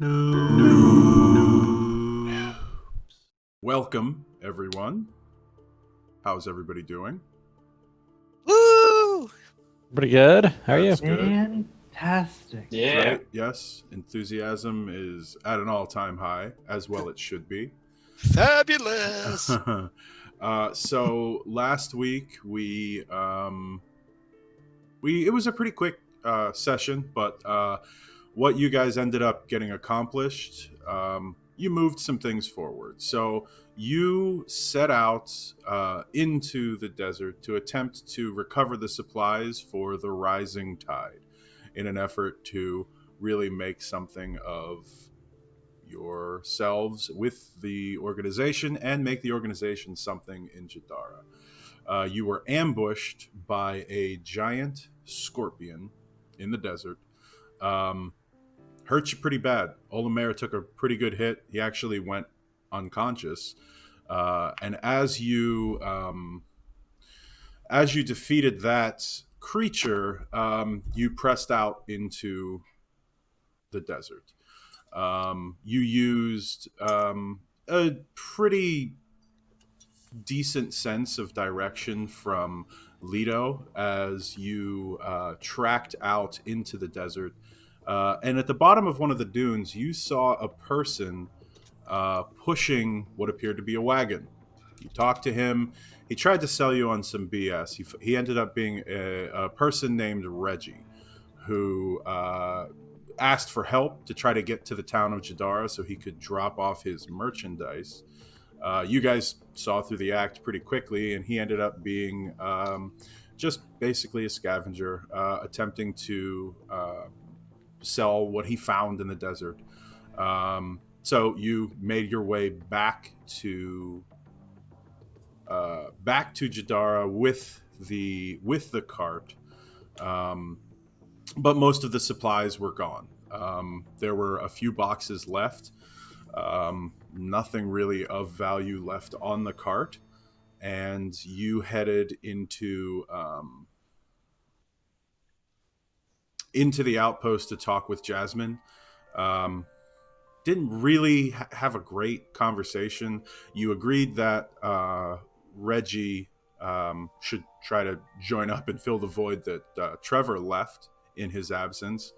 No. Welcome, everyone. How's everybody doing? Woo! Pretty good. How are you? That's good. Fantastic. Yeah. Great. Yes. Enthusiasm is at an all-time high, as well it should be. Fabulous. So last week it was a pretty quick session, but what you guys ended up getting accomplished, you moved some things forward. So you set out into the desert to attempt to recover the supplies for the rising tide in an effort to really make something of yourselves with the organization and make the organization something in Jadara. You were ambushed by a giant scorpion in the desert. Hurt you pretty bad. Olomaer took a pretty good hit. He actually went unconscious. And as you defeated that creature, you pressed out into the desert. You used a pretty decent sense of direction from Leto as you tracked out into the desert. And at the bottom of one of the dunes, you saw a person pushing what appeared to be a wagon. You talked to him. He tried to sell you on some BS. He ended up being a person named Reggie, who asked for help to try to get to the town of Jadara so he could drop off his merchandise. You guys saw through the act pretty quickly, and he ended up being just basically a scavenger attempting to sell what he found in the desert. So you made your way back to Jadara with the cart, but most of the supplies were gone. There were a few boxes left. Nothing really of value left on the cart, and you headed into the outpost to talk with Jasmine. Didn't really have a great conversation. You agreed that Reggie should try to join up and fill the void that Trevor left in his absence.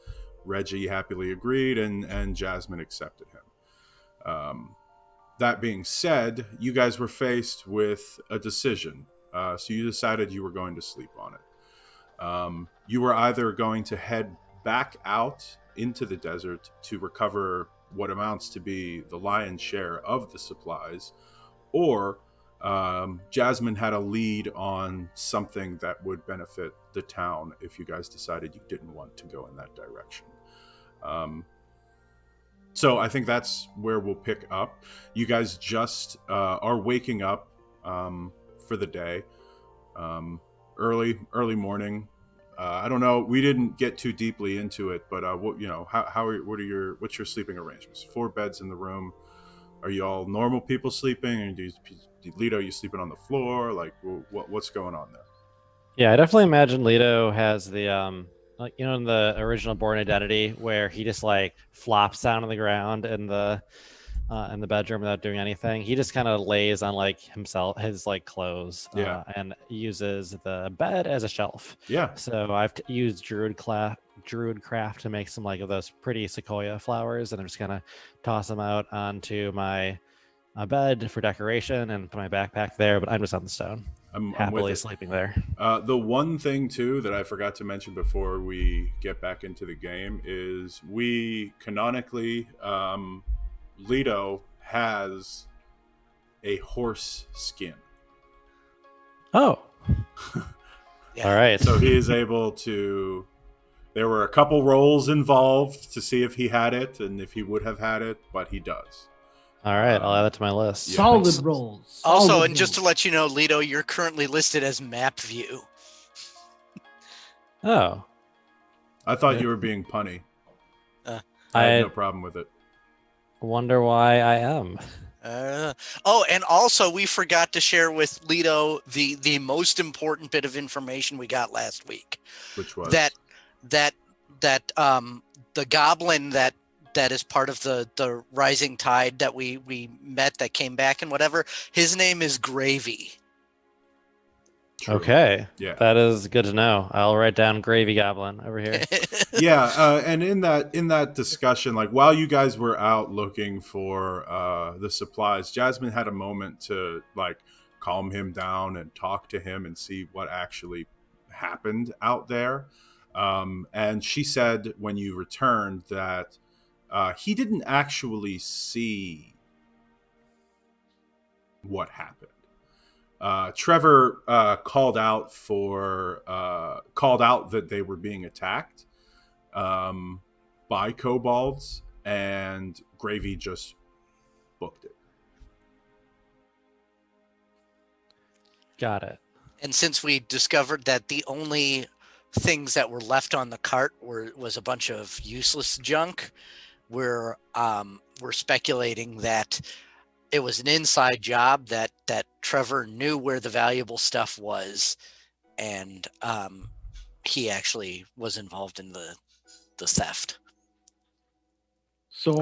Reggie happily agreed, and Jasmine accepted him. That being said, you guys were faced with a decision. So you decided you were going to sleep on it. You were either going to head back out into the desert to recover what amounts to be the lion's share of the supplies, or Jasmine had a lead on something that would benefit the town if you guys decided you didn't want to go in that direction. So I think that's where we'll pick up. You guys just are waking up for the day, early morning. I don't know. We didn't get too deeply into it, but what's your sleeping arrangements? 4 beds in the room. Are you all normal people sleeping, and Leto, you sleeping on the floor? Like, what's going on there? Yeah, I definitely imagine Leto has the like, you know, in the original Born Identity, where he just like flops down on the ground in the bedroom without doing anything. He just kind of lays on like his like clothes, and uses the bed as a shelf. Yeah. So I've used Druid craft to make some like of those pretty sequoia flowers, and I'm just gonna toss them out onto my bed for decoration and put my backpack there. But I'm just on the stone. I'm happily sleeping there. The one thing too that I forgot to mention before we get back into the game is we canonically, Leto has a horse skin. Oh. Yeah. All right. So he is able to. There were a couple rolls involved to see if he had it and if he would have had it, but he does. All right, I'll add that to my list. Yeah. Solid rolls. Also, and just to let you know, Leto, you're currently listed as map view. Oh. I thought you were being punny. I had no problem with it. Wonder why I am. And also we forgot to share with Leto the most important bit of information we got last week. Which was that the goblin that that is part of the rising tide that we met that came back and whatever. His name is Gravy. True. Okay. Yeah. That is good to know. I'll write down Gravy Goblin over here. Yeah, and in that discussion, like while you guys were out looking for the supplies, Jasmine had a moment to like calm him down and talk to him and see what actually happened out there. And she said when you returned that he didn't actually see what happened. Trevor called out that they were being attacked by kobolds, and Gravy just booked it. Got it. And since we discovered that the only things that were left on the cart was a bunch of useless junk, we're speculating that it was an inside job, that Trevor knew where the valuable stuff was, and he actually was involved in the theft. So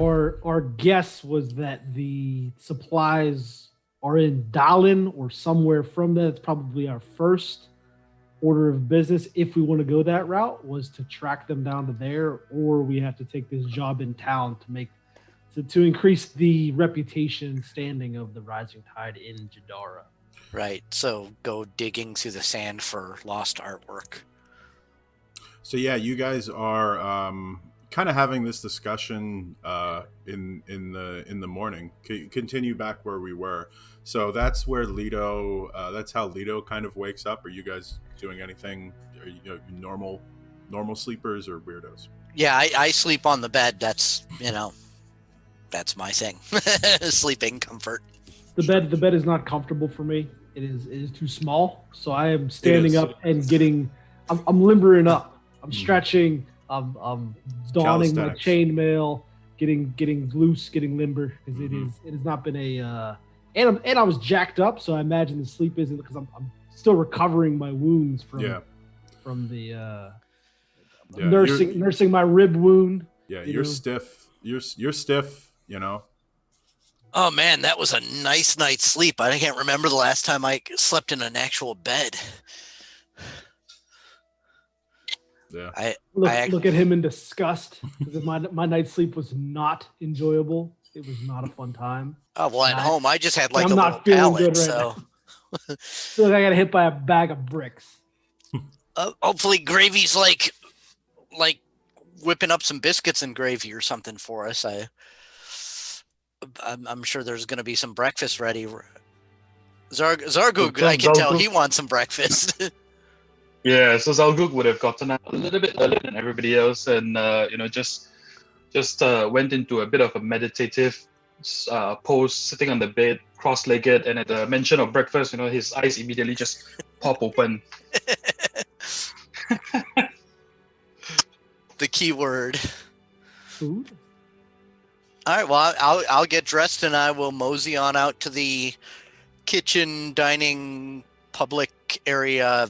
our guess was that the supplies are in Dallin or somewhere from that. It's probably our first order of business, if we want to go that route, was to track them down to there, or we have to take this job in town to increase the reputation standing of the Rising Tide in Jadara. Right. So go digging through the sand for lost artwork. So yeah, you guys are kind of having this discussion in the morning. Continue back where we were. So that's where Leto. That's how Leto kind of wakes up. Are you guys doing anything? Are you normal sleepers or weirdos? Yeah, I sleep on the bed. That's that's my thing. Sleeping comfort. The bed is not comfortable for me. It is too small. So I am standing up and I'm limbering up. I'm stretching. I'm donning my chainmail, getting loose, getting limber, because it has not been a and I was jacked up, so I imagine the sleep isn't, because I'm still recovering my wounds from the nursing my rib wound. Yeah, you're stiff. You're stiff. Oh man, that was a nice night's sleep. I can't remember the last time I slept in an actual bed. Yeah. I look at him in disgust, because my night's sleep was not enjoyable. It was not a fun time. Oh well, at home I just had like I'm a not little feeling pallet, good right so now. Feel like I got hit by a bag of bricks. Hopefully Gravy's like whipping up some biscuits and gravy or something for us. I'm sure there's going to be some breakfast ready. Zarl'Gug, I can tell he wants some breakfast. Yeah, so Zarl'Gug would have gotten out a little bit earlier than everybody else, and just went into a bit of a meditative pose, sitting on the bed, cross-legged, and at the mention of breakfast, his eyes immediately just pop open. The key word. Food? All right, well, I'll get dressed and I will mosey on out to the kitchen, dining, public area,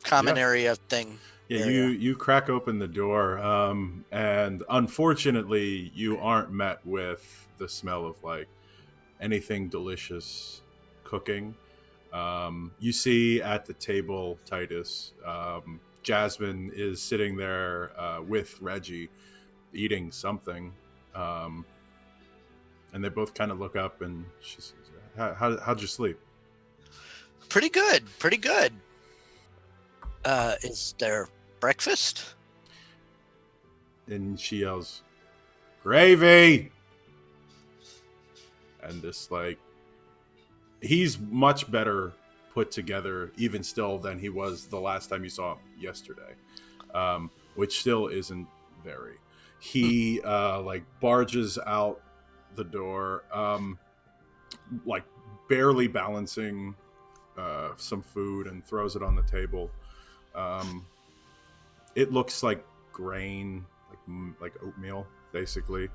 common area thing. Yeah, area. you crack open the door, and unfortunately, you aren't met with the smell of like anything delicious cooking. You see at the table, Titus, Jasmine is sitting there with Reggie, eating something, and they both kind of look up, and she says, "How'd you sleep?" Pretty good. Is there breakfast? And she yells, "Gravy!" And this, like, he's much better put together, even still, than he was the last time you saw him yesterday, which still isn't very. He like barges out the door, like barely balancing some food, and throws it on the table. It looks like grain, like oatmeal, basically.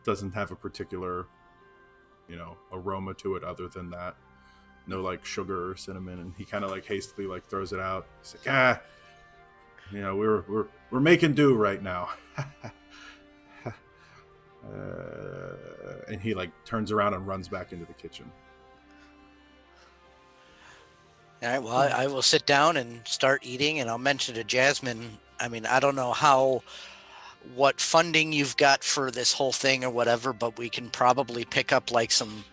Doesn't have a particular, aroma to it other than that. No like sugar or cinnamon, and he kind of like hastily like throws it out. He's like, we're making do right now. And he like turns around and runs back into the kitchen. All right. Well, I will sit down and start eating, and I'll mention to Jasmine. I mean, I don't know what funding you've got for this whole thing or whatever, but we can probably pick up like some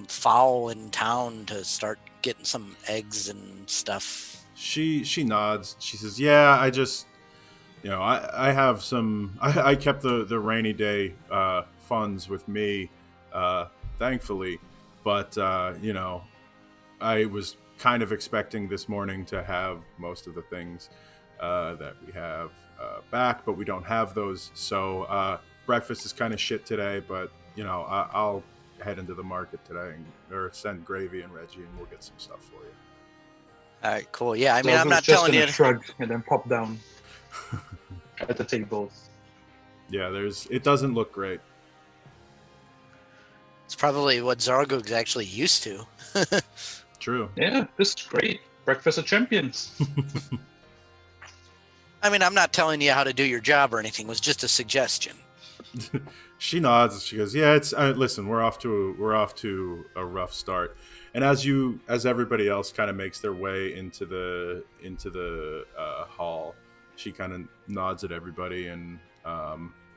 fowl in town to start getting some eggs and stuff. She nods. She says, "Yeah, I just, I have some. I kept the rainy day funds with me, thankfully, but I was kind of expecting this morning to have most of the things that we have back, but we don't have those. So breakfast is kind of shit today, but I'll head into the market today or send Gravy and Reggie, and we'll get some stuff for you." All right, cool. Yeah, I mean, I'm Zarl'Gug's not just telling gonna you. shrug and then pop down at the table. Yeah, it doesn't look great. It's probably what Zarl'Gug's actually used to. True. Yeah, this is great. Breakfast of champions. I mean, I'm not telling you how to do your job or anything. It was just a suggestion. She nods. She goes, "Yeah, it's listen. We're off to a rough start." And as everybody else kind of makes their way into the hall, she kind of nods at everybody, and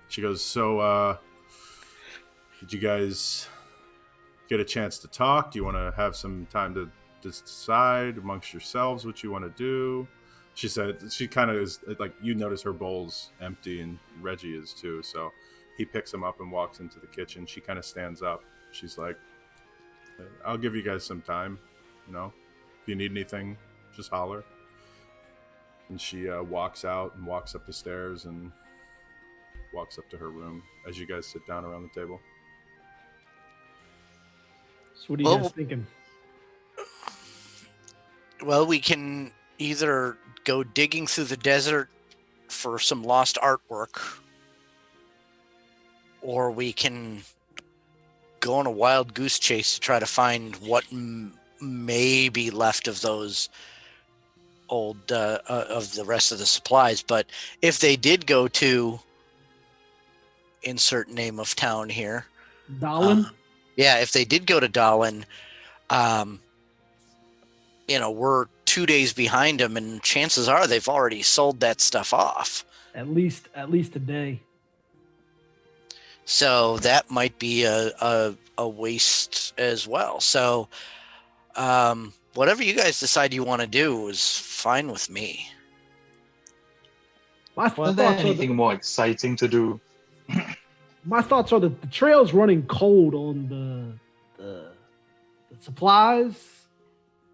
she goes, "So, did you guys get a chance to talk? Do you want to have some time to decide amongst yourselves what you want to do?" She said she kind of is like, you notice her bowl's empty, and Reggie is too. So he picks him up and walks into the kitchen. She kind of stands up. She's like, "I'll give you guys some time. If you need anything, just holler." And she walks out and walks up the stairs and walks up to her room as you guys sit down around the table. So what are you guys thinking? Well, we can either go digging through the desert for some lost artwork, or we can go on a wild goose chase to try to find what may be left of those old of the rest of the supplies. But if they did go to insert name of town here, Dallin? yeah, if they did go to Dallin, we're 2 days behind them, and chances are they've already sold that stuff off. At least a day. So that might be a waste as well. So whatever you guys decide you want to do is fine with me. My Wasn't there anything more exciting to do? My thoughts are that the trail's running cold on the supplies,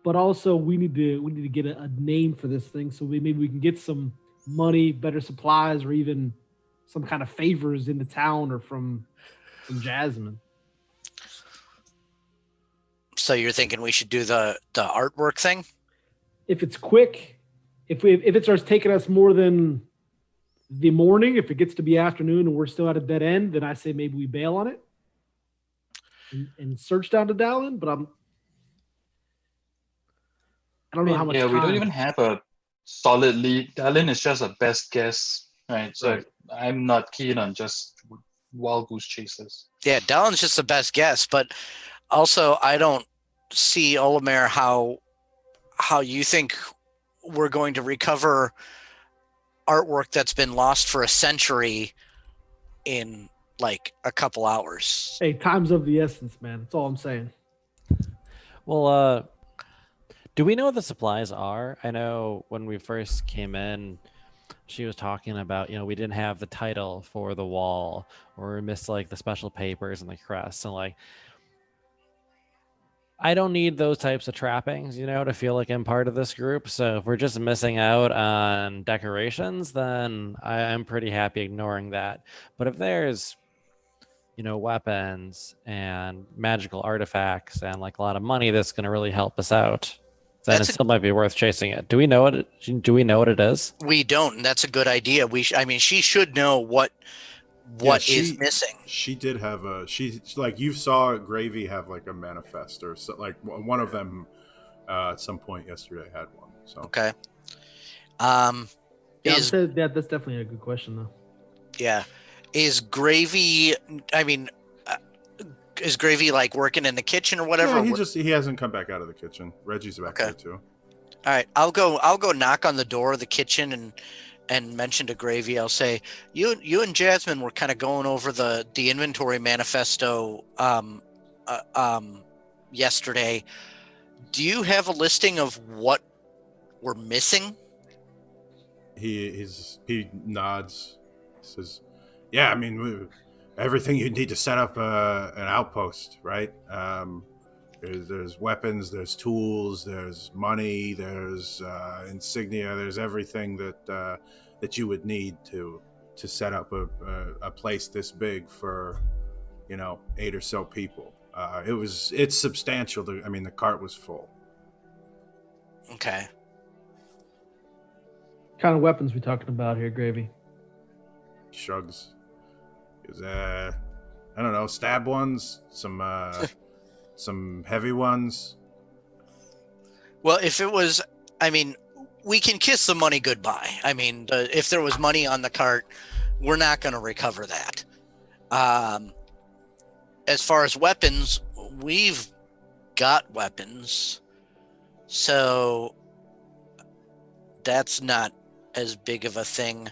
but also we need to get a name for this thing, so maybe we can get some money, better supplies, or even some kind of favors in the town or from Jasmine. So you're thinking we should do the artwork thing? If it's quick, if it starts taking us more than the morning, if it gets to be afternoon and we're still at a dead end, then I say maybe we bail on it and search down to Dallin. But I don't know how much. Yeah, time. we don't even have a solid lead. Dallin is just a best guess, right? So Right. I'm not keen on just wild goose chases. Yeah, Dallin's just the best guess, but also I don't see, Olomaer, how you think we're going to recover artwork that's been lost for a century in like a couple hours. Hey, time's of the essence, man. That's all I'm saying. Well, do we know what the supplies are? I know when we first came in, she was talking about, we didn't have the title for the wall, or we missed like the special papers and the crest. And like, I don't need those types of trappings, to feel like I'm part of this group. So if we're just missing out on decorations, then I'm pretty happy ignoring that. But if there's, weapons and magical artifacts and like a lot of money that's going to really help us out, then it still might be worth chasing it. Do we know what it is? We don't, and that's a good idea. She should know what is missing. She did have you saw Gravy have like a manifest, or so, like one of them at some point yesterday had one. So okay. That's definitely a good question, though. Yeah. Is Gravy? I mean, is Gravy like working in the kitchen or whatever? Yeah, he hasn't come back out of the kitchen. Reggie's back Okay. there too. All right, I'll go knock on the door of the kitchen and mention to Gravy. I'll say, you and Jasmine were kind of going over the inventory manifesto yesterday. Do you have a listing of what we're missing? He nods. Says, "Yeah, I mean, everything you need to set up an outpost, right? There's weapons, there's tools, there's money, there's insignia, there's everything that you would need to set up a place this big for 8 or so people. It's substantial. I mean, the cart was full. Okay. What kind of weapons we talking about here, Gravy? Shrugs. Is I don't know, stab ones, some heavy ones. Well, if it was, I mean, we can kiss the money goodbye. I mean, if there was money on the cart, we're not going to recover that. As far as weapons, we've got weapons, so that's not as big of a thing.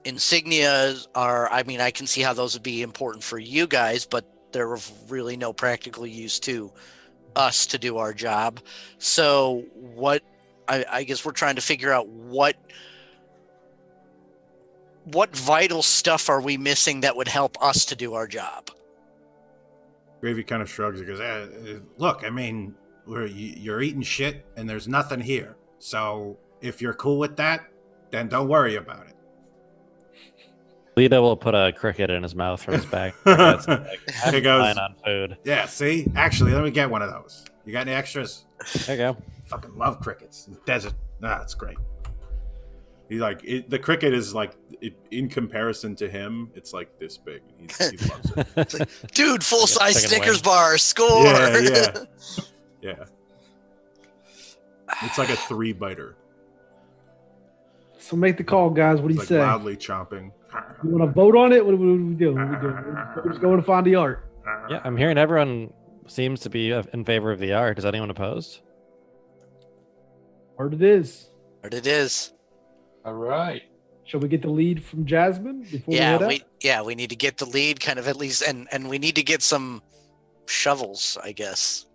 Insignias are, I mean, I can see how those would be important for you guys, but they're of really no practical use to us to do our job. So what, I guess we're trying to figure out what vital stuff are we missing that would help us to do our job? Gravy kind of shrugs. He goes, "Look, I mean, you're eating shit, and there's nothing here. So if you're cool with that, then don't worry about it." Leto will put a cricket in his mouth from his back. He goes, fine on food. "Yeah, see? Actually, let me get one of those. You got any extras?" There you go. Fucking love crickets. Desert. That's great. He's like, the cricket is like, in comparison to him, it's like this big. He loves it. Like, dude, full-size Chicken Snickers wing. bar, score! Yeah. It's like a 3-biter. So make the call, guys. What do you It's say? like loudly chomping. You want to vote on it? What do we do? We're just going to find the art. Yeah, I'm hearing everyone seems to be in favor of the art. Is anyone opposed? Art it is. But it is. All right. Shall we get the lead from Jasmine before we head out? We need to get the lead kind of at least, and we need to get some shovels, I guess.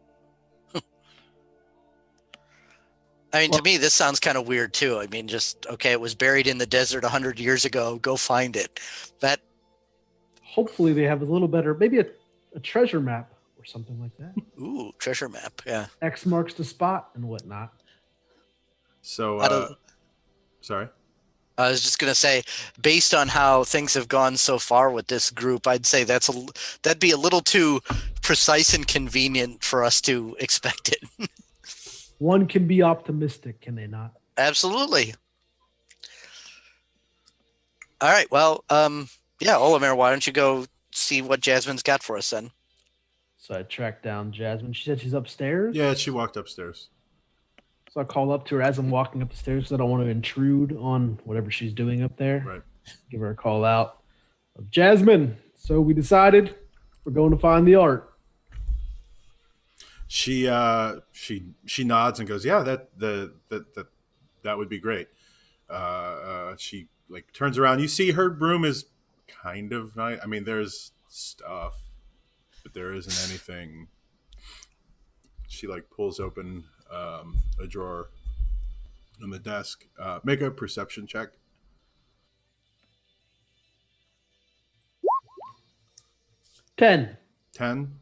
I mean, to me, this sounds kind of weird too. I mean, just, okay, it was buried in the desert 100 years ago. Go find it. That. Hopefully they have a little better, maybe a treasure map or something like that. Ooh, treasure map. Yeah. X marks the spot and whatnot. So, sorry. I was just gonna say, based on how things have gone so far with this group, I'd say that'd be a little too precise and convenient for us to expect it. One can be optimistic, can they not? Absolutely. All right. Well, yeah, Olomaer, why don't you go see what Jasmine's got for us then? So I tracked down Jasmine. She said she's upstairs. Yeah, she walked upstairs. So I call up to her as I'm walking up the stairs because I don't want to intrude on whatever she's doing up there. Right. Give her a call out. Jasmine, so we decided we're going to find the art. She nods and goes, "Yeah, that would be great." She like turns around. You see her room is kind of nice. I mean, there's stuff, but there isn't anything. She like pulls open a drawer on the desk. Make a perception check. 10. 10.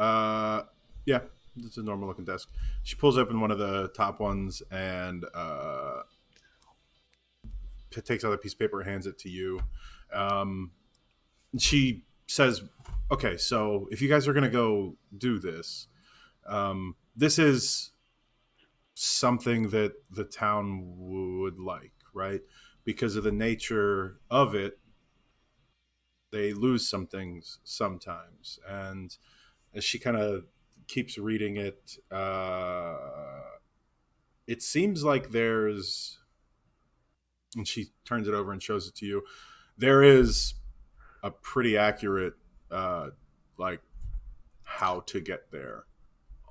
Yeah, it's a normal looking desk. She pulls open one of the top ones and takes out a piece of paper and hands it to you. She says, "Okay, so if you guys are going to go do this, this is something that the town would like, right? Because of the nature of it, they lose some things sometimes." And as she kind of keeps reading it, it seems like there's and she turns it over and shows it to you. There is a pretty accurate, like, how to get there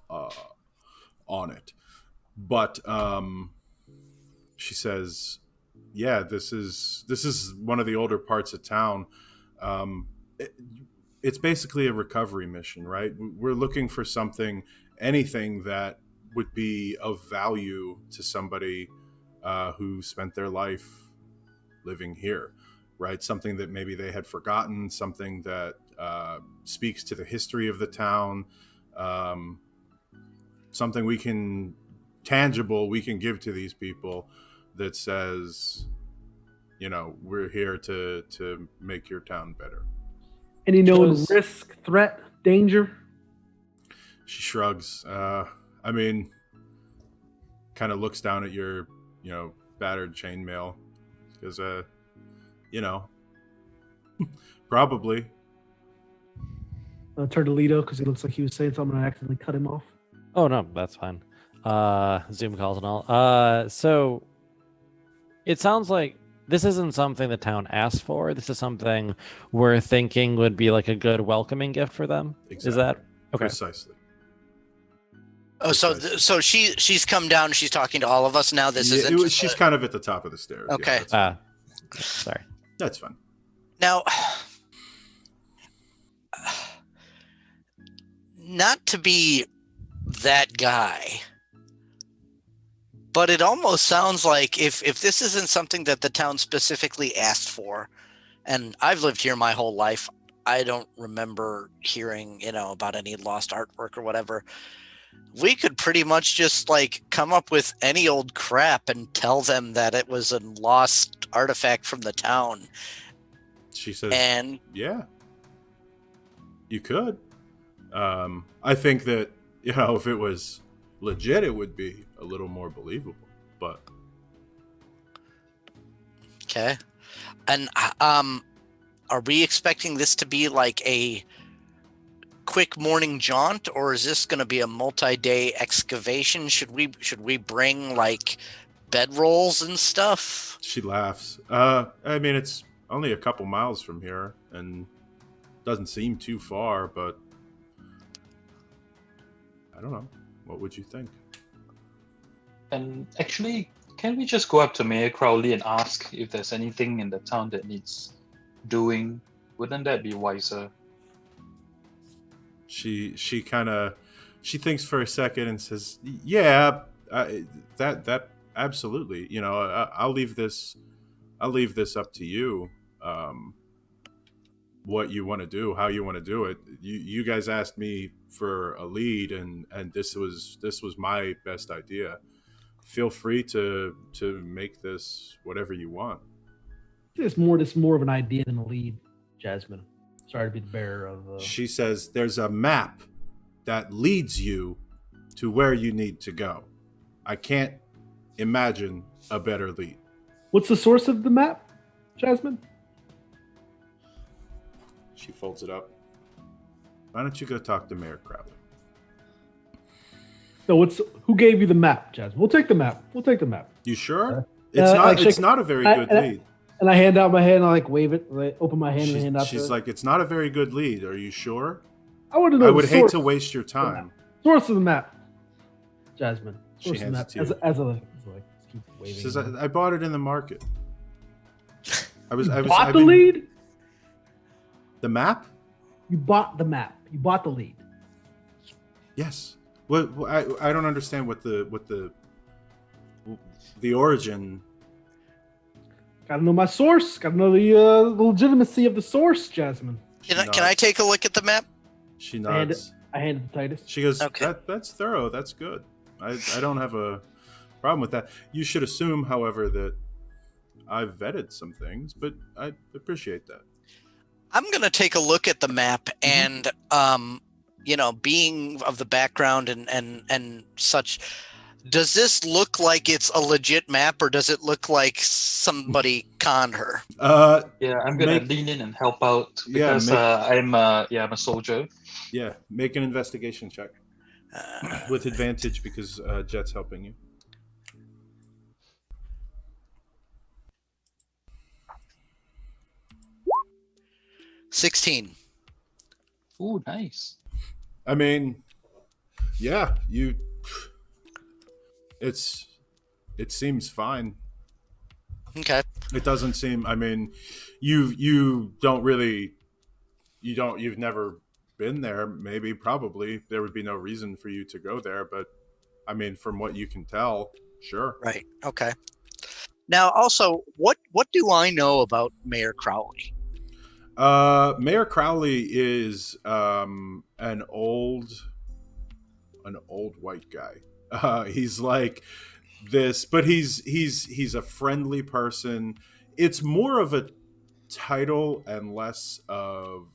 on it. But she says, yeah, this is one of the older parts of town. It's basically a recovery mission, right? We're looking for anything that would be of value to somebody who spent their life living here, right? Something that maybe they had forgotten, something that speaks to the history of the town, something we can give to these people that says, we're here to make your town better. Any known risk, threat, danger? She shrugs. I mean, kind of looks down at your, battered chainmail. Because, probably. I'll turn to Leto because he looks like he was saying something and I accidentally cut him off. Oh, no, that's fine. Zoom calls and all. So it sounds like this isn't something the town asked for. This is something we're thinking would be like a good welcoming gift for them. Exactly. Is that okay? Precisely. Oh, so she's come down. She's talking to all of us now. She's kind of at the top of the stairs. Okay. Yeah, Sorry. that's fine. Now, not to be that guy, but it almost sounds like if this isn't something that the town specifically asked for, and I've lived here my whole life, I don't remember hearing, about any lost artwork or whatever. We could pretty much just come up with any old crap and tell them that it was a lost artifact from the town. She says, and yeah, you could. I think that, if it was legit, it would be a little more believable, but. Okay. And, are we expecting this to be like a quick morning jaunt, or is this going to be a multi-day excavation? Should we bring bedrolls and stuff? She laughs. I mean, it's only a couple miles from here and doesn't seem too far, but I don't know. What would you think? And actually, can we just go up to Mayor Crowley and ask if there's anything in the town that needs doing? Wouldn't that be wiser? She thinks for a second and says, "Yeah, that absolutely. I'll leave this up to you. What you want to do, how you want to do it. You guys asked me for a lead, and this was my best idea. Feel free to make this whatever you want." It's more of an idea than a lead, Jasmine. Sorry to be the bearer of. She says, "There's a map that leads you to where you need to go. I can't imagine a better lead." What's the source of the map, Jasmine? She folds it up. "Why don't you go talk to Mayor Crowley?" No, who gave you the map, Jasmine? We'll take the map. You sure? It's not a very good lead. And I hand out my hand. I wave it. I open my hand and hand out. She's like, "It's not a very good lead. Are you sure?" I want to know. I would hate to waste your time. Source of the map, Jasmine. Source She of the hands map. it to you. As a keep waving. She says, "I bought it in the market." Bought the lead? The map? You bought the map. You bought the lead. Yes. Well, I don't understand what the origin. Gotta know my source. Gotta know the legitimacy of the source, Jasmine. Can I take a look at the map? She nods. I hand it to Titus. She goes, Okay. That's thorough. That's good. I don't have a problem with that. You should assume, however, that I've vetted some things, but I appreciate that." I'm going to take a look at the map and, being of the background and such, does this look like it's a legit map, or does it look like somebody conned her? Yeah, I'm gonna lean in and help out because I'm a soldier. Yeah, make an investigation check with advantage because Jet's helping you. 16. Ooh, nice. I mean, yeah, it seems fine. Okay. It doesn't seem. I mean, you've never been there. Maybe, probably, there would be no reason for you to go there. But I mean, from what you can tell, sure. Right. Okay. Now, also, what do I know about Mayor Crowley? Mayor Crowley is an old white guy. He's like this, but he's a friendly person. It's more of a title and less of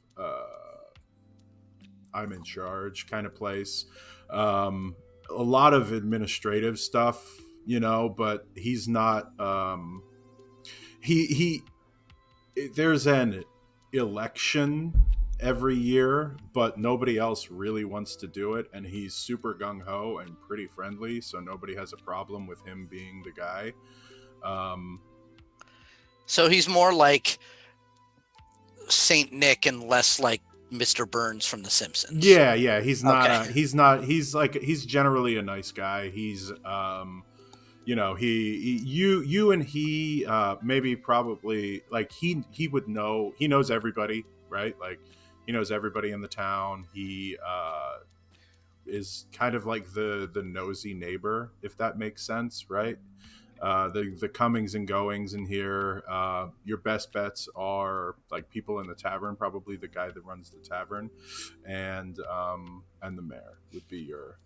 I'm in charge kind of place. A lot of administrative stuff, but he's not. He there's an election every year, but nobody else really wants to do it, and he's super gung ho and pretty friendly, so nobody has a problem with him being the guy. So he's more like Saint Nick and less like Mr. Burns from The Simpsons. Yeah. He's not. Okay. He's generally a nice guy. He's you and he maybe probably like he would know. He knows everybody, right? Like he knows everybody in the town. He is kind of like the nosy neighbor, if that makes sense, right? The comings and goings in here. Your best bets are like people in the tavern, probably the guy that runs the tavern, and the mayor would be your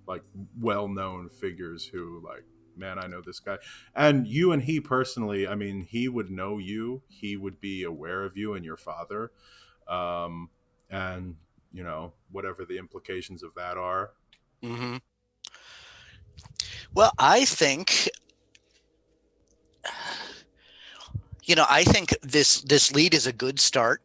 like well-known figures who like, man, I know this guy. And you and he personally, I mean, he would know you. He would be aware of you and your father, and whatever the implications of that are. Mm-hmm. Well, I think this lead is a good start.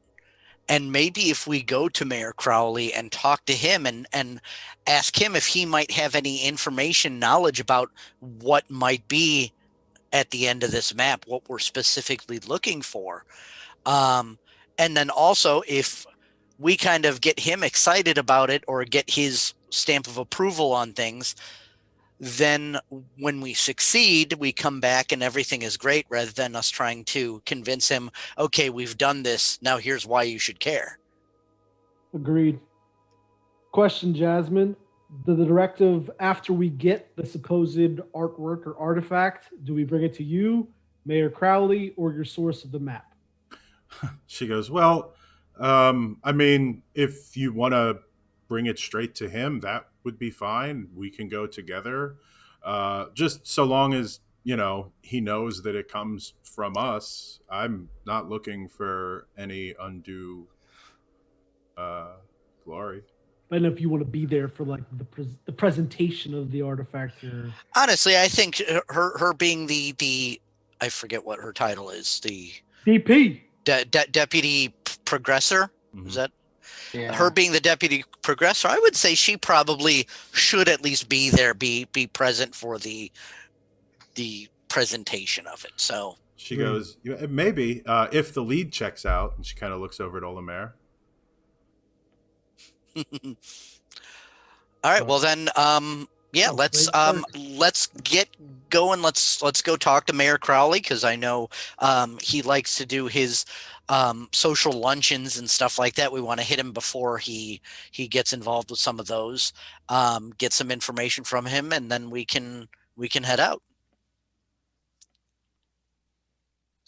And maybe if we go to Mayor Crowley and talk to him and ask him if he might have any information, knowledge about what might be at the end of this map, what we're specifically looking for. And then also if we kind of get him excited about it or get his stamp of approval on things, then when we succeed, we come back and everything is great, rather than us trying to convince him, okay, we've done this, now here's why you should care. Agreed. Question, Jasmine. The directive after we get the supposed artwork or artifact, do we bring it to you, Mayor Crowley, or your source of the map? She goes, well, I mean, if you want to bring it straight to him, that would be fine. We can go together. Just so long as, he knows that it comes from us. I'm not looking for any undue glory. I don't know if you want to be there for like the presentation of the artifact. Or honestly, I think her being the I forget what her title is, the DP, deputy progressor. Mm-hmm. Is that Yeah. her being the deputy progressor? I would say she probably should at least be there, be present for the presentation of it. So she goes, maybe if the lead checks out, and she kind of looks over at Olomaer. all right, well then, yeah, let's get going. Let's go talk to Mayor Crowley, because I know he likes to do his social luncheons and stuff like that. We want to hit him before he gets involved with some of those. Get some information from him, and then we can head out.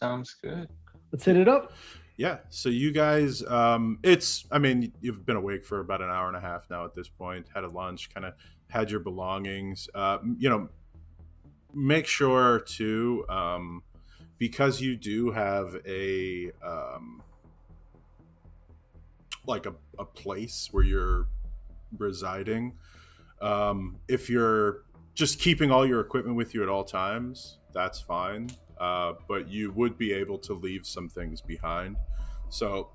Sounds good. Let's hit it up. Yeah, so you guys, you've been awake for about an hour and a half now at this point, had a lunch, kind of had your belongings. Make sure to, because you do have a place where you're residing, if you're just keeping all your equipment with you at all times, that's fine. But you would be able to leave some things behind. So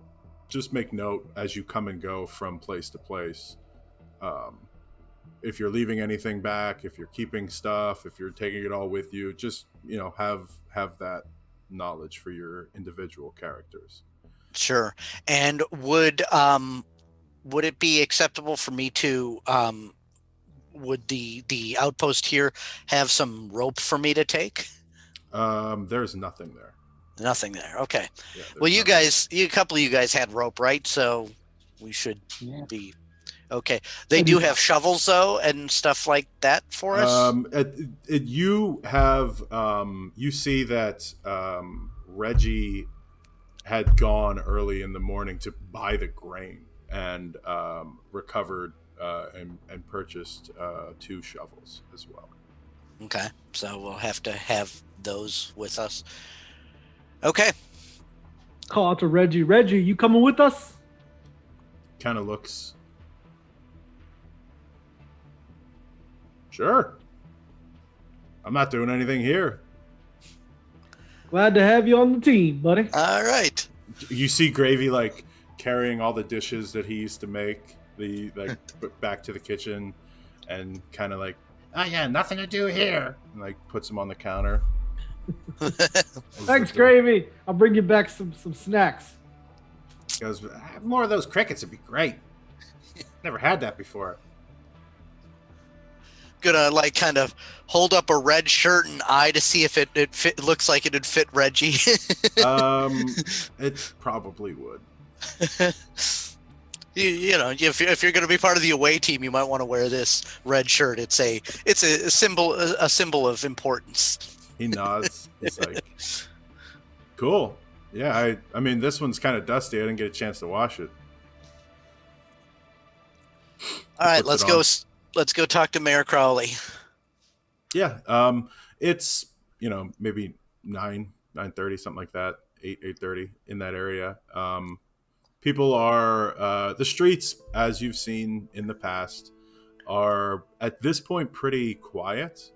just make note as you come and go from place to place. If you're leaving anything back, if you're keeping stuff, if you're taking it all with you, just, have that knowledge for your individual characters. Sure. And would it be acceptable for me to would the outpost here have some rope for me to take? There's nothing there. Nothing there. Okay. Yeah, Well, there's you nothing. guys, a couple of you guys had rope, right? So we should Yeah. be okay. They do have shovels though and stuff like that for us. You have you see that Reggie had gone early in the morning to buy the grain and recovered and purchased 2 shovels as well. Okay. So we'll have to have those with us. Okay. Call out to Reggie. Reggie, you coming with us? Kind of looks. Sure. I'm not doing anything here. Glad to have you on the team, buddy. All right. You see Gravy like carrying all the dishes that he used to make, back to the kitchen, and kind of like, oh yeah, nothing to do here, and like puts them on the counter. Thanks, Gravy. I'll bring you back some snacks. He goes, more of those crickets would be great. Never had that before. Gonna like kind of hold up a red shirt and eye to see if it fit, looks like it would fit Reggie. It probably would. You know, if you're gonna be part of the away team, you might want to wear this red shirt. It's a symbol of importance. He nods. He's like, cool. Yeah, I mean, this one's kind of dusty. I didn't get a chance to wash it. All right, let's go. Let's go talk to Mayor Crowley. Yeah, it's maybe 9:30, something like that, 8:30 in that area. People are the streets, as you've seen in the past, are at this point pretty quiet.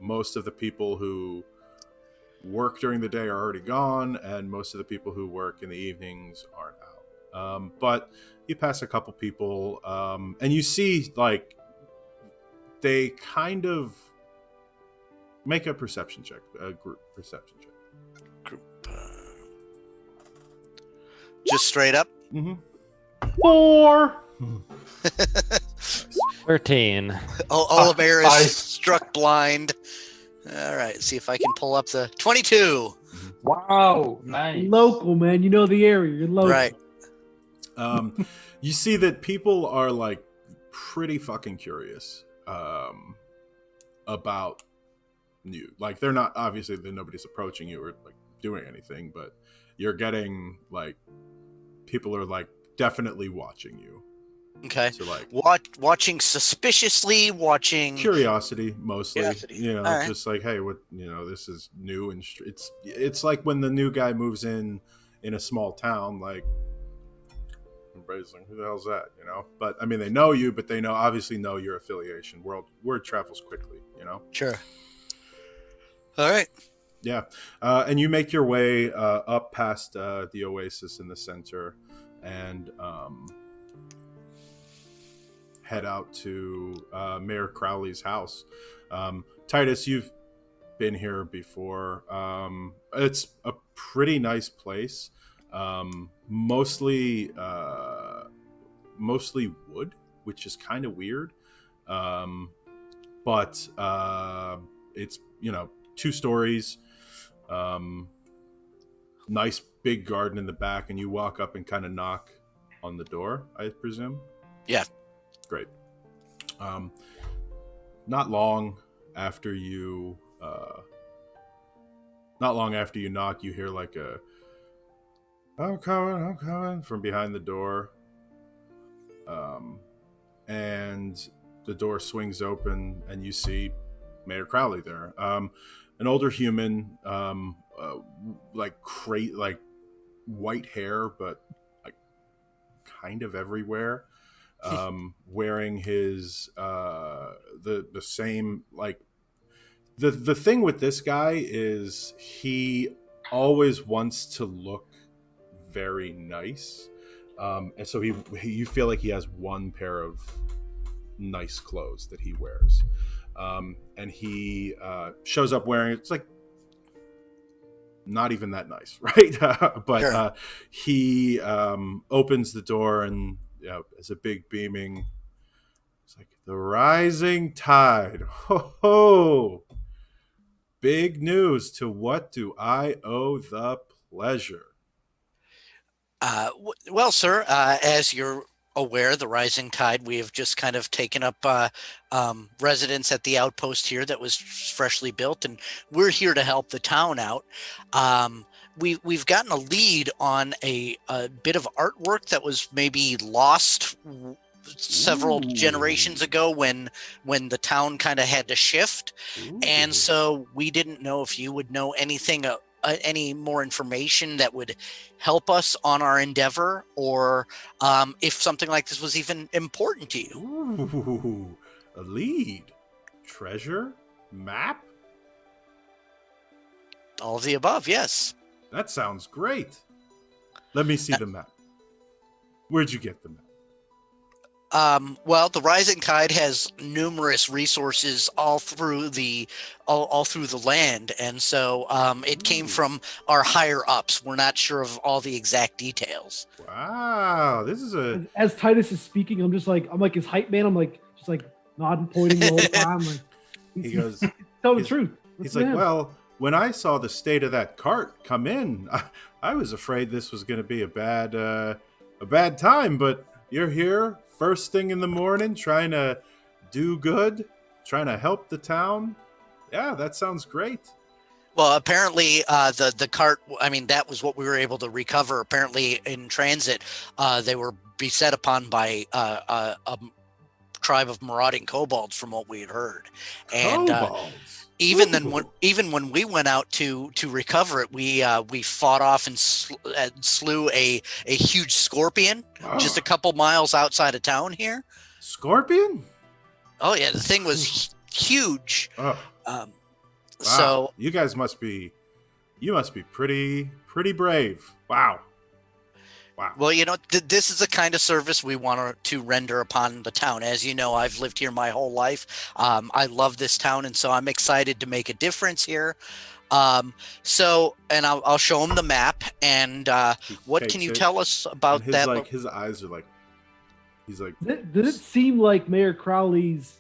Most of the people who work during the day are already gone, and most of the people who work in the evenings aren't out. But you pass a couple people, and you see like they kind of make a perception check, a group perception check. Group, just straight up. Mm-hmm. 4. 13. Olomaer is struck blind. All right, see if I can pull up the 22. Wow, nice. Local, man. You know the area. You're local. Right. You see that people are like pretty fucking curious about you. Like they're not, obviously nobody's approaching you or like doing anything, but you're getting like people are like definitely watching you. Okay. So like watching suspiciously, watching curiosity mostly. Curiosity. All right. Just like, hey, what, this is new, and it's like when the new guy moves in a small town, like everybody's like, who the hell's that? But I mean, they know you, but they obviously know your affiliation. Word travels quickly, Sure. All right. Yeah. And you make your way up past the oasis in the center and head out to Mayor Crowley's house. Titus, you've been here before. It's a pretty nice place. Mostly wood, which is kind of weird. But it's 2 stories, nice big garden in the back, and you walk up and kind of knock on the door, I presume. Yeah. Great. Not long after you knock, you hear like a I'm coming from behind the door. And the door swings open and you see Mayor Crowley there. An older human, like white hair, but like kind of everywhere. Wearing his the same, like the thing with this guy is he always wants to look very nice, and so you feel like he has one pair of nice clothes that he wears, and he shows up wearing, it's like not even that nice, right? But Sure. he opens the door, and it's a big beaming. It's like the rising tide. Ho ho! Big news. To what do I owe the pleasure? Well, sir, as you're aware, the rising tide, we have just kind of taken up residence at the outpost here that was freshly built, and we're here to help the town out. We've gotten a lead on a bit of artwork that was maybe lost several generations ago when the town kind of had to shift, and Ooh. so we didn't know if you would know anything any more information that would help us on our endeavor, or if something like this was even important to you. Ooh, a lead, treasure, map. All of the above, yes. That sounds great. Let me see the map. Where'd you get the map? Well, the Rising Tide has numerous resources all through the land, and so it came Ooh. from our higher ups. We're not sure of all the exact details. Wow, this is a As Titus is speaking, I'm like his hype man. I'm like just like nodding, pointing the whole time. Like he goes. tell the he's- truth. He's Listen like, to him. well, when I saw the state of that cart come in, I was afraid this was going to be a bad time. But you're here first thing in the morning, trying to do good, trying to help the town. Yeah, that sounds great. Well, apparently, the cart. I mean, that was what we were able to recover. Apparently, in transit, they were beset upon by a tribe of marauding kobolds, from what we had heard. And Kobolds. even when we went out to recover it, we fought off and slew a huge scorpion just a couple miles outside of town here. Scorpion. Oh yeah, the thing was huge. Oh, Um, wow. So you guys must be pretty brave. Wow. well, this is the kind of service we want to render upon the town. As you know, I've lived here my whole life. I love this town, and so I'm excited to make a difference here. And I'll show him the map. And He what can takes you it, tell us about and that? his eyes are like, he's like, Did it seem like Mayor Crowley's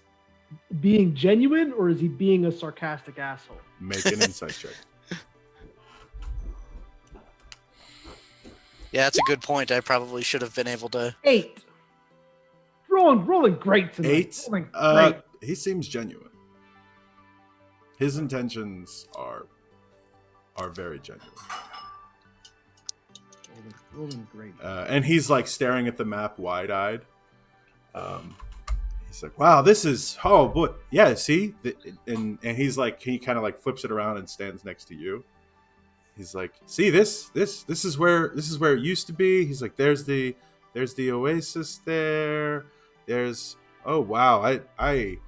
being genuine, or is he being a sarcastic asshole? make an insight check. Yeah, that's a good point. I probably should have been able to. 8. Rolling great tonight. 8. Rolling great. He seems genuine. His intentions are very genuine. Rolling great. And he's like staring at the map wide-eyed. He's like, "Wow, this is boy, yeah. See," and he's like, he kind of like flips it around and stands next to you. He's like, "See this is where it used to be." He's like, "There's the oasis there. There's oh wow, I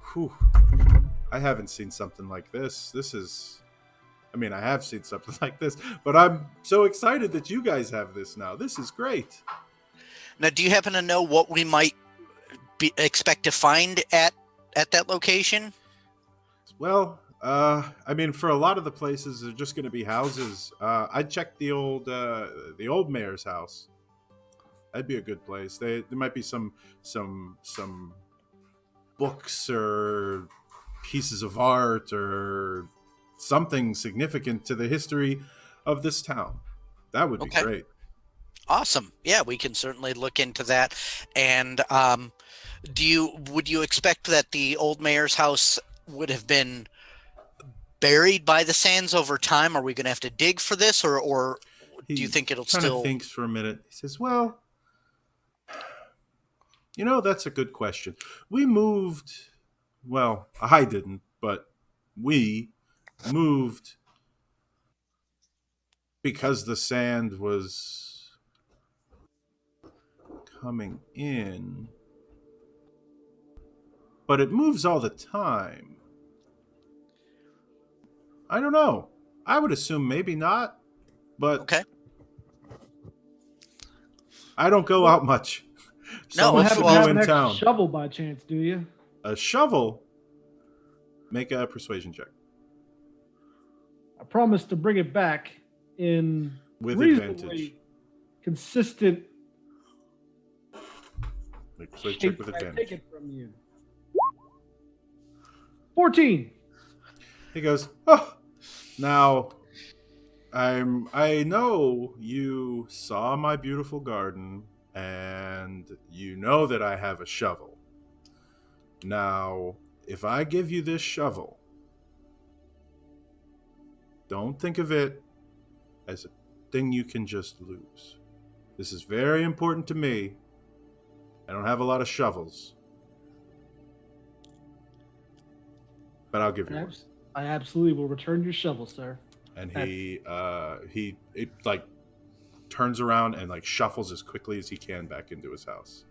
haven't seen something like this. I have seen something like this, but I'm so excited that you guys have this now. This is great." Now, do you happen to know what we might expect to find at that location? Well, for a lot of the places, they're just going to be houses. I checked the old mayor's house. That'd be a good place. There might be some books or pieces of art or something significant to the history of this town. That would be Okay. great. Awesome. Yeah, we can certainly look into that. And would you expect that the old mayor's house would have been buried by the sands over time? Are we going to have to dig for this, or do you think it'll kind still? of thinks for a minute. He says, "Well, that's a good question. We moved. Well, I didn't, but we moved because the sand was coming in, but it moves all the time. I don't know. I would assume maybe not, but Okay. I don't go out much. No, Much have to well, do have in an extra town. shovel by chance, do you? A shovel. Make a persuasion check. I promise to bring it back in With reasonably advantage. consistent Check shape with when I take advantage. it from you. 14. He goes, oh, now I know you saw my beautiful garden and you know that I have a shovel. Now, if I give you this shovel, don't think of it as a thing you can just lose. This is very important to me. I don't have a lot of shovels, but I'll give you one. I absolutely will return your shovel, sir. And he like turns around and like shuffles as quickly as he can back into his house.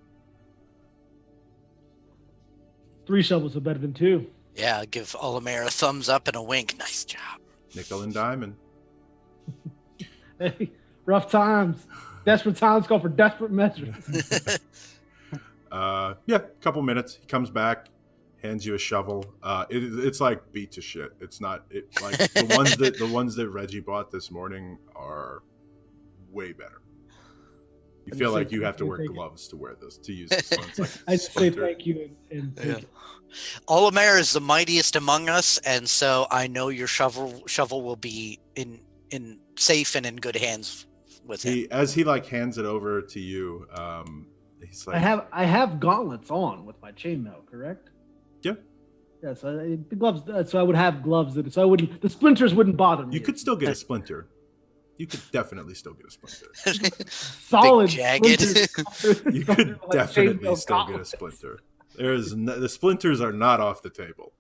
3 shovels are better than 2. Yeah, give Olomaer a thumbs up and a wink. Nice job. Nickel and diamond. Hey, rough times. Desperate times call for desperate measures. Yeah, a couple minutes. He comes back, hands you a shovel. It's like beat to shit. It's not like the ones that Reggie bought this morning are way better. You feel like you have to wear gloves to wear this to use this one. It's like I just say thank you and take it. Olomaer is the mightiest among us, and so I know your shovel will be in safe and in good hands with him. As he like hands it over to you, he's like, I have gauntlets on with my chainmail, correct? Yeah. Yeah, so the gloves. So I would have gloves so I wouldn't. The splinters wouldn't bother me. you could still get a splinter. You could definitely still get a splinter. Solid, jagged. splinters. You could Like definitely chainmail still get a gauntlets. splinter. The splinters are not off the table.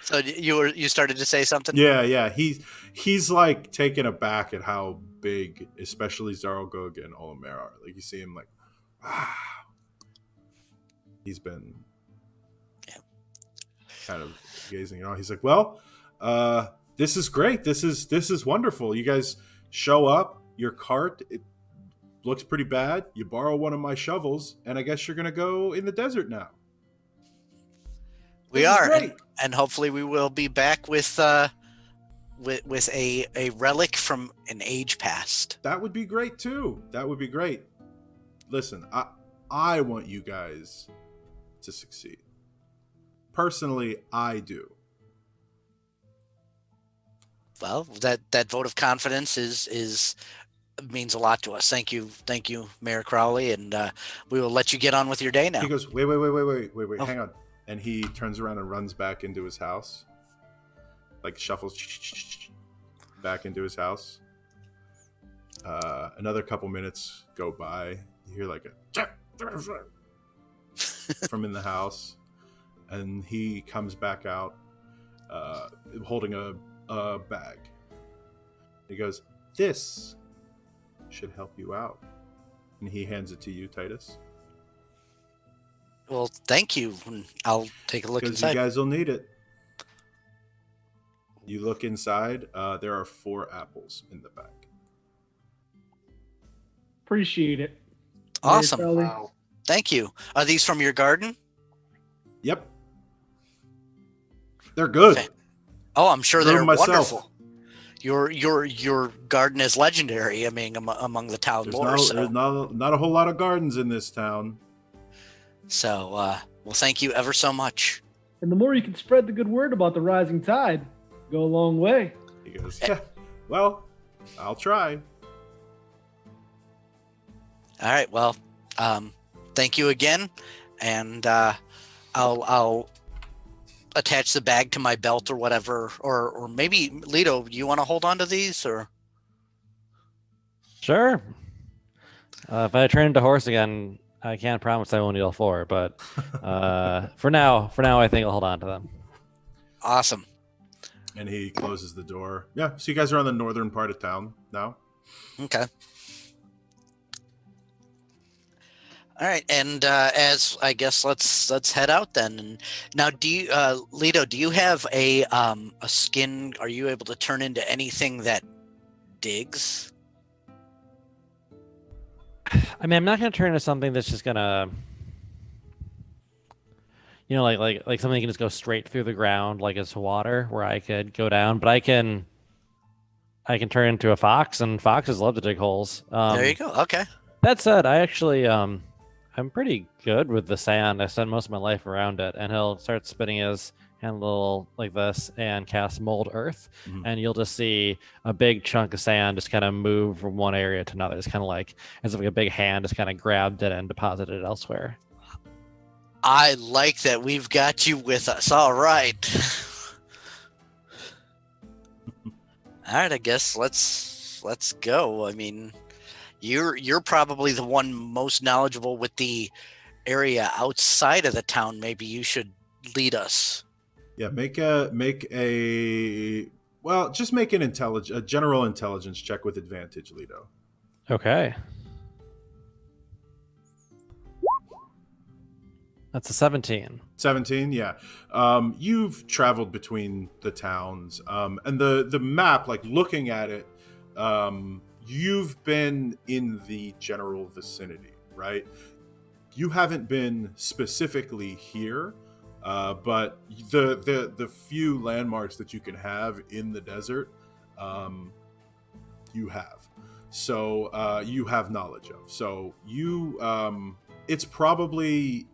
So you started to say something? Yeah. He's like taken aback at how big, especially Zarl'Gug and Olomaer are. Like you see him like, wow. He's been kind of gazing. He's like, well, this is great. This is wonderful. You guys show up. Your cart it looks pretty bad. You borrow one of my shovels, and I guess you're gonna go in the desert now. We are, and hopefully we will be back with a relic from an age past. That would be great too. That would be great. Listen, I want you guys to succeed. Personally, I do. Well, that vote of confidence means a lot to us. Thank you, Mayor Crowley, and we will let you get on with your day now. He goes, wait, Oh. hang on. And he turns around and runs back into his house. Like shuffles back into his house. Another couple minutes go by. You hear like a from in the house. And he comes back out holding a bag. He goes, this should help you out. And he hands it to you, Titus. Well, thank you. I'll take a look Because inside. you guys will need it. You look inside. There are 4 apples in the bag. Appreciate it. Awesome. Mayor Crowley. Wow. Thank you. Are these from your garden? Yep. They're good. Okay. Oh, I'm sure Grew they're them myself. wonderful. Your garden is legendary. I mean, among the town lore. There's not a whole lot of gardens in this town. So, well, thank you ever so much. And the more you can spread the good word about the rising tide, go a long way. He goes, yeah, well, I'll try. All right. Well, thank you again, and I'll attach the bag to my belt or whatever, or maybe Leto, you want to hold on to these or? Sure. If I turn into horse again, I can't promise I won't need all 4, but for now, I think I'll hold on to them. Awesome. And he closes the door. Yeah, so you guys are on the northern part of town now. Okay. All right, and as I guess let's head out then. And now, do you, Leto, do you have a skin? Are you able to turn into anything that digs? I mean, I'm not going to turn into something that's just going to, like something that can just go straight through the ground like it's water where I could go down, but I can I can turn into a fox, and foxes love to dig holes. There you go. Okay. That said, I actually I'm pretty good with the sand. I spend most of my life around it, and he'll start spinning his hand a little like this and cast mold earth, and you'll just see a big chunk of sand just kind of move from one area to another. It's kind of like as if like a big hand just kind of grabbed it and deposited it elsewhere. I like that we've got you with us. All right. All right, I guess let's go. I mean, you're probably the one most knowledgeable with the area outside of the town. Maybe you should lead us. Yeah, make a just make a general intelligence check with advantage, Leto. Okay. That's a 17. 17, yeah. You've traveled between the towns, and the map, like looking at it, you've been in the general vicinity, right? You haven't been specifically here, but the few landmarks that you can have in the desert, you have. So you have knowledge of. So you, it's probably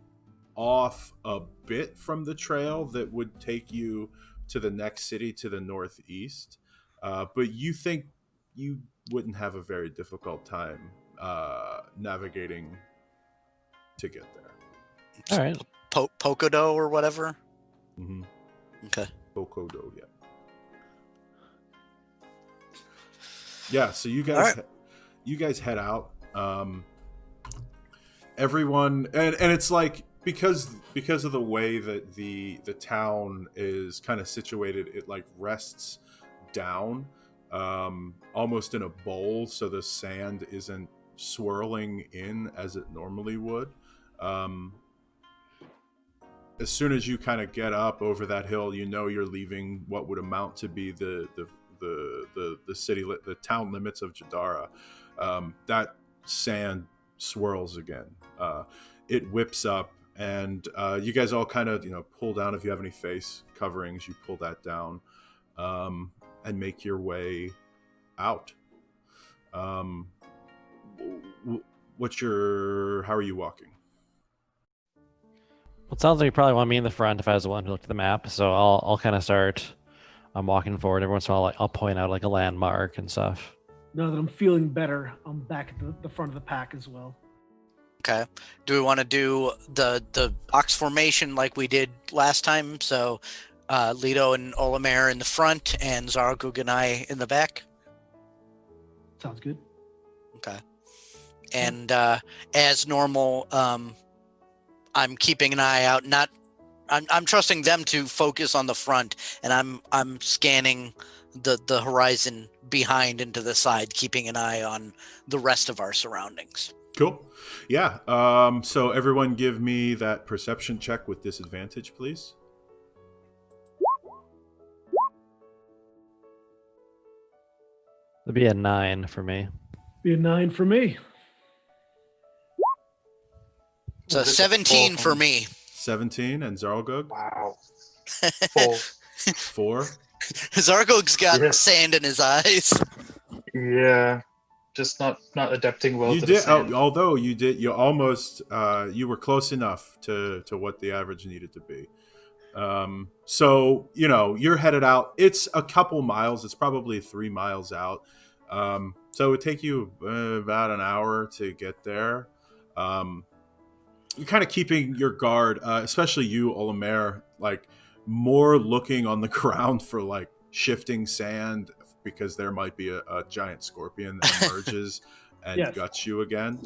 off a bit from the trail that would take you to the next city to the northeast, but you think you wouldn't have a very difficult time navigating to get there. All right. Pocodo or whatever. Mm-hmm. Okay. Pocodo, yeah. So you guys, you guys head out. Everyone, and it's like because of the way that the town is kind of situated, it like rests down, almost in a bowl, so the sand isn't swirling in as it normally would. As soon as you kind of get up over that hill, you know you're leaving what would amount to be the city, the town limits of Jadara. That sand swirls again. It whips up, and you guys all kind of pull down. If you have any face coverings, you pull that down, and make your way out. How are you walking? Well, it sounds like you probably want me in the front if I was the one who looked at the map. So I'll kind of start. I'm walking forward. Every once in a while, I'll point out like a landmark and stuff. Now that I'm feeling better, I'm back at the front of the pack as well. Okay. Do we want to do the box formation like we did last time? So Leto and Olomaer in the front and Zarl'Gug and I in the back? Sounds good. Okay. And as normal, I'm keeping an eye out. I'm trusting them to focus on the front, and I'm scanning the horizon behind and to the side, keeping an eye on the rest of our surroundings. Cool. Yeah. So everyone give me that perception check with disadvantage, please. It'd be a 9 for me. Be a 9 for me. So 17 for me. 17 and Zarl'Gug? Wow. 4. Zarl'Gug's got sand in his eyes. Yeah. Just not adapting well You to did, the sand. although you almost you were close enough to what the average needed to be. So you're headed out. It's a couple miles. It's probably 3 miles out. So it would take you about an hour to get there. You're kind of keeping your guard, especially you, Olomaer, like more looking on the ground for like shifting sand, because there might be a giant scorpion that emerges and guts you again.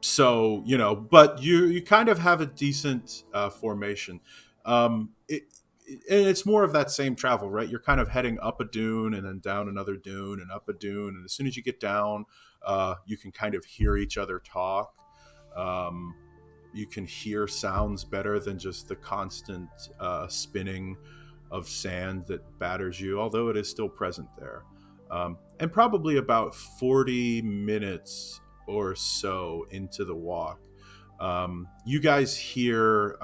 So, but you kind of have a decent formation. And it's more of that same travel, right? You're kind of heading up a dune and then down another dune and up a dune. And as soon as you get down, you can kind of hear each other talk. You can hear sounds better than just the constant spinning of sand that batters you, although it is still present there. And probably about 40 minutes or so into the walk, you guys hear,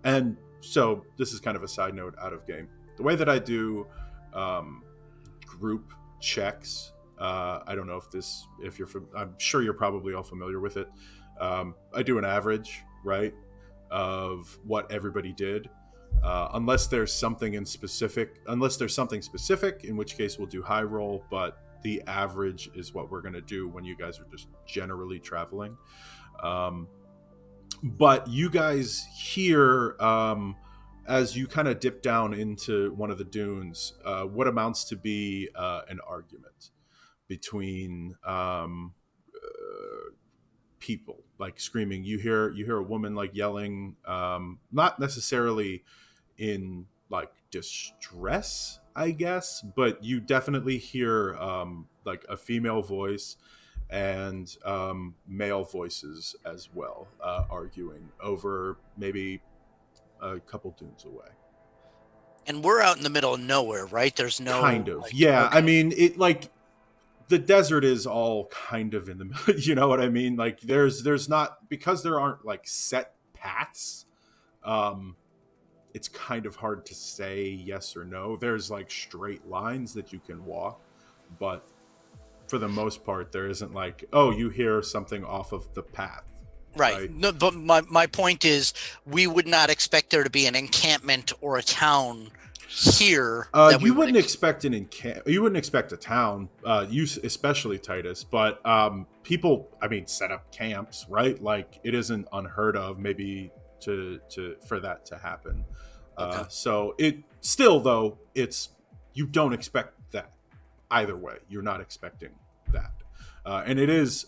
and so this is kind of a side note out of game. The way that I do group checks. I don't know if you're, I'm sure you're probably all familiar with it. I do an average, right, of what everybody did. Unless there's something specific, in which case we'll do high roll, but the average is what we're going to do when you guys are just generally traveling. But you guys hear, as you kind of dip down into one of the dunes, what amounts to be an argument between people, like screaming. You hear a woman like yelling, not necessarily in like distress, I guess, but you definitely hear like a female voice and male voices as well, arguing over maybe a couple dunes away. And we're out in the middle of nowhere, right? There's no Kind of, like, yeah. okay. I mean, it like the desert is all kind of in the middle. You know what I mean? Like there's not, because there aren't like set paths. It's kind of hard to say yes or no. There's like straight lines that you can walk, but for the most part, there isn't like, oh, you hear something off of the path. Right. No, but my point is, we would not expect there to be an encampment or a town here. You wouldn't expect you wouldn't expect a town, you especially Titus, but people, I mean, set up camps, right? Like it isn't unheard of, maybe for that to happen. Okay. So it still, though, you don't expect that either way. You're not expecting that, and it is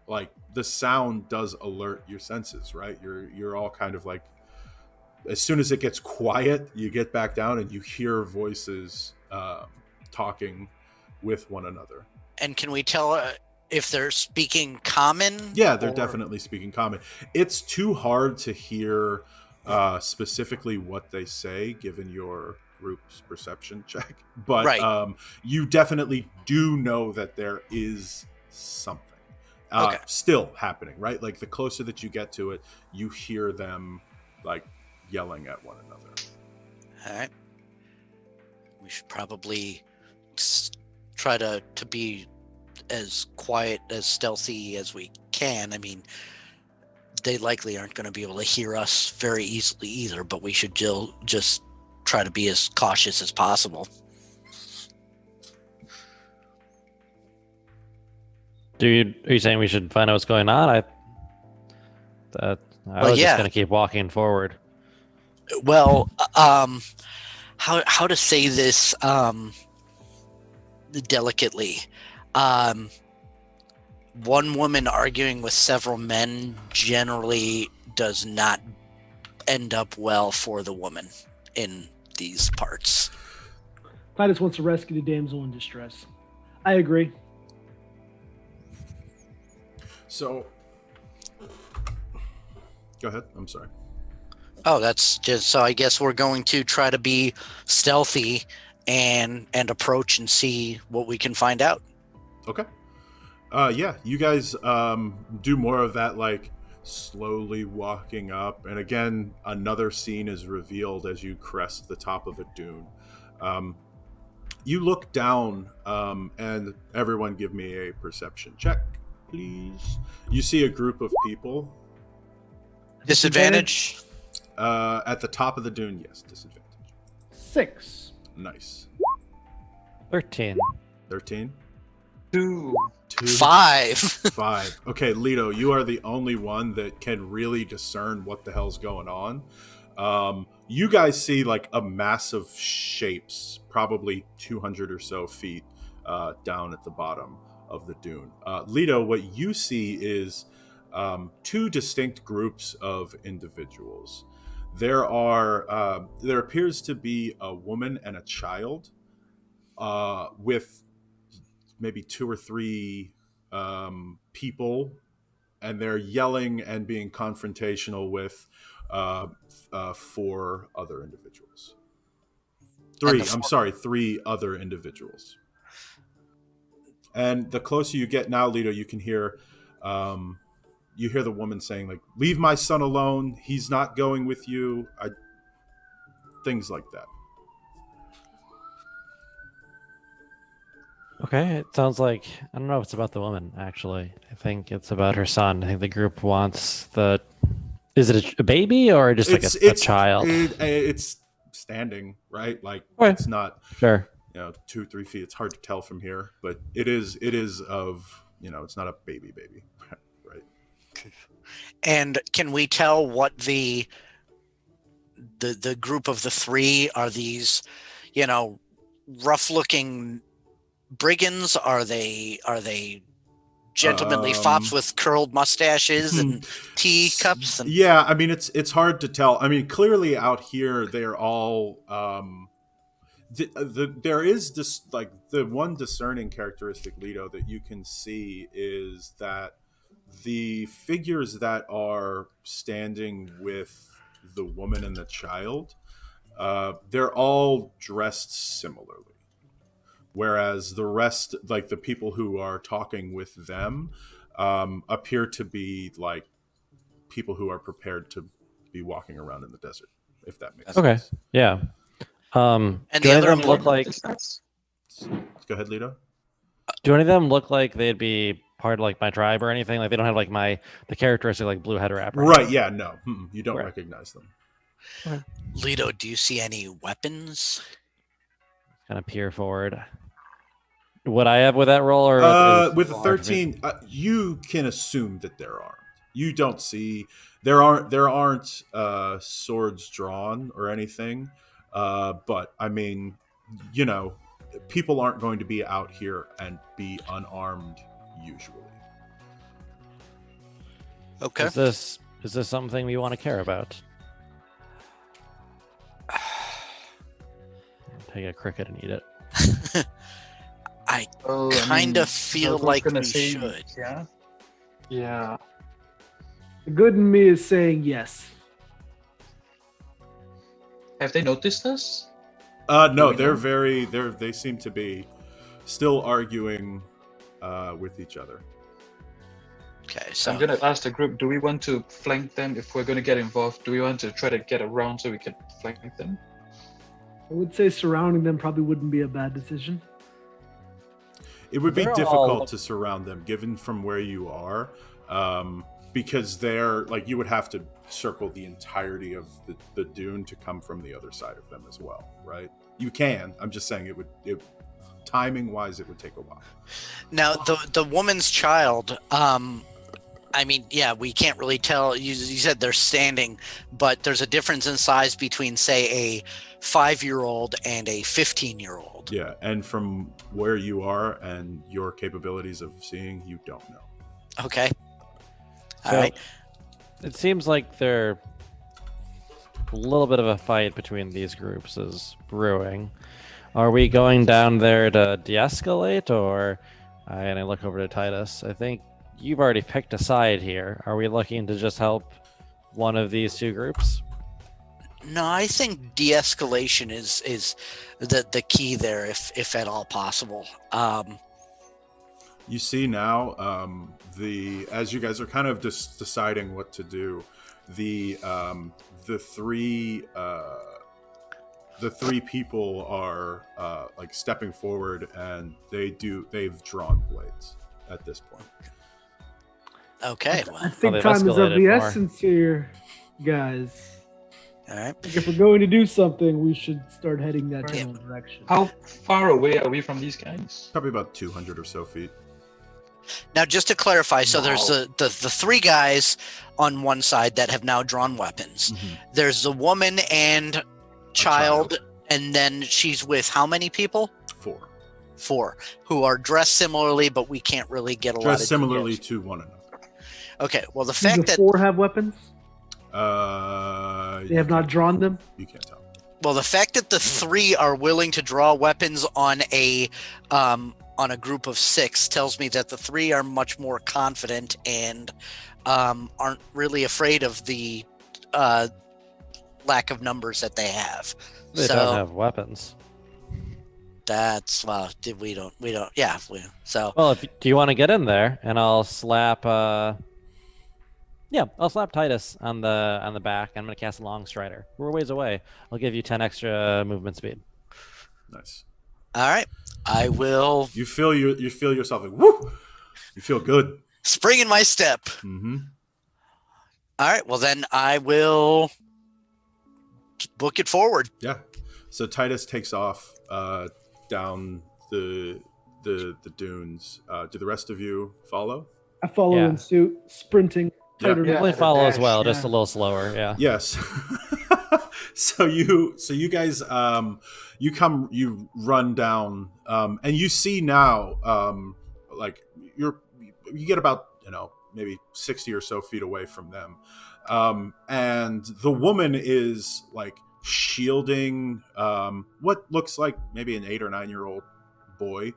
like the sound does alert your senses, right? You're all kind of like, as soon as it gets quiet, you get back down and you hear voices talking with one another. And can we tell if they're speaking common? Yeah, they're definitely speaking common. It's too hard to hear specifically what they say given your group's perception check, but right. You definitely do know that there is something still happening, right? Like the closer that you get to it, you hear them like yelling at one another. All right. We should probably try to be as quiet, as stealthy as we can. I mean, they likely aren't going to be able to hear us very easily either, but we should just try to be as cautious as possible. Are you saying we should find out what's going on? I was just going to keep walking forward. Well, how to say this delicately? One woman arguing with several men generally does not end up well for the woman in these parts. Titus wants to rescue the damsel in distress. I agree. So, go ahead. I'm sorry. Oh, that's just, so I guess we're going to try to be stealthy and approach and see what we can find out. Okay. Yeah, you guys do more of that, like slowly walking up, and again, another scene is revealed as you crest the top of a dune. You look down, and everyone give me a perception check, please. You see a group of people. Disadvantage? At the top of the dune, yes, disadvantage. 6. Nice. 13. 13? 2. 5. 5. Okay, Leto, you are the only one that can really discern what the hell's going on. You guys see like a mass of shapes, probably 200 or so feet down at the bottom of the dune. Leto, what you see is two distinct groups of individuals. There appears to be a woman and a child with maybe 2 or 3 people, and they're yelling and being confrontational with 4 other individuals. 3 other individuals. And the closer you get now, Leto, you can hear the woman saying, like, leave my son alone, he's not going with you, things like that. Okay, it sounds like I don't know if it's about the woman actually. I think it's about her son. I think the group wants the. Is it a baby or just like a child? It's standing, right? Like Okay. it's not Sure. 2-3 feet. It's hard to tell from here, but it is of it's not a baby, right? And can we tell what the group of the three are? These, rough-looking brigands? Are they gentlemanly fops with curled mustaches and teacups? And... Yeah, I mean it's hard to tell. I mean, clearly out here they're all. There is this like the one discerning characteristic, Leto, that you can see is that the figures that are standing with the woman and the child, they're all dressed similarly, whereas the rest, like the people who are talking with them, appear to be like people who are prepared to be walking around in the desert, if that makes Okay. sense. Yeah. And do the any of other them look like? Go ahead, Leto. Do any of them look like they'd be part of like my tribe or anything? Like they don't have like the characteristic like blue head wrap. Right? Yeah. No, you don't recognize them. Leto, do you see any weapons? Kind of peer forward. Would I have with that roll or with a 13? You can assume that they're armed. You don't see there aren't swords drawn or anything. But I mean, people aren't going to be out here and be unarmed usually. Okay. Is this something we want to care about? Take a cricket and eat it. I kind of feel like we should. Yeah. Yeah. The good in me is saying yes. Have they noticed us? No, they seem to be still arguing with each other. Okay, so I'm gonna ask the group, do we want to flank them if we're gonna get involved? Do we want to try to get around so we can flank them? I would say surrounding them probably wouldn't be a bad decision. It would be They're difficult all- to surround them given from where you are, because they're like you would have to circle the entirety of the dune to come from the other side of them as well, right? You can. I'm just saying it timing wise it would take a while. now the woman's child. I mean, yeah, we can't really tell. You said they're standing, but there's a difference in size between, say, a 5-year-old and a 15-year-old. Yeah, and from where you are and your capabilities of seeing, you don't know. Okay. All So, right. It seems like a little bit of a fight between these groups is brewing. Are we going down there to de-escalate, or? And I look over to Titus. I think you've already picked a side here. Are we looking to just help one of these two groups? No, I think de-escalation is the key there, if at all possible. You see now, as you guys are kind of just deciding what to do, the three people are like stepping forward, and they've drawn blades at this point. Okay. I Well, think they've time is of escalated the more. essence here, guys. all right. If we're going to do something, we should start heading that general direction. How far away are we from these guys? Probably about 200 or so feet. Now, just to clarify, so there's Wow. the three guys on one side that have now drawn weapons. Mhm. There's the woman and child, and then she's with how many people? 4. 4, who are dressed similarly, but we can't really get a lot of Dressed similarly details. to one another. Okay, well, the Do fact the that 4 have weapons? They They have not drawn them? You can't tell. the 3 are willing to draw weapons on a group of 6 tells me that the 3 are much more confident and aren't really afraid of the lack of numbers that they have. They so don't have weapons. that's we don't yeah so Well, do you want to get in there, and I'll slap I'll slap Titus on the back. I'm gonna cast Long Strider. We're a ways away. I'll give you 10 extra movement speed. Nice. all right. I will You feel yourself like woo. You feel good. spring in my step. Mm-hmm. All right. Well, then I will book it forward. Yeah. So Titus takes off down the dunes. Do the rest of you follow? I follow Yeah. in suit, sprinting tighter. Probably Yeah, follow as dash, well, yeah. just a little slower. Yeah. Yes. so you guys you run down and you see now like you get about maybe 60 or so feet away from them, and the woman is like shielding what looks like maybe an 8 or 9 year old boy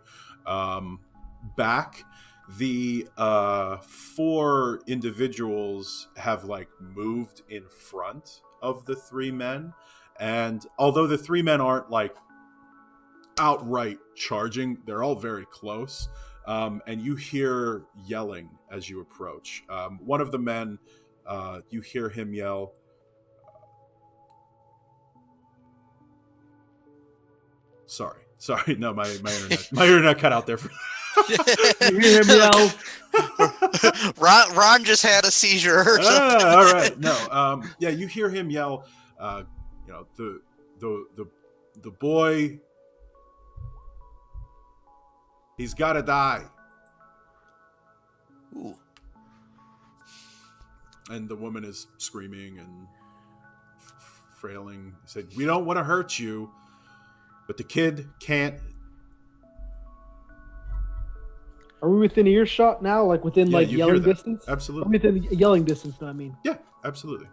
back. The 4 individuals have like moved in front of the 3 men, and although the 3 men aren't like outright charging, they're all very close, and you hear yelling as you approach. One of the men, you hear him yell, sorry, no, my internet cut out there for You hear him yell. Ron just had a seizure or something. all right. No. Yeah, you hear him yell. The boy. He's got to die. Ooh. And the woman is screaming and frailing. He said, "We don't want to hurt you, but the kid can't." Are we within earshot now? Like within Yeah, like you yelling hear that. distance? Absolutely. Within yelling distance, I mean. Yeah, absolutely.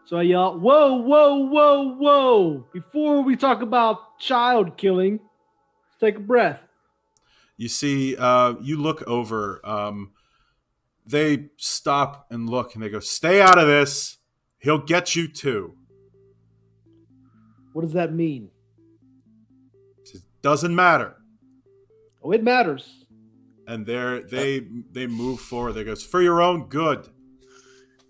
So I yell, "Whoa, whoa, whoa, whoa! Before we talk about child killing, let's take a breath." You see, you look over. They stop and look, and they go, "Stay out of this. He'll get you too." What does that mean? It doesn't matter. Oh, it matters. And they move forward. They goes, "For your own good."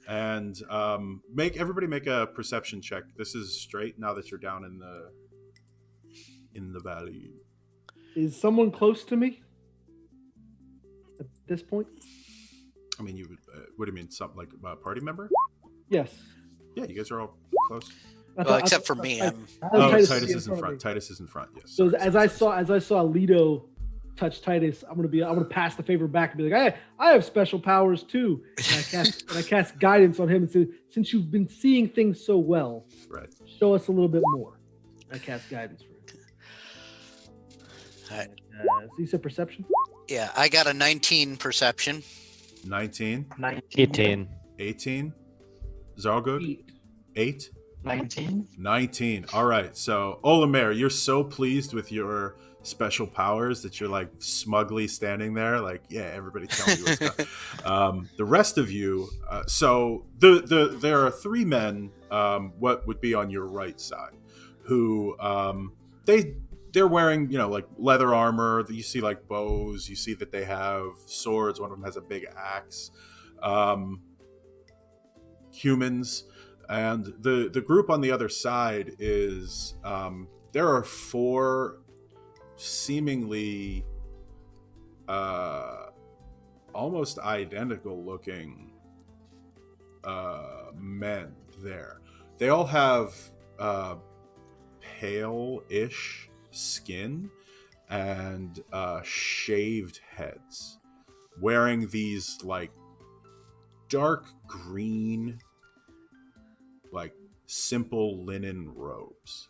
And everybody make a perception check. This is straight now that you're down in the valley. Is someone close to me at this point? I mean, you. What do you mean? Something like a party member? Yes. Yeah, you guys are all close. Well, except for me. Titus is in front. Titus is in front. Yes. So sorry, as I saw Leto touch Titus, I'm gonna pass the favor back and be like, "Hey, I have special powers too." And I cast guidance on him and say, "Since you've been seeing things so well, right. show us a little bit more." I cast guidance for him. All right. So you said perception? Yeah, I got a 19 perception. 19, 18. 18. Zarl'Gug? 8. 19. All right. So, Olomaer, you're so pleased with your special powers that you're like smugly standing there, like, yeah, everybody tell me what's going. The rest of you, so there are 3 men, what would be on your right side, who they're wearing, like leather armor. You see like bows. You see that they have swords. One of them has a big axe. Humans. And the group on the other side is there are 4 seemingly almost identical looking men there. They all have pale-ish skin and shaved heads, wearing these like dark green, like simple linen robes,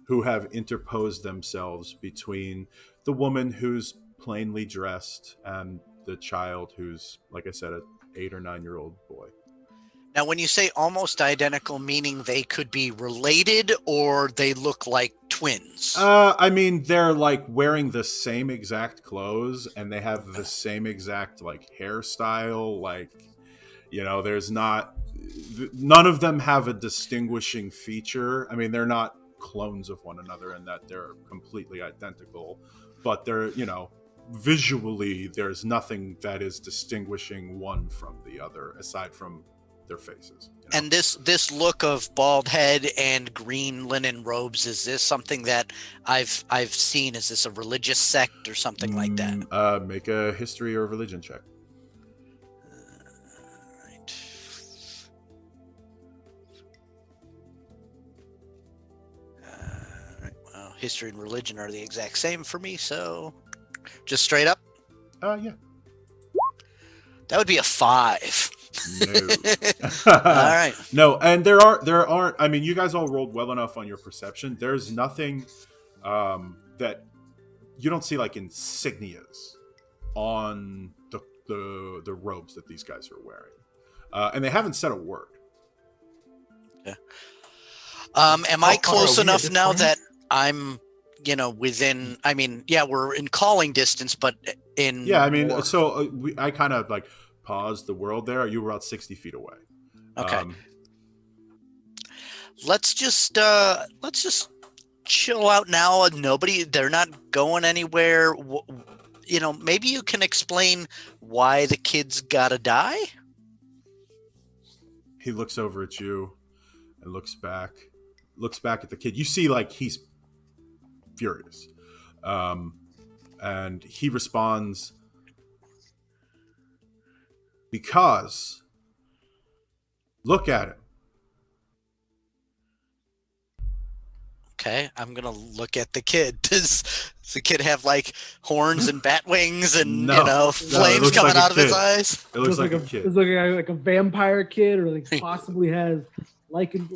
who have interposed themselves between the woman who's plainly dressed and the child who's, like I said, an 8 or 9 year old boy. Now, when you say almost identical, meaning they could be related or they look like twins? I mean, they're like wearing the same exact clothes and they have the same exact like hairstyle. Like, there's none of them have a distinguishing feature. I mean, they're not clones of one another in that they're completely identical, but they're, visually there's nothing that is distinguishing one from the other aside from their faces. And this look of bald head and green linen robes, is this something that I've seen? Is this a religious sect or something like that? Make a history or religion check. Right. Right. Well, history and religion are the exact same for me, so just straight up. Yeah. That would be a 5. No. All right. No, and there aren't. I mean, you guys all rolled well enough on your perception. There's nothing that you don't see like insignias on the robes that these guys are wearing, and they haven't said a word. Yeah. Am I close enough now point? that I'm, within? I mean, yeah, we're in calling distance, but in Yeah, I mean, more- so I kind of like paused the world there. You were about 60 feet away. Okay. Let's just chill out now. They're not going anywhere. Maybe you can explain why the kids gotta die. He looks over at you and looks back at the kid. You see, like, he's furious. And he responds, because look at him. Okay, I'm gonna look at the kid. Does the kid have like horns and bat wings and No. flames looks coming like a out of his kid. eyes? It looks like a It's kid. looking like a vampire kid, or like possibly has lichen.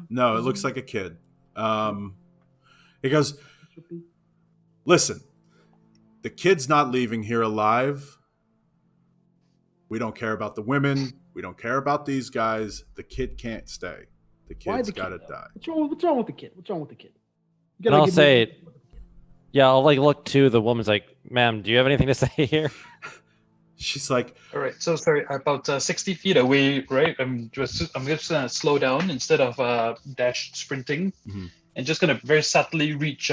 No, it looks like a kid. He goes, listen, the kid's not leaving here alive. We don't care about the women. We don't care about these guys. The kid can't stay. The kid's got to die. What's wrong with the kid? What's wrong with the kid? You And I'll give me- say, yeah, I'll like look to the woman's like, ma'am, do you have anything to say here? She's like, All right, so sorry, about 60 feet away, right? I'm just gonna slow down instead of dash sprinting, Mhm. and just gonna very subtly reach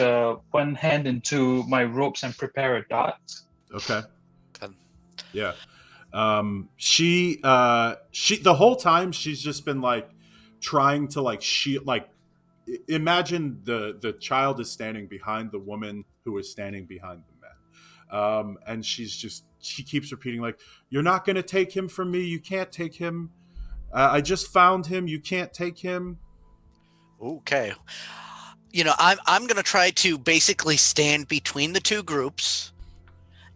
one hand into my ropes and prepare a dart. okay. Okay. Yeah. She the whole time she's just been like trying to like imagine the child is standing behind the woman who is standing behind the men. And she keeps repeating like, you're not going to take him from me. You can't take him. I just found him. You can't take him. Okay. I'm gonna try to basically stand between the two groups,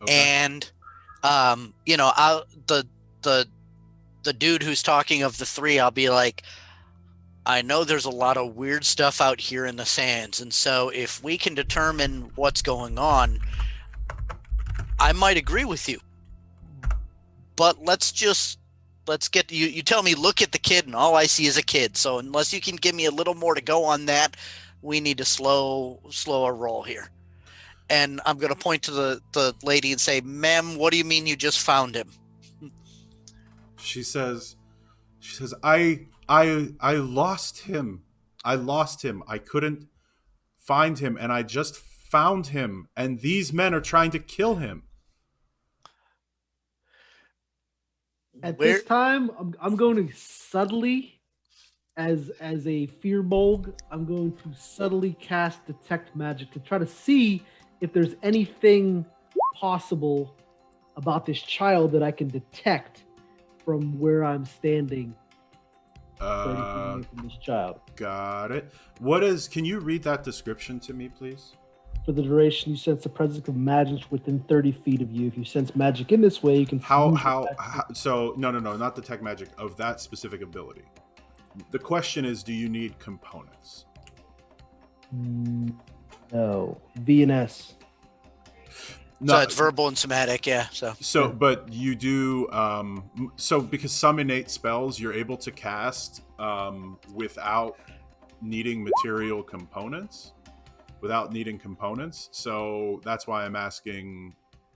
Okay. and I'll the dude who's talking of the three, I'll be like, I know there's a lot of weird stuff out here in the sands, and so if we can determine what's going on, I might agree with you. But let's get you tell me look at the kid, and all I see is a kid. So unless you can give me a little more to go on that, we need to slow our roll here. And I'm gonna point to the lady and say, ma'am, what do you mean you just found him? She says, I lost him. I couldn't find him, and I just found him, and these men are trying to kill him. At this time, I'm going to subtly, as a fearbolg, I'm going to subtly cast detect magic to try to see if there's anything possible about this child that I can detect from where I'm standing. 30 feet away from this child. Got it. Can you read that description to me, please? For the duration, you sense the presence of magic within 30 feet of you. If you sense magic in this way, you can... How so no, not detect magic of that specific ability. The question is, do you need components? No. VNS. No, So it's verbal and somatic, yeah. So but you do because some innate spells you're able to cast without needing material components, So that's why I'm asking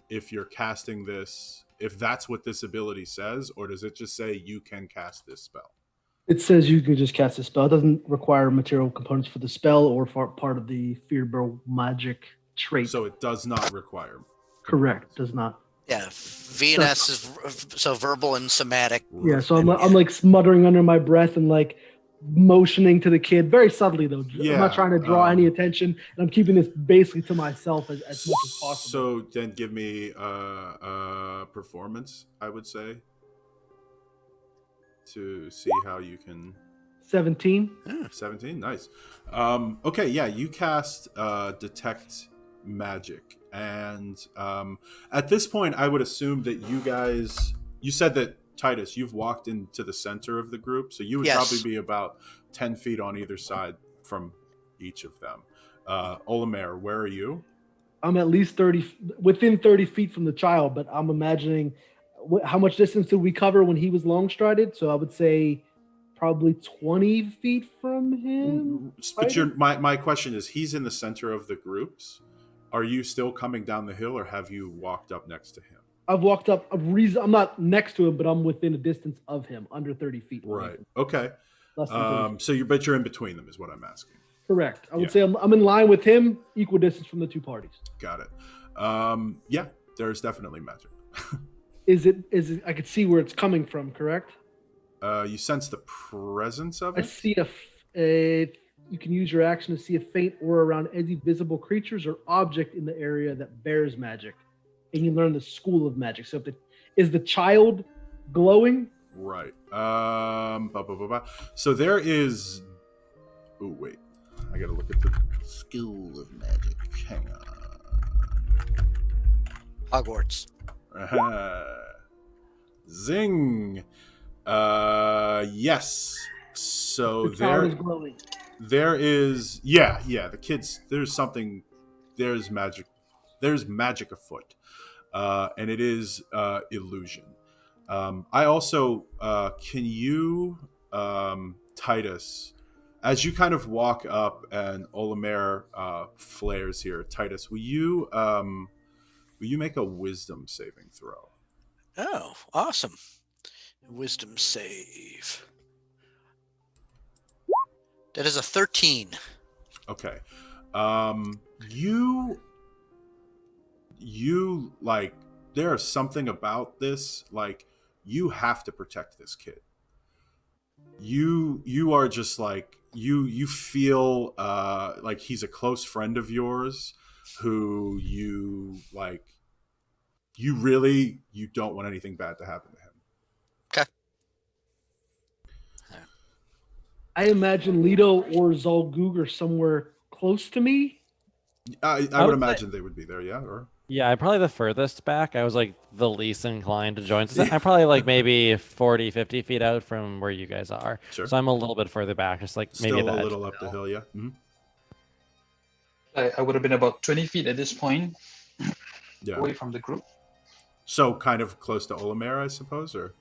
if you're casting this, if that's what this ability says, or does it just say you can cast this spell? It says you can just cast a spell. It doesn't require material components for the spell or for part of the fearbolt magic trait. So it does not require. Correct. Does not. Yeah, VNS is so verbal and somatic. Yeah, so I'm like smuttering under my breath and like motioning to the kid very subtly though. I'm not trying to draw any attention, and I'm keeping this basically to myself as much as possible. So then give me performance, I would say, to see how you can. 17. 17, nice. Okay, yeah, you cast detect magic, and at this point I would assume that you said that, Titus, you've walked into the center of the group, so you would probably be about 10 feet on either side from each of them. Olomaer, where are you? I'm at least within 30 feet from the child, but I'm imagining how much distance did we cover when he was long strided? So I would say probably 20 feet from him. But my question is, he's in the center of the groups. Are you still coming down the hill, or have you walked up next to him? I've walked up I'm not next to him, but I'm within a distance of him, under 30 feet. Right. Okay. Less than 30 feet. But you're in between them, is what I'm asking. Correct. I would say I'm in line with him, equal distance from the two parties. Got it. Yeah, there's definitely magic. Is it? I could see where it's coming from. Correct. You sense the presence of it. I see you can use your action to see a faint aura around any visible creatures or object in the area that bears magic, and you learn the school of magic. So, is the child glowing? Right. So there is. Oh wait, I gotta look at the school of magic. Hang on. Hogwarts. Zing. Yes. So the child is glowing. There is, the kids, there's magic afoot, and it is illusion. I also, can you, Titus, as you kind of walk up and Olomaer flares here, Titus, will you make a wisdom saving throw? Oh, awesome. Wisdom save. That is a 13. Okay. You like, there is something about this, like, you have to protect this kid. You are just like, you feel like he's a close friend of yours who you like, you don't want anything bad to happen to him. Okay. I imagine Leto or Zarl'Gug are somewhere close to me. I would imagine they would be there, yeah? Or yeah, I'm probably the furthest back. I was like the least inclined to join. So I'm probably like maybe 40, 50 feet out from where you guys are. Sure. So I'm a little bit further back, just like maybe still a little up the hill, yeah? Mm-hmm. I would have been about 20 feet at this point, away from the group. So kind of close to Olomaer, I suppose, or?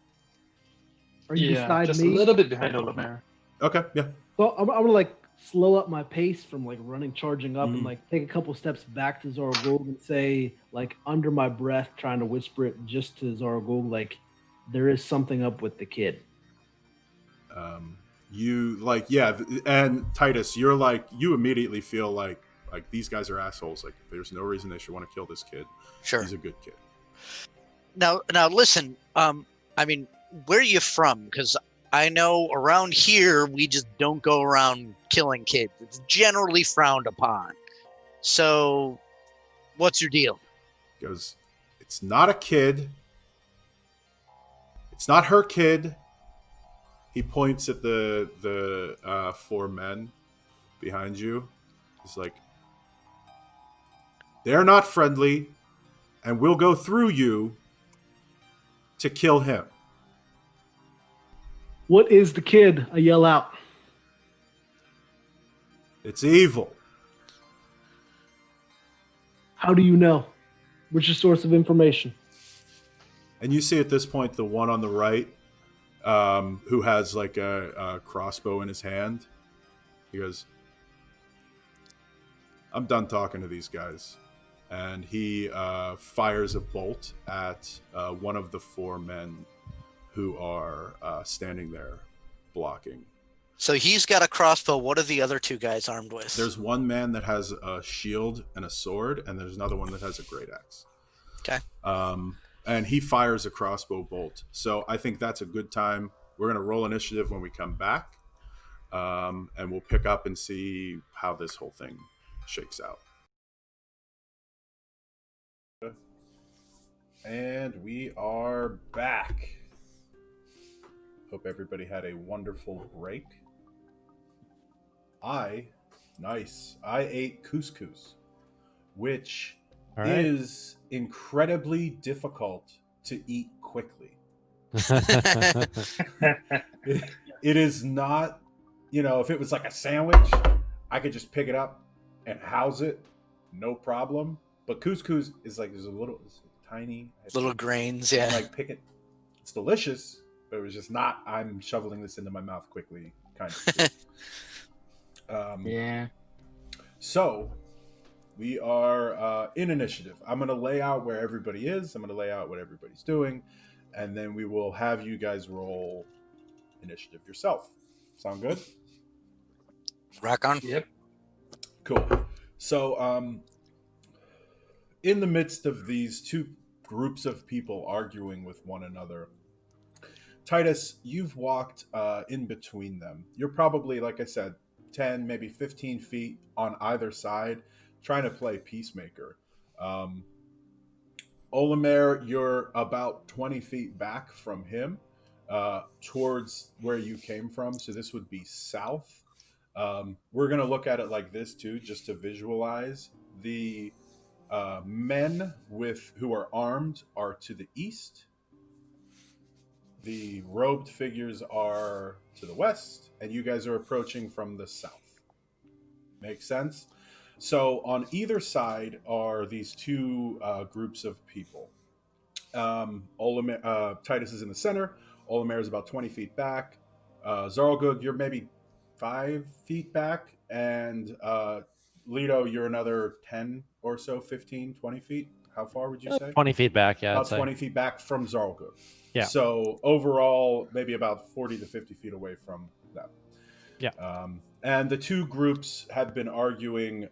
Are you beside just me? a little bit behind Olomaer. Okay, yeah. So I'm gonna like slow up my pace from like charging up, and like take a couple steps back to Zarl'Gug and say, like under my breath, trying to whisper it just to Zarl'Gug, like, there is something up with the kid. You like, and Titus, you're like, you immediately feel like these guys are assholes. Like, there's no reason they should want to kill this kid. Sure. He's a good kid. Now listen, I mean, where are you from? Because I know around here, we just don't go around killing kids. It's generally frowned upon. So what's your deal? He goes, it's not a kid. It's not her kid. He points at the four men behind you. He's like, they're not friendly, and we'll go through you to kill him. What is the kid? I yell out. It's evil. How do you know? What's your source of information? And you see at this point the one on the right, who has like a crossbow in his hand. He goes, I'm done talking to these guys. And he fires a bolt at one of the four men who are standing there blocking. So he's got a crossbow. What are the other two guys armed with? There's one man that has a shield and a sword, and there's another one that has a great axe. Okay. and he fires a crossbow bolt. So I think that's a good time. We're going to roll initiative when we come back, and we'll pick up and see how this whole thing shakes out. And we are back. Hope everybody had a wonderful break. I ate couscous, which is incredibly difficult to eat quickly. It is not, if it was like a sandwich, I could just pick it up and house it, no problem. But couscous is like it's tiny little grains, yeah. Like pick it. It's delicious, but it was just not. I'm shoveling this into my mouth quickly, kind of. Yeah. So we are in initiative. I'm going to lay out where everybody is. I'm going to lay out what everybody's doing, and then we will have you guys roll initiative yourself. Sound good? Rock on. Yep. Cool. So, in the midst of these two groups of people arguing with one another, Titus, you've walked in between them. You're probably, like I said, 10, maybe 15 feet on either side, trying to play peacemaker. Olomaer, you're about 20 feet back from him, towards where you came from. So this would be south. We're going to look at it like this too, just to visualize. The men who are armed are to the east. The robed figures are to the west, and you guys are approaching from the south. Makes sense? So on either side are these two groups of people. Titus is in the center. Olomaer is about 20 feet back. Zarl'Gug, you're maybe 5 feet back. And Leto, you're another 10 or so, 15, 20 feet. How far would you say? 20 feet back, yeah. About 20 feet back from Zarl'Gug. Yeah. So overall, maybe about 40 to 50 feet away from them. Yeah. And the two groups have been arguing.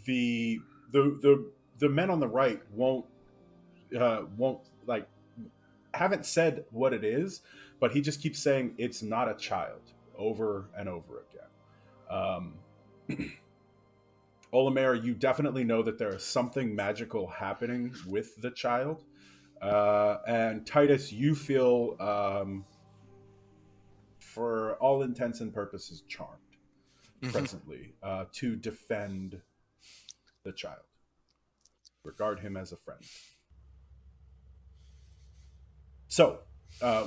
The men on the right won't haven't said what it is, but he just keeps saying it's not a child over and over again. Olomaer, you definitely know that there is something magical happening with the child. And Titus, you feel, for all intents and purposes, charmed presently to defend the child. Regard him as a friend. So,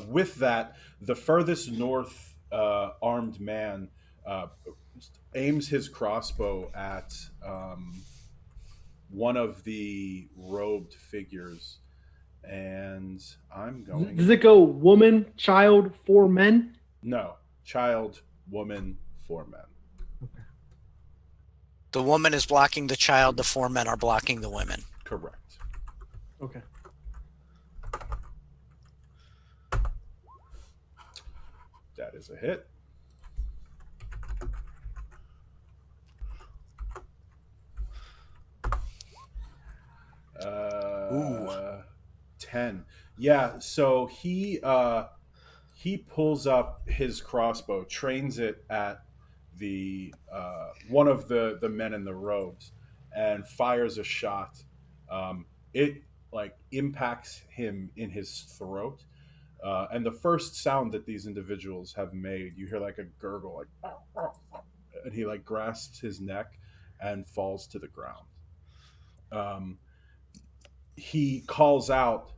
with that, the furthest north armed man aims his crossbow at one of the robed figures. And I'm going... Does it go woman, child, 4 men? No. Child, woman, 4 men. Okay. The woman is blocking the child. The 4 men are blocking the women. Correct. Okay. That is a hit. Ooh. 10. Yeah, so he pulls up his crossbow, trains it at the one of the men in the robes, and fires a shot. It impacts him in his throat, and the first sound that these individuals have made, you hear like a gurgle, and he grasps his neck and falls to the ground. He calls out,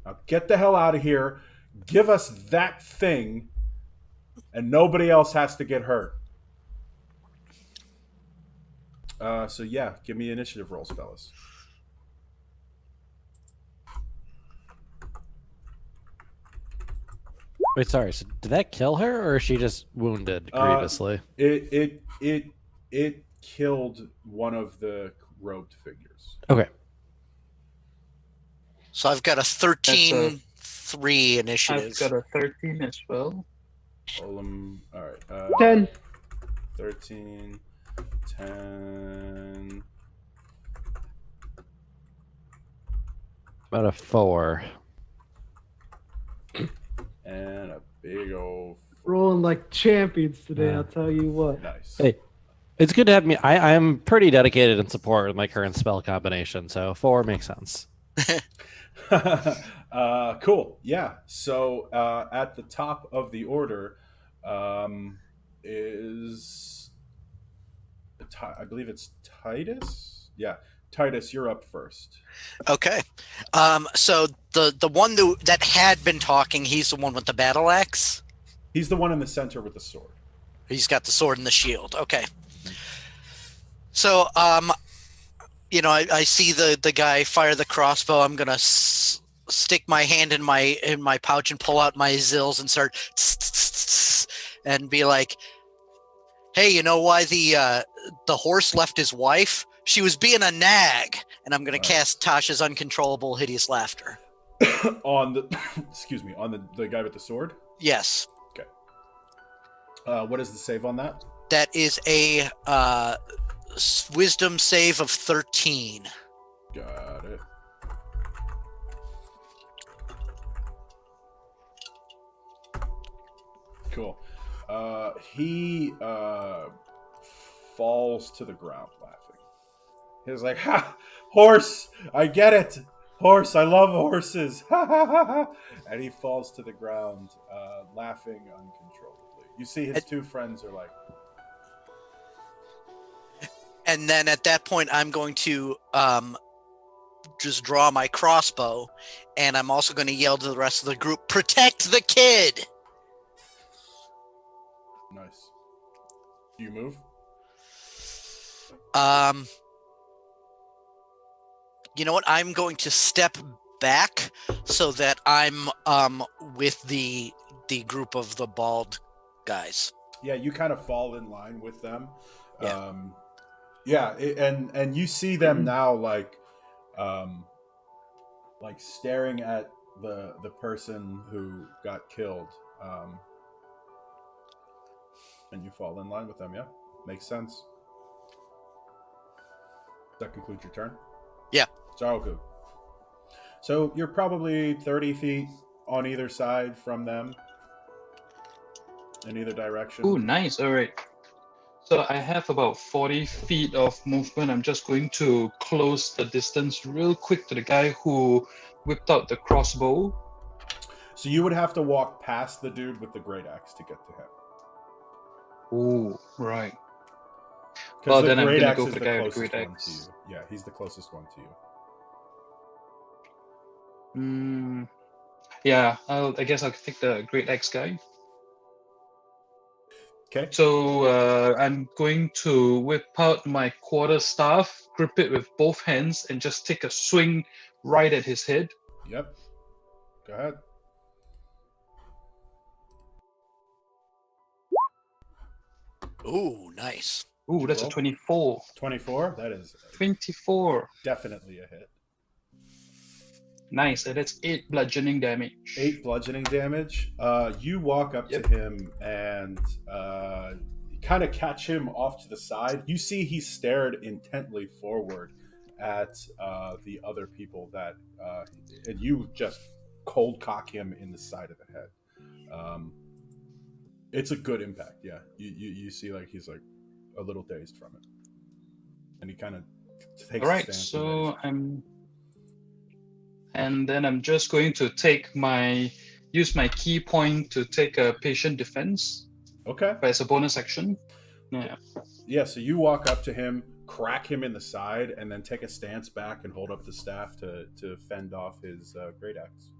"Now get the hell out of here. Give us that thing, and nobody else has to get hurt." So yeah, give me initiative rolls, fellas. Wait, sorry. So did that kill her, or is she just wounded grievously? It killed one of the robed figures. Okay. So I've got a 13-3 initiative. I've got a 13 as well. All right. 10. 13, 10. About a 4. and a big old Rolling like champions today, Yeah. I'll tell you what. nice. Hey, it's good to have me. I am pretty dedicated and support with my current spell combination, so 4 makes sense. Cool. Yeah. So at the top of the order is I believe it's Titus. Yeah, Titus, you're up first. Okay. So the one that had been talking, he's the one with the battle axe. He's the one in the center with the sword. He's got the sword and the shield. Okay. So I see the guy fire the crossbow. I'm gonna stick my hand in my pouch and pull out my zills and start and be like, "Hey, you know why the horse left his wife? She was being a nag." And I'm gonna cast Tasha's uncontrollable hideous laughter On the excuse me, on the guy with the sword. Yes. Okay. What is the save on that? That is a wisdom save of 13. Got it. Cool. He falls to the ground laughing. He's like, "Ha! Horse! I get it! Horse! I love horses! Ha ha ha ha!" And he falls to the ground, laughing uncontrollably. You see his two friends are like... And then at that point, I'm going to just draw my crossbow, and I'm also going to yell to the rest of the group, "Protect the kid!" Nice. Do you move? You know what? I'm going to step back so that I'm with the group of the bald guys. Yeah, you kind of fall in line with them. Yeah. And you see them now like staring at the person who got killed, and you fall in line with them. Yeah, makes sense. Does that conclude your turn? Yeah. Zarl'Gug. So you're probably 30 feet on either side from them, in either direction. Oh, nice. All right. So I have about 40 feet of movement. I'm just going to close the distance real quick to the guy who whipped out the crossbow. So you would have to walk past the dude with the great axe to get to him. Oh, right. Because Well, the then I'm great gonna axe go is for the the guy with the closest great one to you. axe. Yeah, he's the closest one to you. Yeah, I guess I'll take the great axe guy. Okay. So I'm going to whip out my quarterstaff, grip it with both hands, and just take a swing right at his head. Yep. Go ahead. Ooh, nice. Ooh, that's a roll? 24. 24? That is 24. definitely a hit. Nice, and that's 8 bludgeoning damage. 8 bludgeoning damage. You walk up Yep. to him and kind of catch him off to the side. You see he stared intently forward at the other people that, and you just cold cock him in the side of the head. It's a good impact, yeah. You see like he's like a little dazed from it, and he kind of takes. All right, a stance so and then I'm just going to use my key point to take a patient defense. Okay. But it's a bonus action. Yeah. Yeah, so you walk up to him, crack him in the side, and then take a stance back and hold up the staff to fend off his great axe.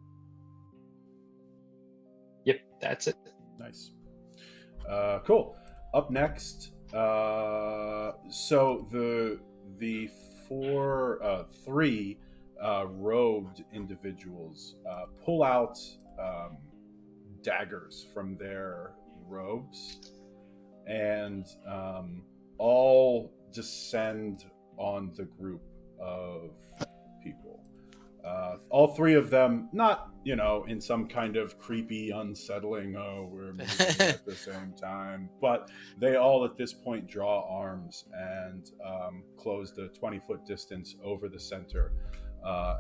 Yep, that's it. Nice. Cool. Up next, so the three robed individuals pull out daggers from their robes and all descend on the group of people. All three of them, not, in some kind of creepy, unsettling, we're moving at the same time, but they all at this point draw arms and close the 20-foot distance over the center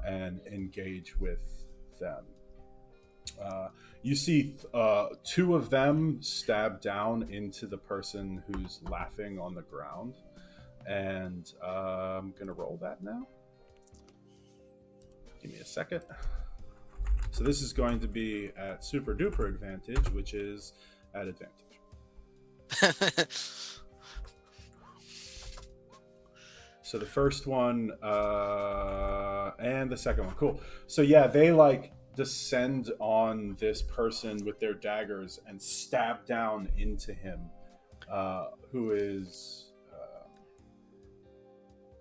and engage with them. You see two of them stab down into the person who's laughing on the ground. And I'm going to roll that now. Give me a second. So this is going to be at super duper advantage, which is at advantage. So the first one and the second one. Cool. So yeah, they like descend on this person with their daggers and stab down into him, who is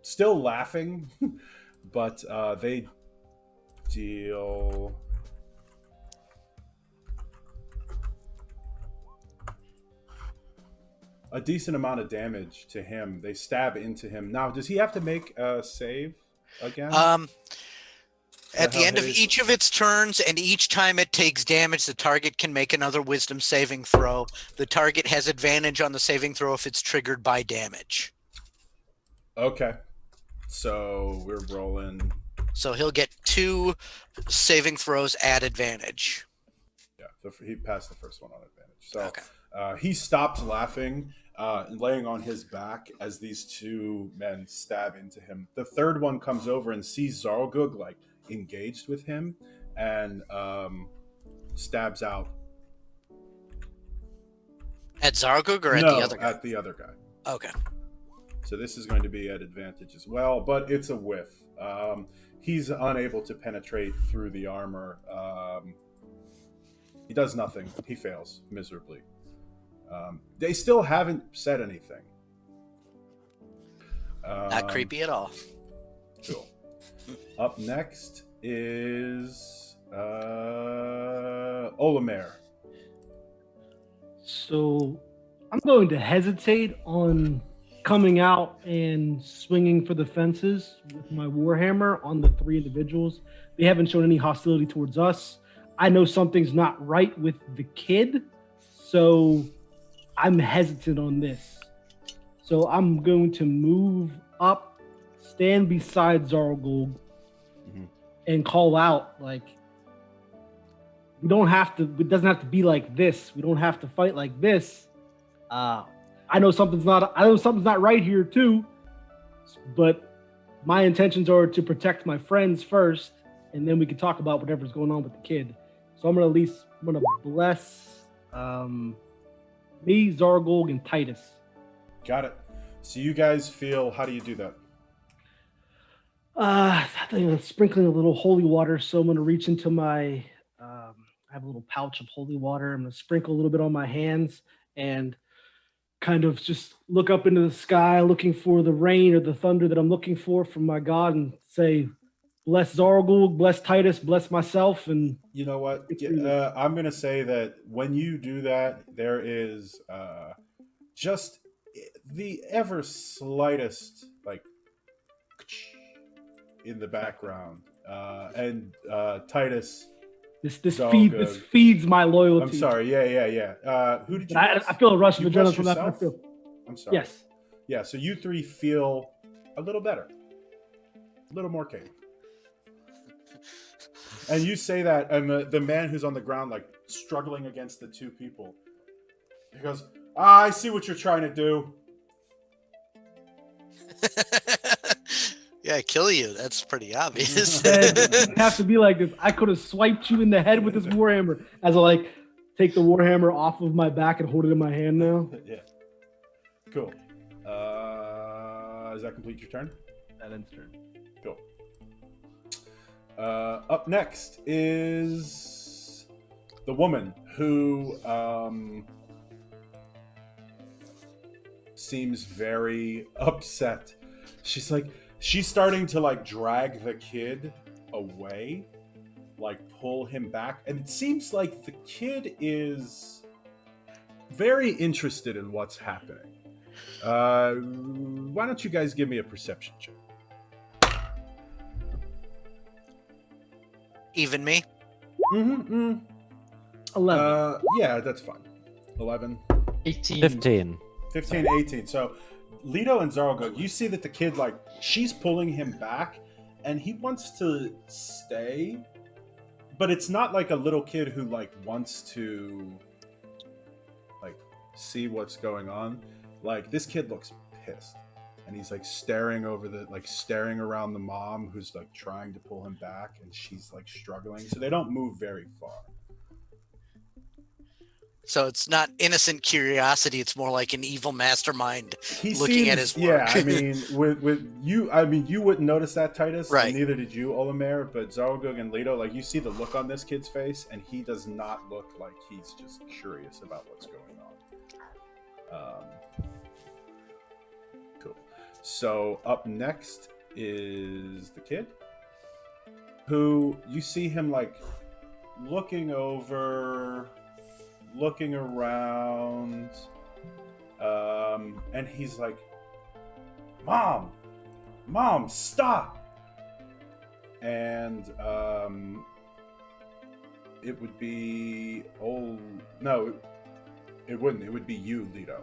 still laughing, but they deal a decent amount of damage to him. They stab into him. Now, does he have to make a save again? At the end of each of its turns, and each time it takes damage, the target can make another wisdom saving throw. The target has advantage on the saving throw if it's triggered by damage. Okay. So we're rolling. So he'll get 2 saving throws at advantage. Yeah, he passed the first one on advantage. So Okay. he stops laughing, laying on his back as these two men stab into him. The third one comes over and sees Zarl'Gug like engaged with him and stabs out. At Zarl'Gug or at No, the other guy? at the other guy. Okay. So this is going to be at advantage as well, but it's a whiff. He's unable to penetrate through the armor. He does nothing. He fails miserably. They still haven't said anything. Not creepy at all. Cool. Up next is Olomaer. So I'm going to hesitate on coming out and swinging for the fences with my warhammer on the 3 individuals. They haven't shown any hostility towards us. I know something's not right with the kid, so I'm hesitant on this. So I'm going to move up, stand beside Zarl'Gug, and call out like, we don't have to. It doesn't have to be like this. We don't have to fight like this. I know something's not right here too, but my intentions are to protect my friends first, and then we can talk about whatever's going on with the kid. So I'm gonna bless me, Zarl'Gug, and Titus. Got it. So you guys feel, how do you do that? I think I'm sprinkling a little holy water. So I'm gonna reach into my, I have a little pouch of holy water. I'm gonna sprinkle a little bit on my hands and kind of just look up into the sky, looking for the rain or the thunder that I'm looking for from my God, and say, bless Zarl'Gug, bless Titus, bless myself. And you know what? I'm going to say that when you do that, there is just the ever slightest, like, in the background. And Titus... This feeds my loyalty. I'm sorry. Yeah. Who did you? I feel a rush of adrenaline from that. I'm sorry. Yes. Yeah. So you 3 feel a little better, a little more capable. And you say that, and the man who's on the ground, like struggling against the 2 people, he goes, "I see what you're trying to do." Yeah, kill you. That's pretty obvious. It has to be like this. I could have swiped you in the head with this warhammer. As I like take the warhammer off of my back and hold it in my hand now. Yeah. Cool. Does that complete your turn? That ends turn. Cool. Up next is the woman who seems very upset. She's starting to like drag the kid away, like pull him back, and it seems like the kid is very interested in what's happening. Why don't you guys give me a perception check? Even me? 11. Yeah, that's fine. 11. 18. 15. 15, 18. So Leto and Zarl'Gug, you see that the kid, like, she's pulling him back, and he wants to stay, but it's not like a little kid who like wants to like see what's going on. Like this kid looks pissed, and he's like staring around the mom who's like trying to pull him back, and she's like struggling. So they don't move very far. So it's not innocent curiosity. It's more like an evil mastermind He looking at seems, his work. yeah. I mean, with you, I mean, you wouldn't notice that, Titus. Right. And neither did you, Olomaer. But Zarl'Gug and Leto, like you see the look on this kid's face, and he does not look like he's just curious about what's going on. Cool. So up next is the kid, who you see him like looking around, and he's like, Mom, stop. And it would be, no, it wouldn't. It would be you, Leto.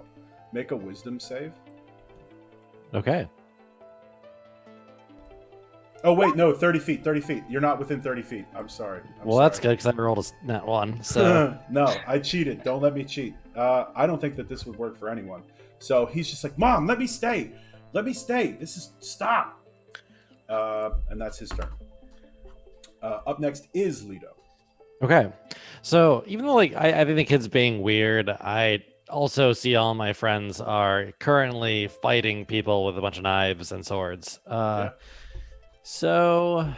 Make a wisdom save. Okay. Oh, wait, no, 30 feet. You're not within 30 feet. I'm sorry. Well, that's good because I rolled a nat 1. So No, I cheated. Don't let me cheat. I don't think that this would work for anyone. So he's just like, Mom, let me stay. Stop. And that's his turn. Up next is Leto. okay. So even though like I think the kid's being weird, I also see all my friends are currently fighting people with a bunch of knives and swords. Yeah. So,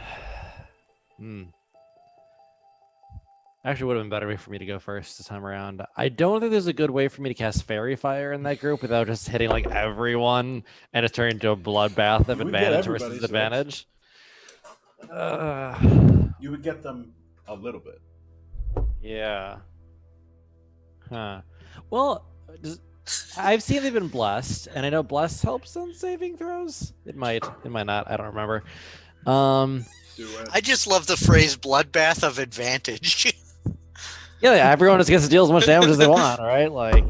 actually, would have been better for me to go first this time around. I don't think there's a good way for me to cast Fairy Fire in that group without just hitting like everyone and it's turning into a bloodbath of You would get advantage everybody, versus so advantage. You would get them a little bit. Yeah. Huh. Well, I've seen they've been blessed, and I know blessed helps on saving throws. It might not. I don't remember. Do it. I just love the phrase "bloodbath of advantage." Yeah, everyone just gets to deal as much damage as they want, right? Like,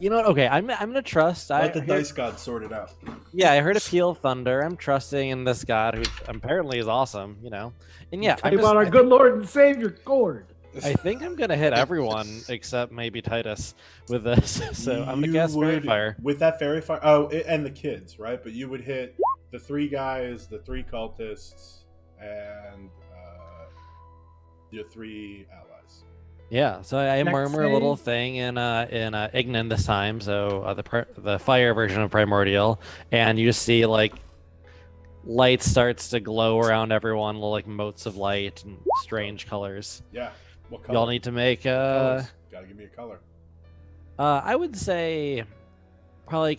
you know what? Okay, I'm gonna trust. Let the dice god sort it out. Yeah, I heard a peal of thunder. I'm trusting in this god who apparently is awesome, you know. And yeah, Talk about our good Lord and Savior, Gord. I think I'm gonna hit everyone except maybe Titus with this. So I'm gonna cast Fairy Fire. With that Fairy Fire. Oh, and the kids, right? But you would hit the 3 guys, the 3 cultists, and your 3 allies. Yeah, so I Dex murmur a little thing in Ignan this time. So the fire version of Primordial, and you just see like light starts to glow around everyone, little like motes of light and strange colors. Yeah. What color? Y'all need to make Gotta give me a color. I would say probably like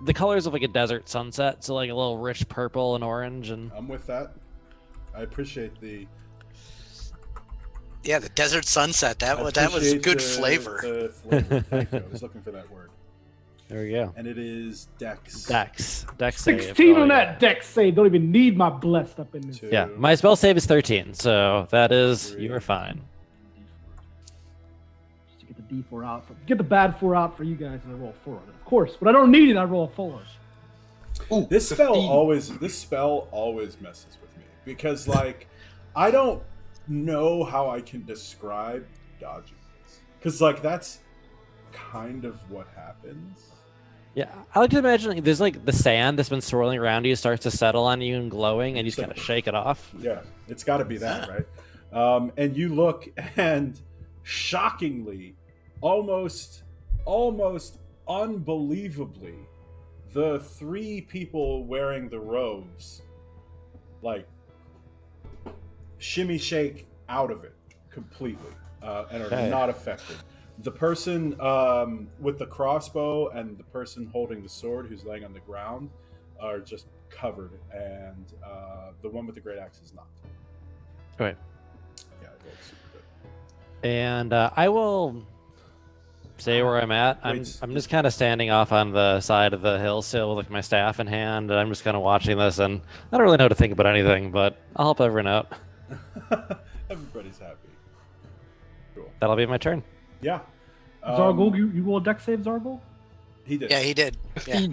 the colors of like a desert sunset, so like a little rich purple and orange and I'm with that. I appreciate the. Yeah, the desert sunset. That was good flavor. The flavor. Thank you. I was looking for that word. there we go. And it is Dex. Dex save. 16 on that Dex save. Don't even need my blessed up in this. 2. Yeah, my spell save is 13, so that is 3. you are fine. Just to get the D4 out. Get the bad 4 out for you guys, and I roll 4 on it. Of course, when I don't need it, I roll a 4. Ooh, This spell 15. always messes with me because like I don't know how I can describe dodging this because like that's kind of what happens. Yeah, I like to imagine like, there's like the sand that's been swirling around you starts to settle on you and glowing, and you just kind of shake it off. Yeah, it's got to be that, right? And you look, and shockingly, almost unbelievably, the 3 people wearing the robes, like, shimmy shake out of it completely, and are Okay. not affected. The person with the crossbow and the person holding the sword who's laying on the ground are just covered, and the one with the great axe is not. Okay. Yeah, it looks super good. And I will say where I'm at. I'm just kind of standing off on the side of the hill still with like, my staff in hand, and I'm just kind of watching this, and I don't really know how to think about anything, but I'll help everyone out. Everybody's happy. Cool. That'll be my turn. Yeah. Zarl'Gug, you roll a Dex save, Zarl'Gug? He did. Yeah, he did. Yeah.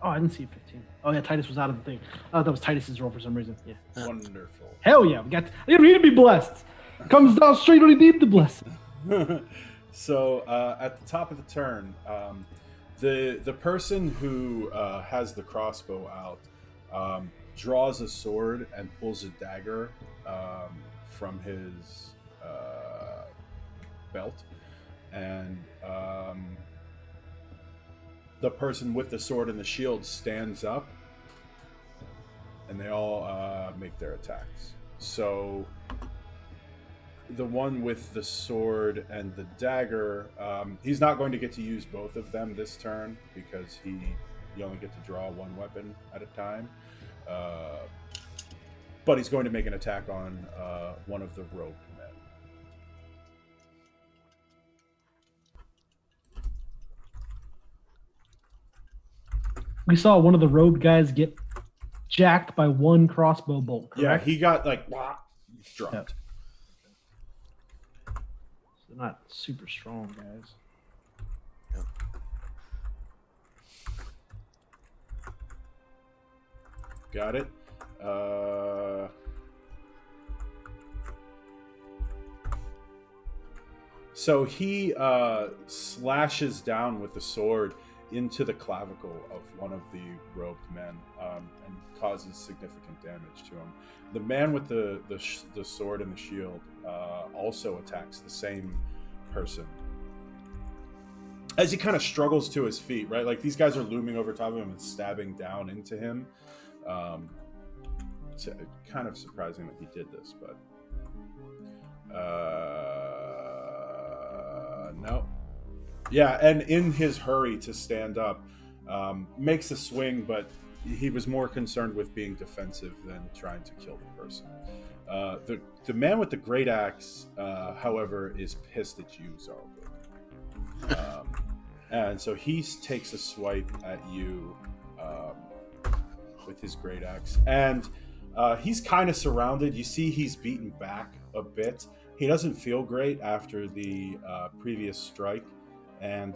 Oh, I didn't see 15. Oh yeah, Titus was out of the thing. Oh, that was Titus's roll for some reason. Yeah. Wonderful. Hell yeah, we got. You don't need to be blessed. Comes down straight when he needs the blessing. So at the top of the turn, the person who has the crossbow out draws a sword and pulls a dagger from his belt, and the person with the sword and the shield stands up, and they all make their attacks. So the one with the sword and the dagger, he's not going to get to use both of them this turn because you only get to draw one weapon at a time. But he's going to make an attack on one of the robed men. We saw one of the robed guys get jacked by one crossbow bolt, Yeah, correct? he got dropped. Yep. They're not super strong, guys. Got it. So he slashes down with the sword into the clavicle of one of the robed men and causes significant damage to him. The man with the sword and the shield also attacks the same person. As he kind of struggles to his feet, right? Like these guys are looming over top of him and stabbing down into him. It's kind of surprising that he did this, but no. Yeah, and in his hurry to stand up, makes a swing, but he was more concerned with being defensive than trying to kill the person. The man with the great axe, however, is pissed at you, Zarl'Gug. And so he takes a swipe at you with his great axe. And he's kind of surrounded. You see he's beaten back a bit. He doesn't feel great after the previous strike, and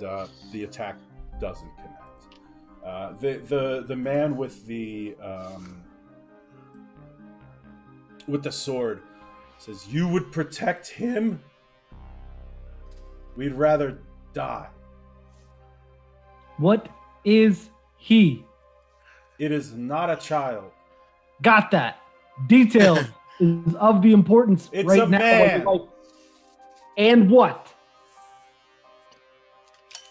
the attack doesn't connect. The man with the sword says, "You would protect him? We'd rather die." What is he? It is not a child. Got that. Details is of the importance It's right a now. man. And what?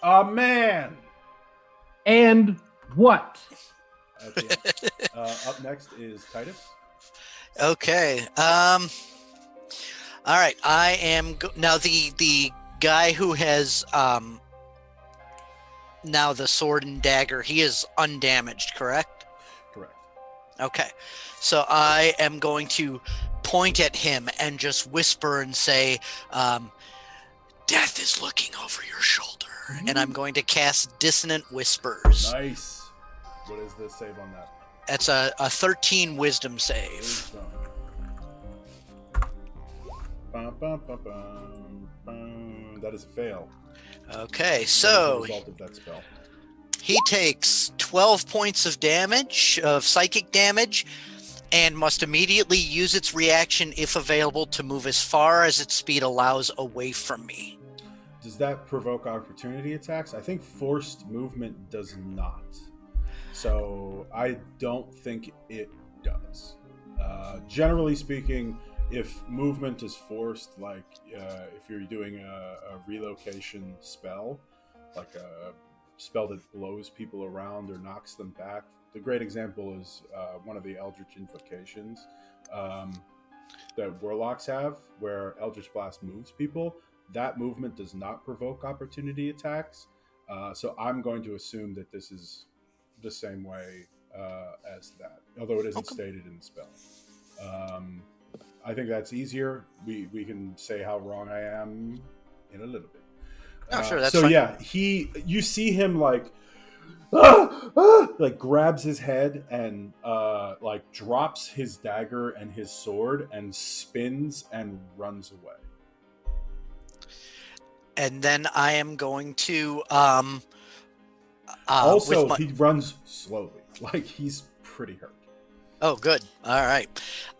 A man. And what? Up next is Titus. Okay. All right. I am now the guy who has now the sword and dagger. He is undamaged, correct? Correct. Okay. So I am going to point at him and just whisper and say, "Death is looking over your shoulder." And I'm going to cast Dissonant Whispers. Nice. What is the save on that? That's a 13 wisdom save. Wisdom. Bum, bum, bum, bum, bum. That is a fail. Okay, That is so the result of that spell. he takes 12 points of damage, of psychic damage, and must immediately use its reaction, if available, to move as far as its speed allows away from me. Does that provoke opportunity attacks? I think forced movement does not. So I don't think it does. Generally speaking, if movement is forced, like if you're doing a relocation spell, like a spell that blows people around or knocks them back, the great example is one of the Eldritch invocations that warlocks have, where Eldritch Blast moves people. That movement does not provoke opportunity attacks. So I'm going to assume that this is the same way as that, although it isn't stated in the spell. I think that's easier. We can say how wrong I am in a little bit. Oh, sure, that's so fine. Yeah, you see him like grabs his head and like drops his dagger and his sword and spins and runs away. And then I am going to Also, he runs slowly, like he's pretty hurt. Oh, good. All right.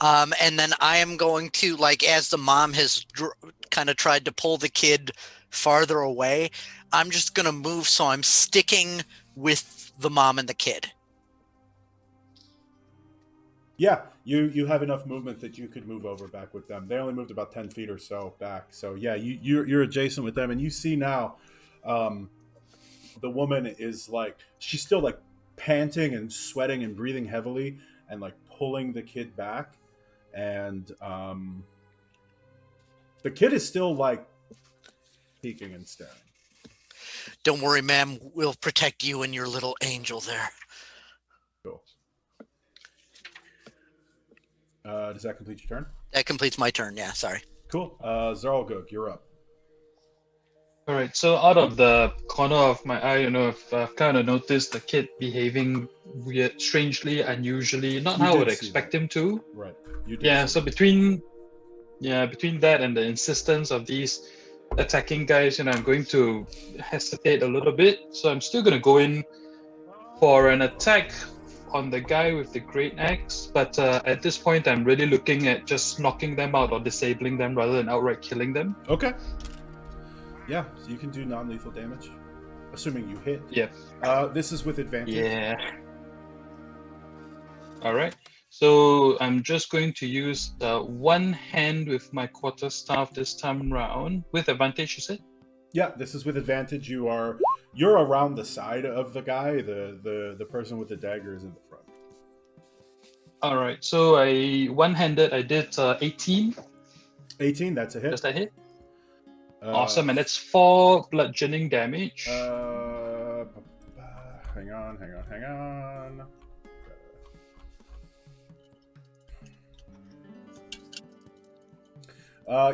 And then I am going to, like, as the mom has kind of tried to pull the kid farther away, I'm just going to move so I'm sticking with the mom and the kid. Yeah, you have enough movement that you could move over back with them. They only moved about 10 feet or so back. So yeah, you're adjacent with them, and you see now, um, the woman is like she's still like panting and sweating and breathing heavily and like pulling the kid back, and the kid is still like peeking and staring. Don't worry, ma'am. We'll protect you and your little angel there. Cool. Does that complete your turn? That completes my turn. Yeah, sorry. Cool. Zarl'Gug, you're up. All right, so out of the corner of my eye, I've kind of noticed the kid behaving weird, strangely, unusually, not You how I did would see expect that. him to. Right. You did. Yeah, see so that. between that and the insistence of these attacking guys, I'm going to hesitate a little bit. So I'm still going to go in for an attack on the guy with the great axe, but at this point I'm really looking at just knocking them out or disabling them rather than outright killing them. Okay. Yeah, so you can do non-lethal damage, assuming you hit. Yep. This is with advantage. Yeah. All right. So I'm just going to use one hand with my quarterstaff this time round with advantage. You said? Yeah, this is with advantage. You're around the side of the guy. The person with the dagger is in the front. All right. So I one-handed. I did 18. 18. That's a hit. Does that hit? Awesome, and that's 4 bludgeoning damage. Hang on.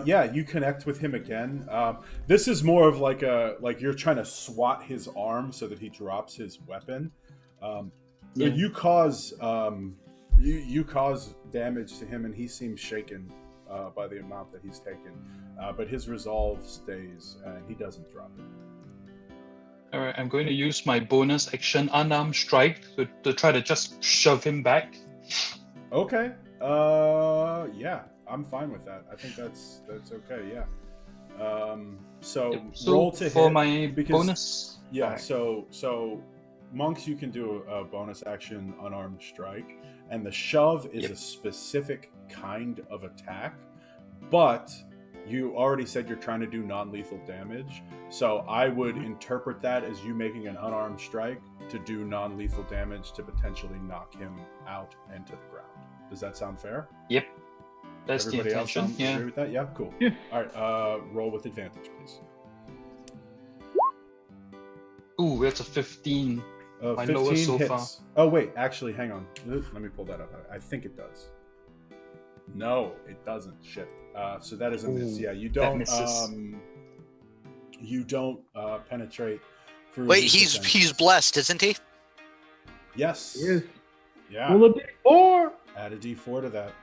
Yeah, you connect with him again. This is more of like you're trying to swat his arm so that he drops his weapon. Yeah. You cause you cause damage to him, and he seems shaken by the amount that he's taken. But his resolve stays, and he doesn't drop it. All right, I'm going to use my bonus action unarmed strike to try to just shove him back. Okay. Yeah, I'm fine with that. I think that's okay. Yeah. So roll to for hit my because, bonus. Yeah. Right. So monks, you can do a bonus action unarmed strike, and the shove is a specific kind of attack, but you already said you're trying to do non-lethal damage, so I would interpret that as you making an unarmed strike to do non-lethal damage to potentially knock him out and to the ground. Does that sound fair? Yep. That's Everybody the else intention. Yeah. agree with that? Yeah, cool. Yeah. All right, roll with advantage, please. Ooh, that's a 15. My 15 lowest so hits. far. Oh wait, actually, hang on. Let me pull that up. I think it does. No, it doesn't. Shit. So that is a miss. Ooh, Yeah, you that don't. misses. You don't penetrate through. Wait, his he's defenses. blessed, isn't he? Yes. Yes. Yeah. Roll a d4. Add a d4 to that.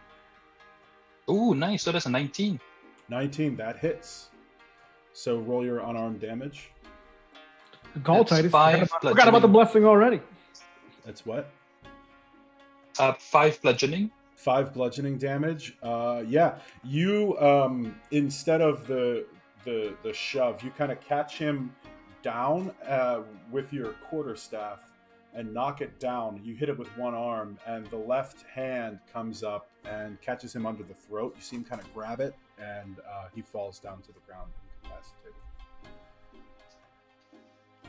Ooh, nice. So that's a 19. 19. That hits. So roll your unarmed damage. Good call, That's Titus. 5 Forgot about the bludgeoning. blessing already. That's what? 5 bludgeoning. 5 bludgeoning damage. Yeah, you instead of the shove, you kind of catch him down with your quarterstaff and knock it down. You hit it with one arm, and the left hand comes up and catches him under the throat. You see him kind of grab it, and he falls down to the ground, incapacitated.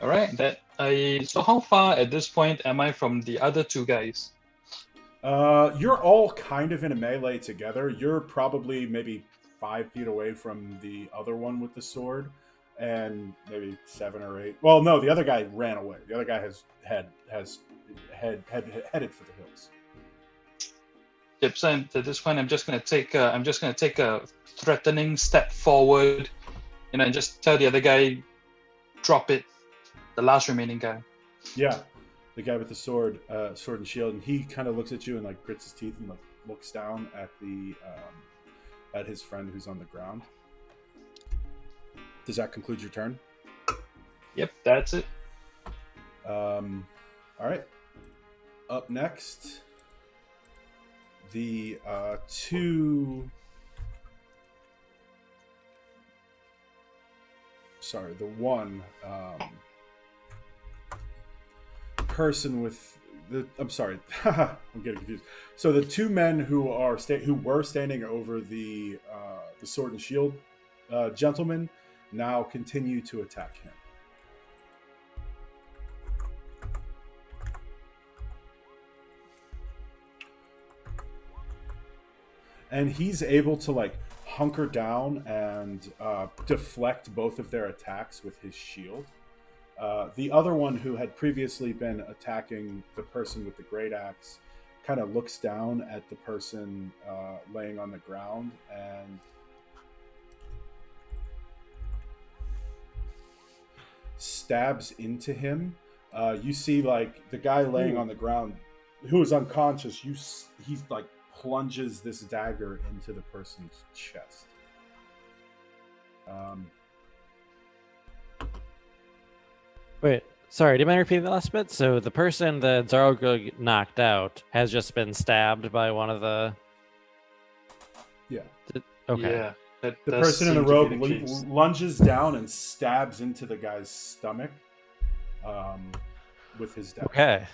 All right. So how far at this point am I from the other 2 guys? You're all kind of in a melee together. You're probably maybe 5 feet away from the other one with the sword, and maybe 7 or 8. Well, no, the other guy ran away. The other guy has headed for the hills. Yep. So at this point, I'm just gonna take a threatening step forward, and just tell the other guy, drop it. The last remaining guy. Yeah, the guy with the sword and shield, and he kind of looks at you and like grits his teeth and like looks down at the at his friend who's on the ground. Does that conclude your turn? Yep, that's it. All right. Up next the two. Sorry, the one person with the. I'm sorry, I'm getting confused. So the two men who were standing over the sword and shield gentleman now continue to attack him. And he's able to like hunker down and deflect both of their attacks with his shield. The other one, who had previously been attacking the person with the great axe, kind of looks down at the person laying on the ground and stabs into him. You see, like, the guy laying on the ground, who is unconscious, he's like plunges this dagger into the person's chest. Wait, sorry, do you mind repeating the last bit? So the person that Zarl'Gug knocked out has just been stabbed by one of the... Yeah. Okay. Yeah. The person in the robe lunges down and stabs into the guy's stomach with his dagger. Okay.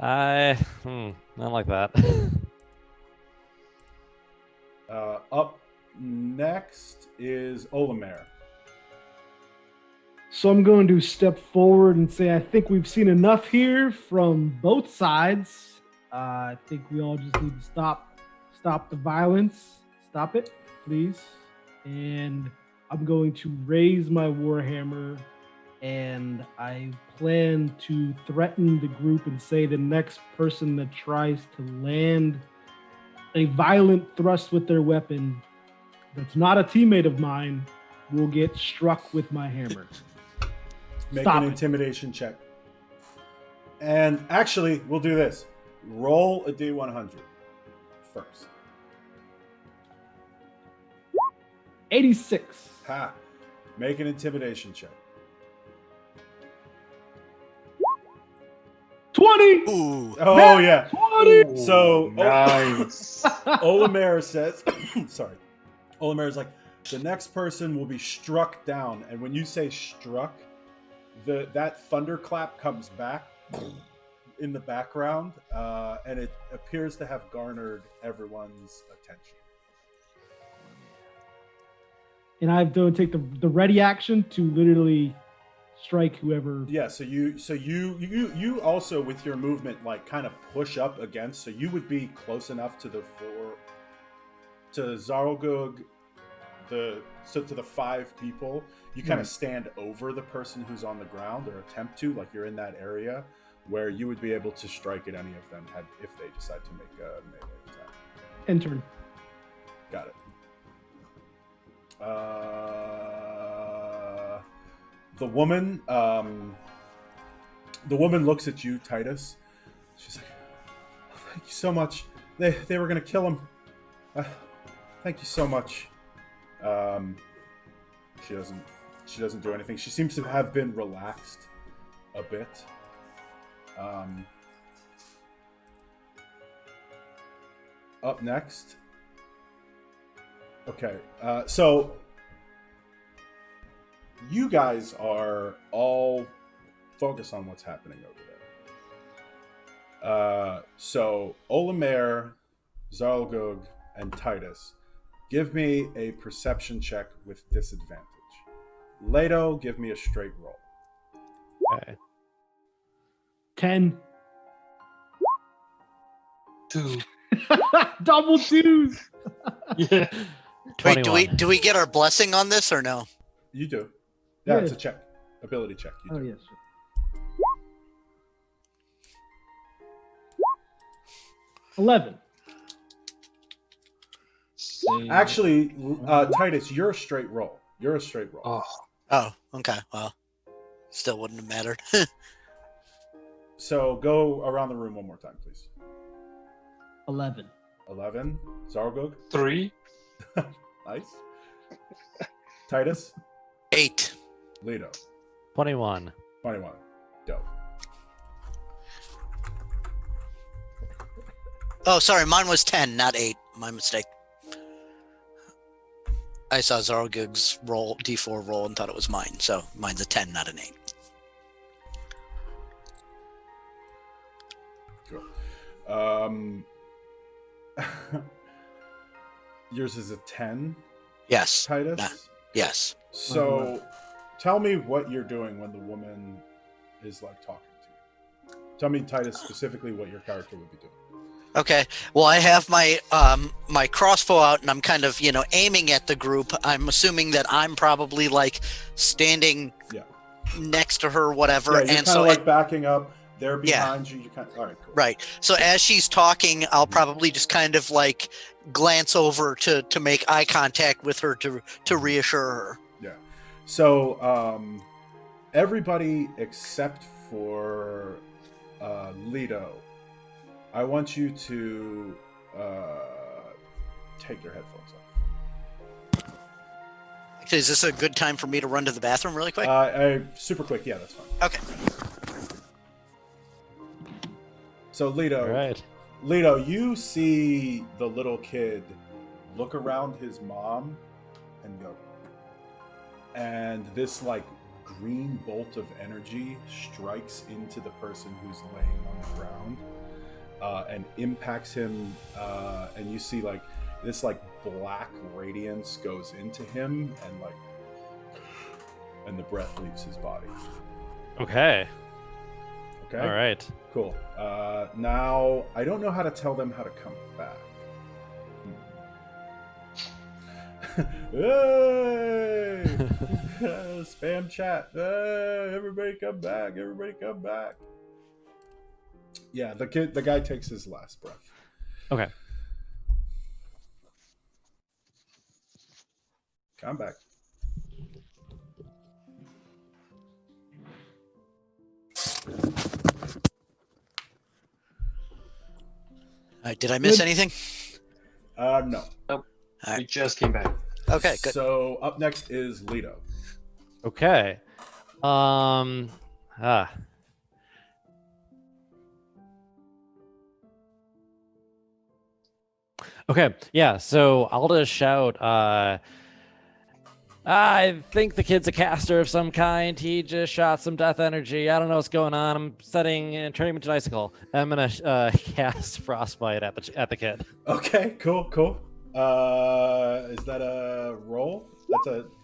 I don't like that. Up next is Olomaer. So I'm going to step forward and say I think we've seen enough here from both sides. I think we all just need to stop the violence. Stop it, please. And I'm going to raise my warhammer, and I plan to threaten the group and say the next person that tries to land a violent thrust with their weapon that's not a teammate of mine will get struck with my hammer. Make an intimidation check. And actually, we'll do this. Roll a D100 first. 86. Ha. Make an intimidation check. 20. Ooh. Oh, yeah. 20. So, nice. Olomaer says, sorry. Olomaer's like, the next person will be struck down. And when you say struck, that thunderclap comes back in the background, and it appears to have garnered everyone's attention. And I don't take the ready action to literally strike whoever. Yeah, so you also, with your movement, like kind of push up against, so you would be close enough to Zarl'Gug, to the 5 people. You kind of stand over the person who's on the ground, or attempt to, like you're in that area where you would be able to strike at any of them if they decide to make a melee attack. Enter. Got it. The woman looks at you, Titus. She's like, oh, "Thank you so much. They were gonna kill him. Thank you so much." She doesn't do anything. She seems to have been relaxed a bit. Up next. Okay, so you guys are all focused on what's happening over there. So Olomaer, Zarl'Gug, and Titus, give me a perception check with disadvantage. Leto, give me a straight roll. Okay. 10. 2. Double 2s. Yeah. Wait, 21. do we get our blessing on this or no? You do. Yeah, Yeah. it's a check. Ability check. You do. Oh yes. Sir. 11. Same. Actually, Titus, you're a straight roll. You're a straight roll. Oh, Oh, okay. Well, still wouldn't have mattered. So go around the room one more time, please. 11. 11. Zarl'Gug. 3. Nice. Titus. 8. Leto. 21. 21. Dope. Oh, sorry, mine was 10, not 8. My mistake. I saw Zarl'Gug's roll, D4 roll, and thought it was mine. So mine's a 10, not an 8. Cool. Yours is a 10, Yes. Titus? Nah. Yes. So tell me what you're doing when the woman is like talking to you. Tell me, Titus, specifically what your character would be doing. Okay. Well, I have my my crossbow out, and I'm kind of aiming at the group. I'm assuming that I'm probably like standing next to her, whatever. Yeah, you're and kind so of like backing up. They're behind you. You kind of, all right, cool. Right. So as she's talking, I'll probably just kind of like glance over to make eye contact with her to reassure her. Yeah. So everybody except for Leto, I want you to take your headphones off. Actually, is this a good time for me to run to the bathroom really quick? Super quick. Yeah, that's fine. Okay. So Leto, Right. Leto, you see the little kid look around his mom and go, and this like green bolt of energy strikes into the person who's laying on the ground and impacts him, and you see like this like black radiance goes into him and the breath leaves his body. Okay. Okay. All right. Cool. Now I don't know how to tell them how to come back. Hey! Spam chat. Hey, everybody come back. Everybody come back. Yeah, the guy takes his last breath. Okay. Come back. Did I miss anything? No. Nope. All We right. just came back. Okay, good. So up next is Leto. Okay. Okay, yeah, so I'll just shout, I think the kid's a caster of some kind. He just shot some death energy. I don't know what's going on. I'm setting and turning him into an icicle. I'm gonna cast frostbite at the kid. Okay, cool. Is that a roll?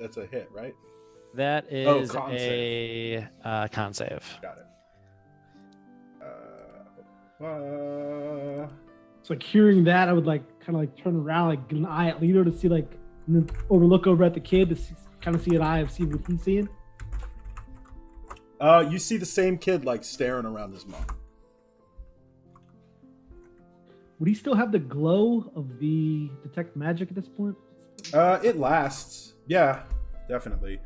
That's a hit, right? That is con a con save. Got it. So like hearing that, I would like kind of like turn around, like get an eye at Leto to see like, and then look over at the kid to see, kind of see an eye of see what he's seeing. You see the same kid like staring around his mom. Would he still have the glow of the detect magic at this point? It lasts. Yeah, definitely.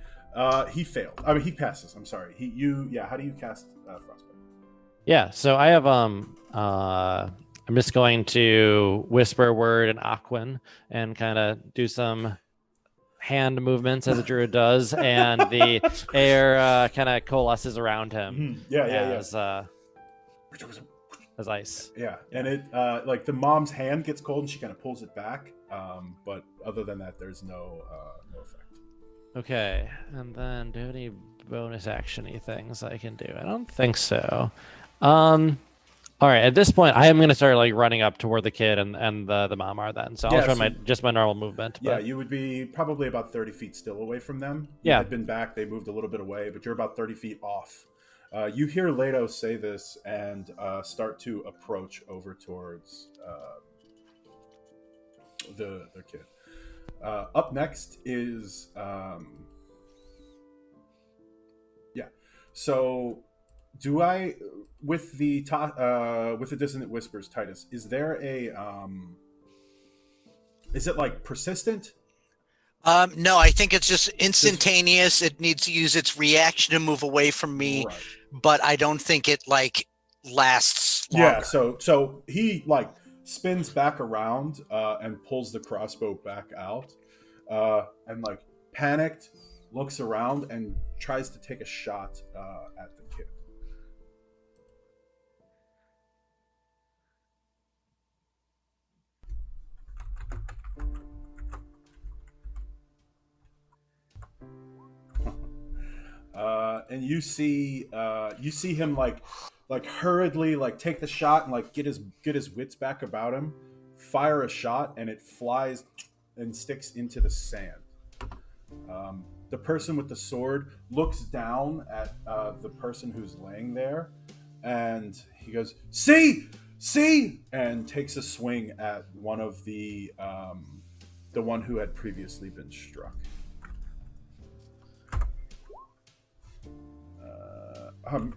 He failed. I mean, he passes. I'm sorry. How do you cast frostbite? Yeah, so I have I'm just going to whisper a word in Aquan and kind of do some hand movements as a druid does, and the air kind of coalesces around him. Mm-hmm. As ice. Yeah, and it like the mom's hand gets cold and she kind of pulls it back. But other than that, there's no effect. Okay, and then do any bonus action-y things I can do? I don't think so. All right, at this point, I am going to start like running up toward the kid and the mom are then. So I'll try my normal movement. Yeah, you would be probably about 30 feet still away from them. You had been back, they moved a little bit away, but you're about 30 feet off. You hear Leto say this and start to approach over towards the kid. Up next is So do I with the dissonant whispers, Titus? Is there a is it like persistent? No, I think it's just instantaneous. It needs to use its reaction to move away from me, Right. but I don't think it like lasts longer. Yeah, so he like spins back around and pulls the crossbow back out, and like panicked looks around and tries to take a shot at the kid. and you see him like hurriedly like take the shot and like get his wits back about him, fire a shot, and it flies and sticks into the sand. The person with the sword looks down at the person who's laying there, and he goes, "See, see!" and takes a swing at one of the one who had previously been struck.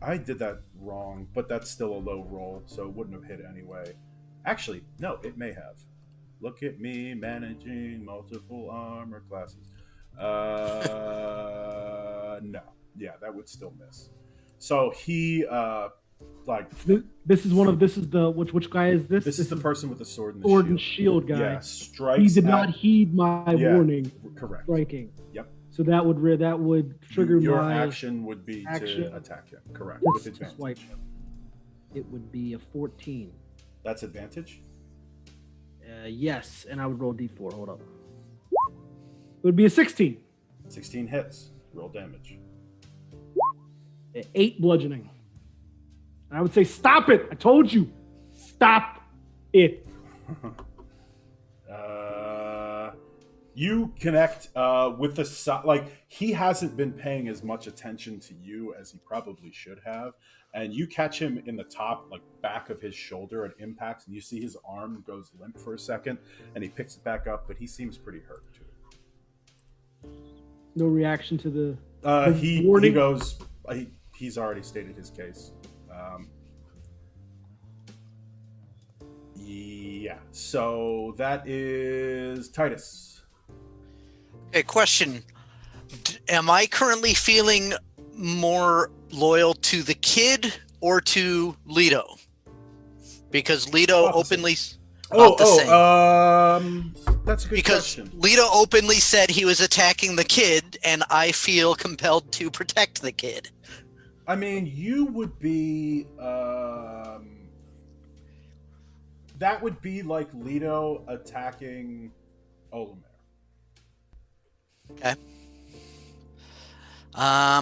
I did that wrong, but that's still a low roll, so it wouldn't have hit anyway. Actually, no, it may have. Look at me managing multiple armor classes. No. Yeah, that would still miss. So he, This is the which guy is this? This is the person with the sword and the sword shield. and shield guy. Yeah, strikes. He did not heed my warning. Correct. Striking. Yep. So that would trigger your my action would be to attack him. Correct. Just with advantage. swipe. It would be a 14. That's advantage. Yes, and I would roll d4. Hold up. It would be a 16. 16 hits. Roll damage. 8 bludgeoning. And I would say, stop it! I told you, stop it. You connect with the like he hasn't been paying as much attention to you as he probably should have, and you catch him in the top, like back of his shoulder at impact, and you see his arm goes limp for a second, and he picks it back up, but he seems pretty hurt too. No reaction to the he warning? goes. He's already stated his case. Yeah. So that is Titus. Okay, question. Am I currently feeling more loyal to the kid or to Leto? Because Leto openly... That's a good question. Because Leto openly said he was attacking the kid, and I feel compelled to protect the kid. I mean, you would be... that would be like Leto attacking Olomaer. Okay. All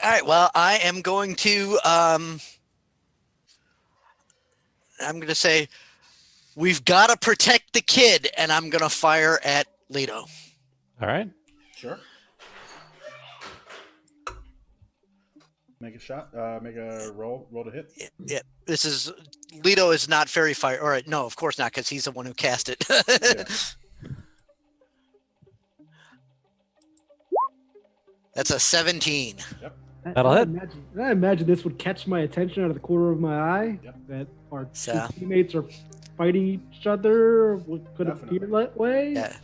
right. Well, I am going to. I'm going to say, we've got to protect the kid, and I'm going to fire at Leto. All right. Sure. Make a shot. Make a roll. Roll to hit. Yeah. This is Leto is not very fire. All right. No, of course not, because he's the one who cast it. Yeah. That's a 17. Yep. That'll hit. I imagine this would catch my attention out of the corner of my eye. Yep. That our So- two teammates are fighting each other. What could Definitely. appear that way? Yeah.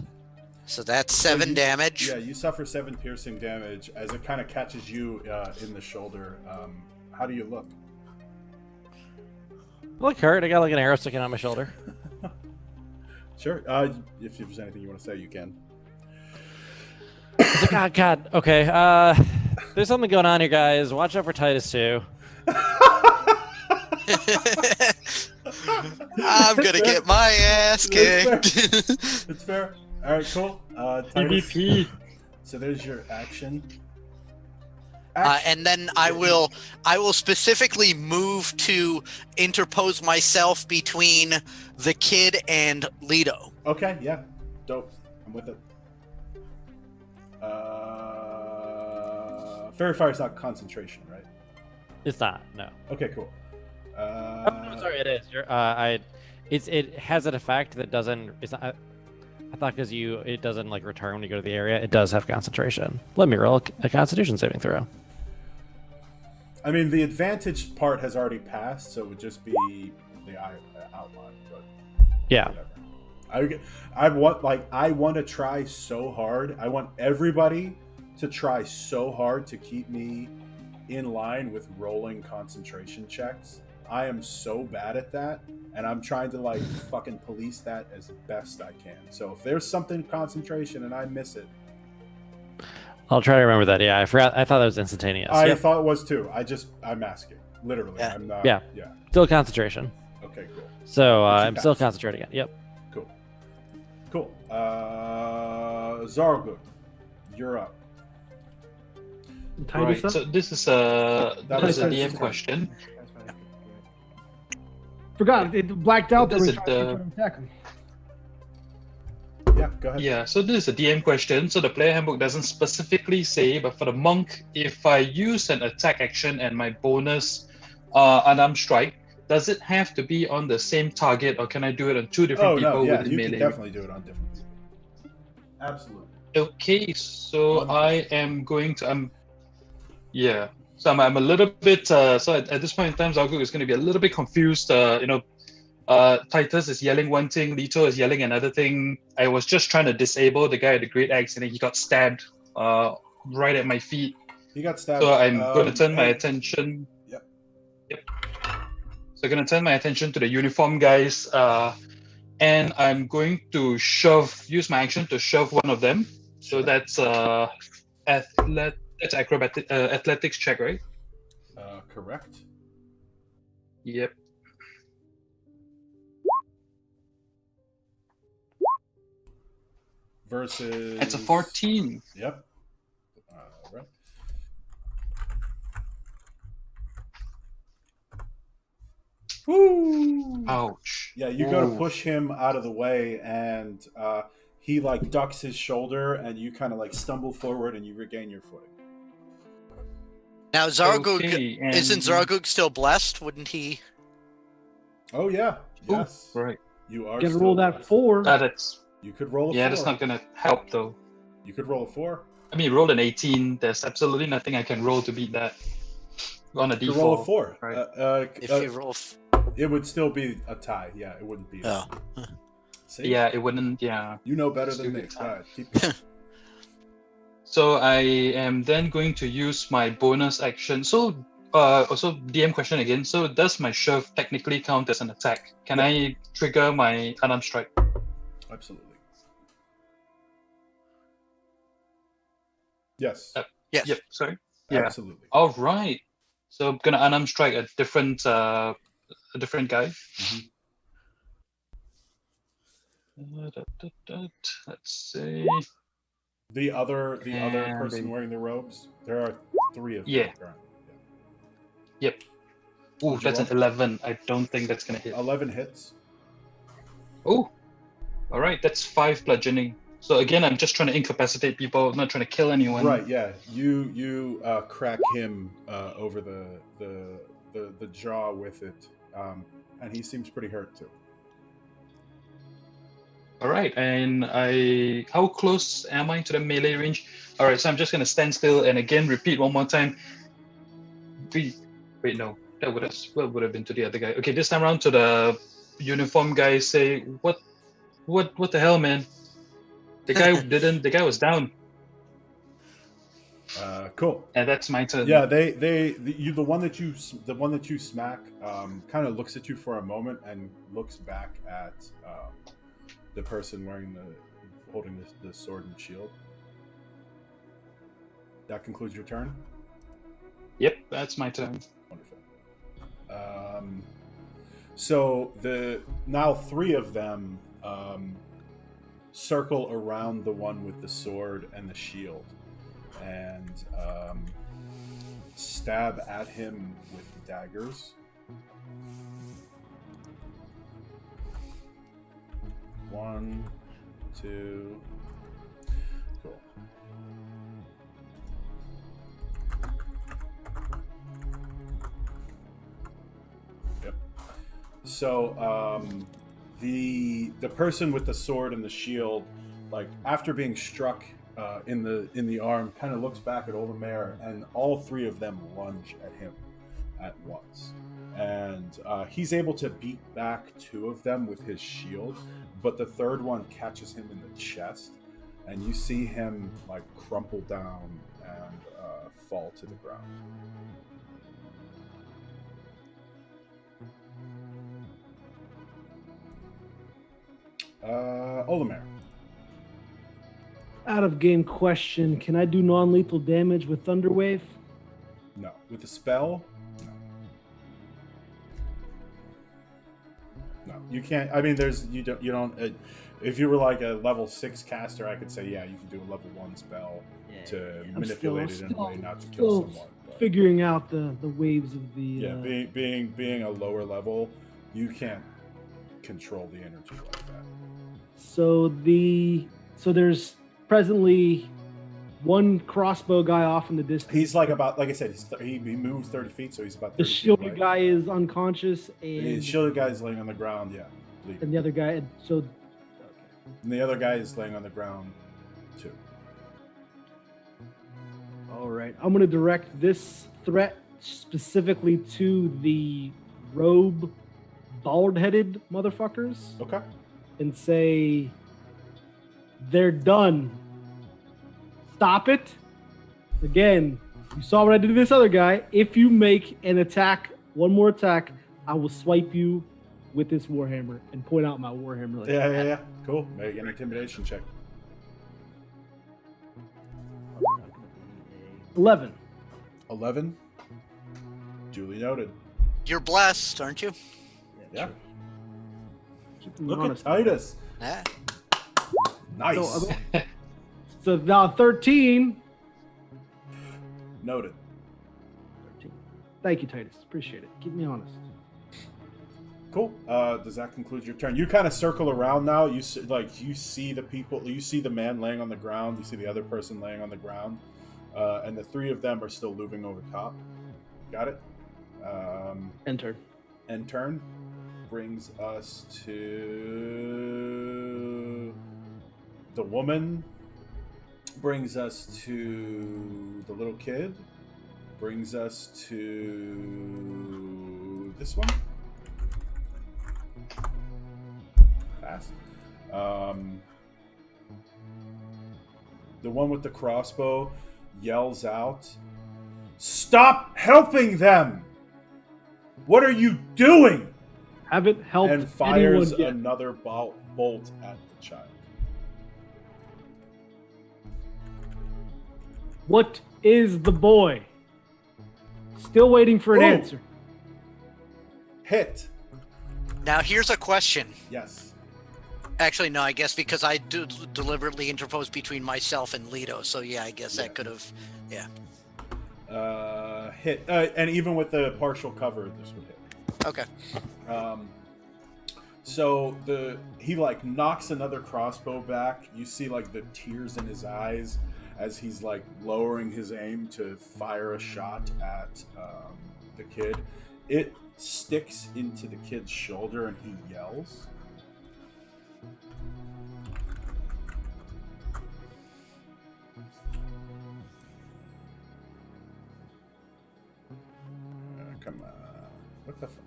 So that's 7 damage. Yeah, you suffer 7 piercing damage as it kind of catches you in the shoulder. How do you look? Look hurt. I got like an arrow sticking on my shoulder. Sure. If there's anything you want to say, you can. It's like, oh, God. Okay. There's something going on here, guys. Watch out for Titus too. I'm gonna get my ass kicked. It's fair. All right, cool. Titus. PvP. So there's your action. And then I will specifically move to interpose myself between the kid and Leto. Okay, yeah. Dope. I'm with it. Fairy Fire's not concentration, right? It's not. No. Okay, cool. Oh, sorry, it is. It has an effect that doesn't. It's not. I thought because it doesn't like return when you go to the area. It does have concentration. Let me roll a Constitution saving throw. I mean, the advantage part has already passed, so it would just be the outline. But Yeah. whatever. I want to try so hard. I want everybody to try so hard to keep me in line with rolling concentration checks. I am so bad at that, and I'm trying to like fucking police that as best I can. So if there's something concentration and I miss it, I'll try to remember that. Yeah, I forgot. I thought that was instantaneous. I Yep. thought it was too. I'm asking. Literally, Yeah. I'm not. Yeah. Yeah. Still concentration. Okay. Cool. So But you I'm still passed. concentrating it. Yep. Cool. Zarl'Gug, you're up. Titus Right. up? So this is a was DM Titus' turn. question. Forgot, it blacked out that This we is tried the- to attack him. Yeah, go ahead. Yeah, so this is a DM question. So the player handbook doesn't specifically say, but for the monk, if I use an attack action and my bonus unarmed strike, does it have to be on the same target, or can I do it on two different Oh no, people yeah, within you melee? can definitely do it on different people. Absolutely. Okay, so One I person. am going to yeah. So I'm a little bit so at this point in time, Zarl'Gug is going to be a little bit confused. Titus is yelling one thing, Leto is yelling another thing. I was just trying to disable the guy at the great axe, and then he got stabbed right at my feet. He got stabbed. So I'm going to turn my hey, attention. Yep. So I'm going to turn my attention to the uniform guys, and I'm going to use my action to shove one of them. So Sure. that's that's acrobatic athletics check, right? Correct. Yep. Versus. It's a 14. Yep. Right. Woo! Ouch. Yeah, you go to Ooh. push him out of the way, and he like ducks his shoulder, and you kind of like stumble forward, and you regain your footing. Now Zarl'Gug, Okay, and- isn't Zarl'Gug still blessed? Wouldn't he? Oh yeah, Ooh, yes. right. You are. Gotta still roll that blessed. 4. That's You could roll a 4. that's not gonna help though. You could roll a 4. I mean, roll an 18. There's absolutely nothing I can roll to beat that on a You could D4. roll a 4. Right. If you roll, It would still be a tie. Yeah, it wouldn't be. oh, See? Yeah, it wouldn't. Yeah. You know better than me. Stupid All tie. right, keep going. So I am then going to use my bonus action. So also DM question again. So does my shove technically count as an attack? Can Yeah. I trigger my unarmed strike? Absolutely. Yes. yes. Yep. Sorry. Yeah. Absolutely. All right. So I'm gonna unarmed strike a different guy. Mhm. Let's see. The other And person then- wearing the robes. There are 3 of them. Yeah. Currently. Yep. Ooh, What'd you that's an roll? 11. I don't think that's gonna hit. 11 hits. Oh, all right. That's 5 bludgeoning. So again, I'm just trying to incapacitate people, not trying to kill anyone. Right. Yeah. You crack him over the jaw with it, and he seems pretty hurt too. All right. And how close am I to the melee range? All right. So I'm just gonna stand still and again repeat one more time. Wait, no. That would have been to the other guy. Okay, this time around to the uniform guy. Say what the hell, man? The guy didn't. The guy was down, Cool. and that's my turn. Yeah. The one that you smack kind of looks at you for a moment and looks back at the person holding the sword and shield. That concludes your turn. Yep, that's my turn. Wonderful. So now 3 of them circle around the one with the sword and the shield, and stab at him with daggers. One, 2. Cool. Yep. So the person with the sword and the shield, like after being struck in the arm, kind of looks back at Olomaer, and all 3 of them lunge at him at once. And he's able to beat back 2 of them with his shield, but the third one catches him in the chest, and you see him like crumple down and fall to the ground. Olomaer. Out of game question, can I do non-lethal damage with Thunderwave? No. With the spell? No. No. You can't. I mean, there's you don't. If you were like a level 6 caster, I could say yeah, you can do a level 1 spell to manipulate it in a way not to kill someone. But, figuring out the waves of the. Yeah, being a lower level, you can't control the energy like that. So there's presently one crossbow guy off in the distance. He's like I said, he moves 30 feet, so he's about 30 the feet shielded away. guy is unconscious, The and shielded guy is laying on the ground, yeah. Bleeding. and the other guy. So And the other guy is laying on the ground, too. all right, I'm gonna direct this threat specifically to the robe, bald-headed motherfuckers, Okay. and say, "They're done. Stop it." Again, you saw what I did to this other guy. If you make an attack, one more attack, I will swipe you with this warhammer and point out my warhammer. Like Yeah. Cool. Make an intimidation check. 11. 11. Duly noted. You're blessed, aren't you? Yeah. Keep me Look honest. at Titus. Yeah. Nice. So now 13. Noted. 13. Thank you, Titus. Appreciate it. Keep me honest. Cool. Does that conclude your turn? You kind of circle around now. You see the people. You see the man laying on the ground. You see the other person laying on the ground, and the three of them are still looming over top. Got it. Enter. End turn brings us to the woman. Brings us to the little kid. Brings us to this one. Pass. The one with the crossbow yells out, "Stop helping them! What are you doing?" Haven't helped And fires anyone yet. another bolt at the child. What is the boy? Still waiting for an Ooh. answer. Hit. Now here's a question. Yes. Actually, no, I guess because I deliberately interposed between myself and Leto. So yeah, I guess that could have. Yeah. Hit. And even with the partial cover, this would hit. Okay. So he like knocks another crossbow back. You see like the tears in his eyes as he's like lowering his aim to fire a shot at the kid. It sticks into the kid's shoulder and he yells. Come on. What the fuck?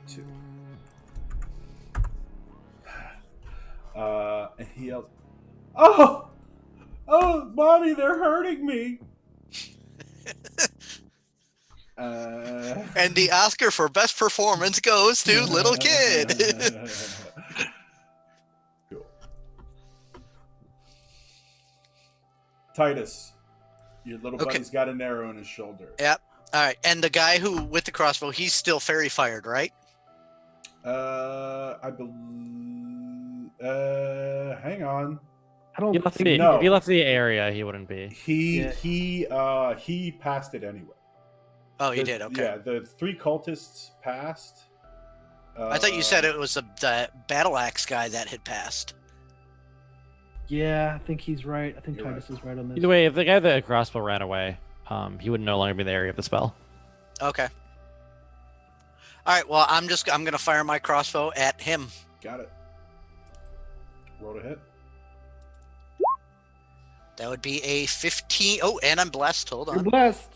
2. And he yells, "Oh! Oh, mommy, they're hurting me!" And the Oscar for best performance goes to little kid. Cool. Titus, your little buddy's got an arrow in his shoulder. Yep. All right. And the guy who with the crossbow, he's still fairy fired, right? I believe. Hang on. I don't If think No. he left the area, he wouldn't be. He passed it anyway. Oh, he did. Okay. Yeah, the 3 cultists passed. I thought you said it was the battle axe guy that had passed. Yeah, I think he's right. I think You're Titus is right on this. Either way, if the guy with the crossbow ran away, he would no longer be in the area of the spell. Okay. All right. Well, I'm gonna fire my crossbow at him. Got it. Roll to hit. That would be a 15. Oh, and I'm blessed. Hold You're on. blessed.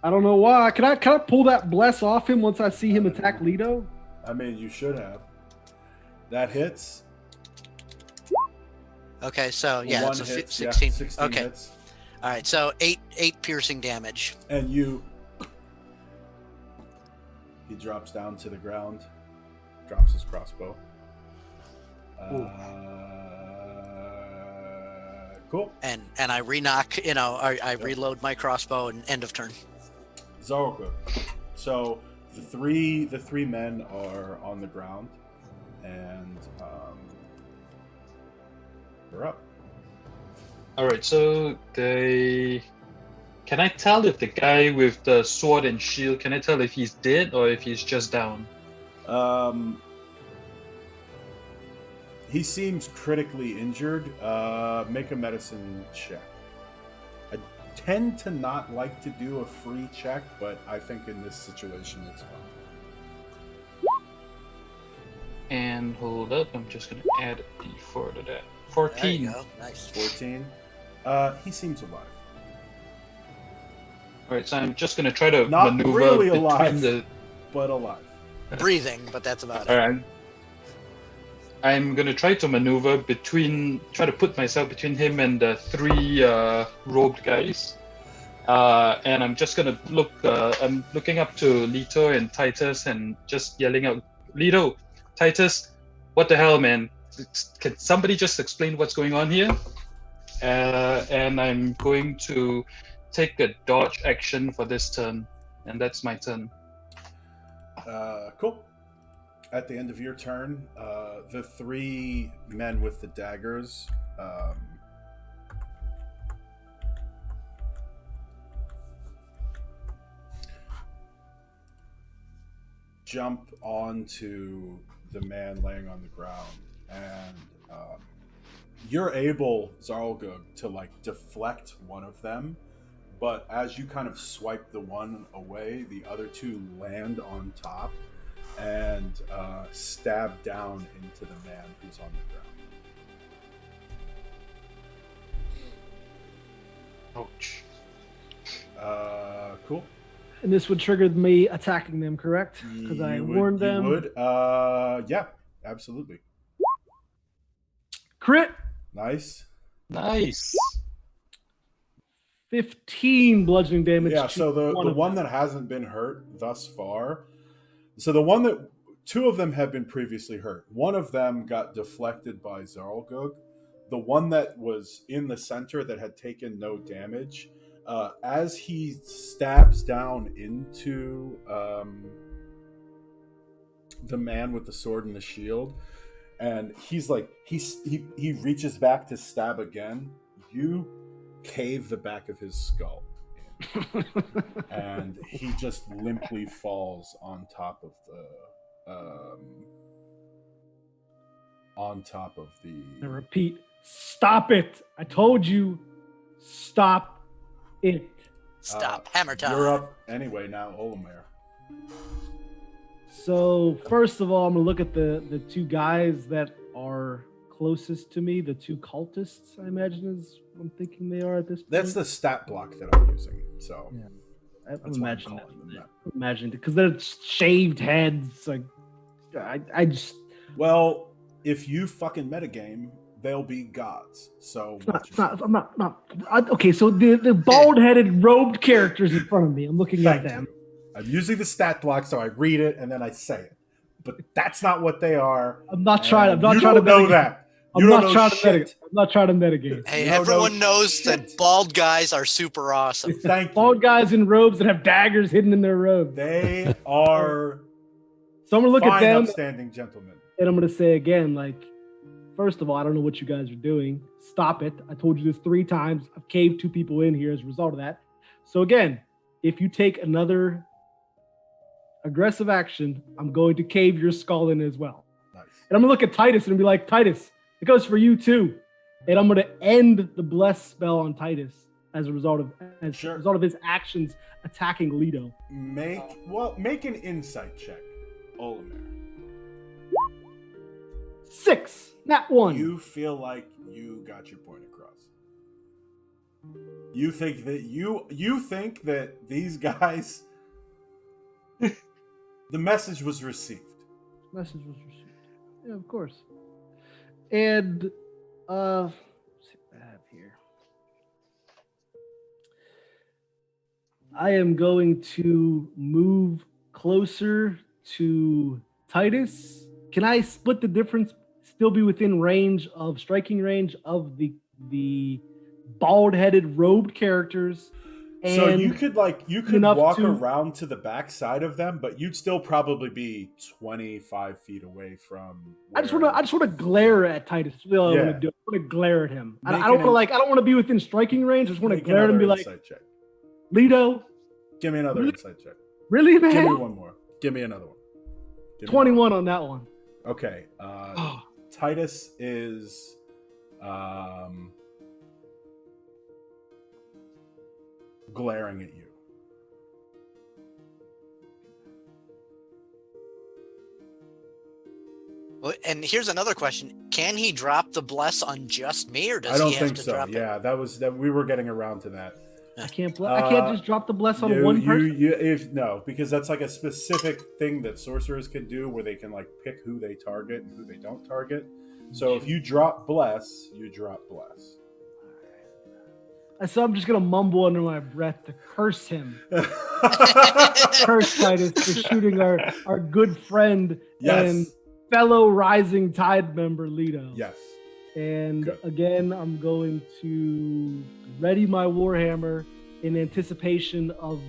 I don't know why. Can I pull that bless off him once I see him attack Leto? I mean, you should have. That hits. Okay. So yeah, One it's a hits, 16. 16 Okay. hits. All right. So eight piercing damage. And you. He drops down to the ground. Drops his crossbow. Cool. And I re-knock. I reload my crossbow and end of turn. Zarl'Gug. So The three men are on the ground, and they're up. All right, so they. Can I tell if the guy with the sword and shield? Can I tell if he's dead or if he's just down? He seems critically injured. Make a medicine check. I tend to not like to do a free check, but I think in this situation it's fine. And hold up, I'm just gonna add a d4 to that. There 14. you go. Nice. 14. He seems alive. All right, so I'm just gonna try to Not maneuver really between alive. the. But alive. Breathing, but that's about All it. right. I'm gonna try to maneuver try to put myself between him and the three robed guys. And I'm just gonna look. I'm looking up to Leto and Titus and just yelling out, "Leto, Titus, what the hell, man? Can somebody just explain what's going on here?" And I'm going to take a dodge action for this turn, and that's my turn. Cool. At the end of your turn, the three men with the daggers jump onto the man laying on the ground, and you're able, Zarl'Gug, to like deflect one of them, but as you kind of swipe the one away, the other two land on top and stab down into the man who's on the ground. Ouch. Cool. And this would trigger me attacking them, correct? Because I warned them. You would. Yeah, absolutely. Crit. Nice. Nice. 15 bludgeoning damage. Yeah, so the one them. that hasn't been hurt thus far. So the one that two of them have been previously hurt. One of them got deflected by Zarl'Gug. The one that was in the center that had taken no damage, as he stabs down into the man with the sword and the shield, and he's like he reaches back to stab again. You cave the back of his skull in, and he just limply falls on top of the I repeat, stop it. I told you, stop it. Stop. Hammer time. You're up anyway now, Olomaer. So first of all, I'm gonna look at the two guys that are closest to me, the two cultists, I imagine is what I'm thinking they are at this point. That's the stat block that I'm using. So Yeah. that's I'm why I'm imagining calling them that. Imagine because they're shaved heads. Like I just Well, if you fucking metagame, they'll be gods. So I'm not okay. So the bald headed robed characters in front of me. I'm looking at them. I'm using the stat block, so I read it and then I say it. But that's not what they are. I'm not trying. I'm not you trying don't to know metagame. that. I'm You don't not know trying to shit. metagame. I'm not trying to metagame. Hey, You don't know everyone knows that shit. bald guys are super awesome. Thank you. Bald guys in robes that have daggers hidden in their robes. They are So I'm gonna look fine, at them upstanding gentlemen. and I'm gonna say again, like, first of all, I don't know what you guys are doing. Stop it. I told you this 3 times. I've caved 2 people in here as a result of that. So again, if you take another aggressive action, I'm going to cave your skull in as well. Nice. And I'm gonna look at Titus and be like, Titus, it goes for you too. And I'm gonna end the bless spell on Titus as a result of his actions attacking Leto. Make an insight check, Olomaer. 6, not 1. You feel like you got your point across. You think that these guys the message was received. Message was received. Yeah, of course. And let's see what I have here. I am going to move closer to Titus. Can I split the difference? Still be within range of striking range of the bald-headed robed characters So And you could enough walk to- around to the back side of them, but you'd still probably be 25 feet away from. I just want to glare at Titus. That's what I want to do. I want to glare at him. I don't want to be within striking range. I just want to glare at him and be like, check. Leto. Give me another insight check. Really, man? Give me one more. Give me another one. 21 on that one. Okay. Titus is glaring at you. Well, and here's another question: can he drop the bless on just me, or does I don't he have think to so. drop Yeah, that we were getting around to that. I can't just drop the bless on one person. No, because that's like a specific thing that sorcerers can do, where they can like pick who they target and who they don't target. So if you drop bless, you drop bless. So I'm just gonna mumble under my breath to curse him. Curse Titus for shooting our good friend and fellow Rising Tide member Leto. Yes. And again, I'm going to ready my warhammer in anticipation of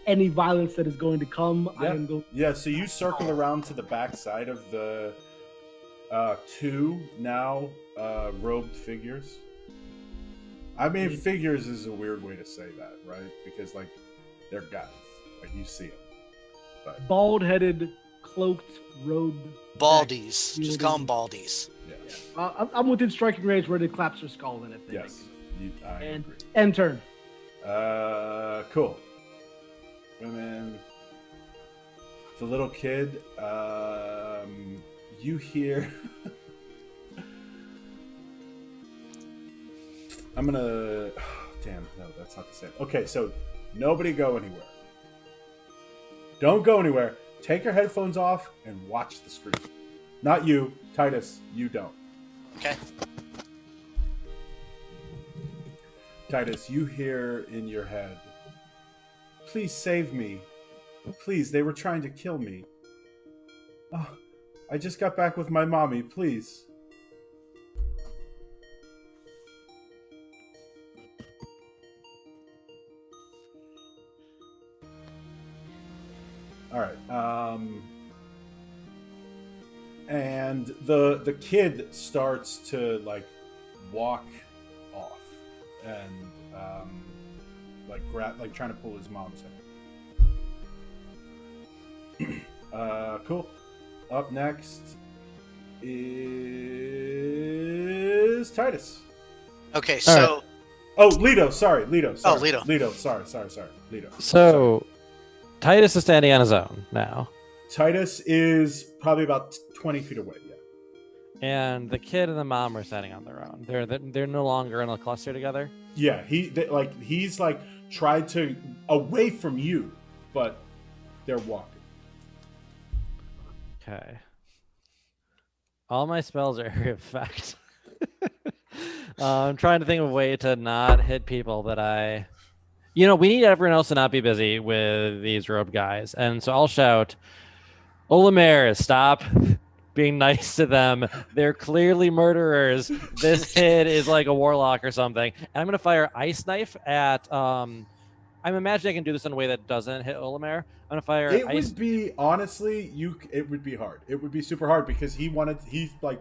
any violence that is going to come. So you circle around to the back side of the two now robed figures. I mean, figures is a weird way to say that, right? Because like they're guys, like you see them. But... bald-headed, cloaked, robed. Baldies. Just call them baldies. Yeah. I'm within striking range where they claps their skull in it. Yes. I agree. End turn. Cool. Women. It's a little kid. You hear. I'm gonna. Damn, no, that's not the same. Okay, so nobody go anywhere. Don't go anywhere. Take your headphones off and watch the screen. Not you, Titus. You don't. Okay. Titus, you hear in your head, "Please save me. Please, they were trying to kill me. Oh, I just got back with my mommy. Please." All right. And the kid starts to like walk off and like trying to pull his mom's hair. Cool. Up next is Titus. Okay, so. Oh, Leto. Sorry, Leto. Sorry. Oh, Leto. Leto. Sorry. Leto. So, Titus is standing on his own now. Titus is probably about 20 feet away. Yeah. And the kid and the mom are standing on their own. They're no longer in a cluster together. Yeah. He's tried to away from you, but they're walking. Okay. All my spells are area effect. I'm trying to think of a way to not hit people that I... we need everyone else to not be busy with these robe guys. And so I'll shout, Olomaer, stop being nice to them. They're clearly murderers. This kid is like a warlock or something. And I'm going to fire Ice Knife at... I'm imagining I can do this in a way that doesn't hit Olomaer. I'm going to fire It Ice... would be, honestly, it would be hard. It would be super hard because he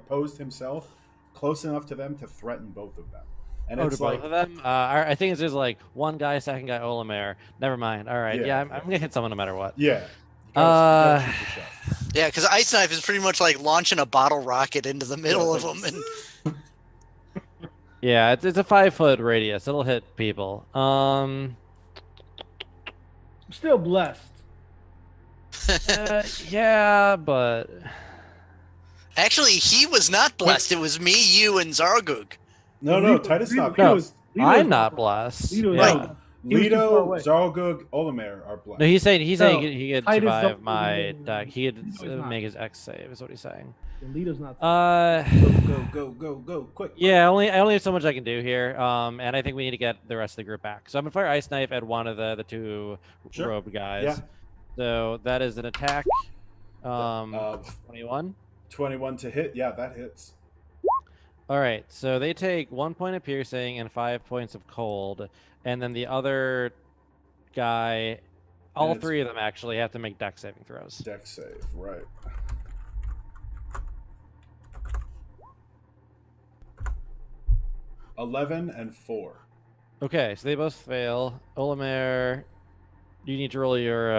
posed himself close enough to them to threaten both of them. And it's to both of them? I think it's just like one guy, second guy, Olomaer. Never mind. All right. Yeah, I'm going to hit someone no matter what. Yeah. You gotta shoot the shot. Yeah, because Ice Knife is pretty much like launching a bottle rocket into the middle of them. And yeah, it's a 5-foot radius. It'll hit people. I'm still blessed. Yeah, but... Actually, he was not blessed. It was me, you, and Zarl'Gug. No, Titus not No, blessed. I'm not blessed. Leto, Zarl'Gug, Olomaer are blessed. No, he's saying he could Titus survive don't- my deck. He could not. make his X save, is what he's saying. Leto's not. Go, quick. Yeah, I only have so much I can do here. And I think we need to get the rest of the group back. So I'm gonna fire Ice Knife at one of the two robed guys. Yeah. So that is an attack. 21. 21 to hit. Yeah, that hits. All right, so they take 1 point of piercing and 5 points of cold, and then the other guy, all it's- three of them actually have to make dex saving throws. Dex save, right. $11 and 4. Okay, so they both fail. Olomaer, you need to roll your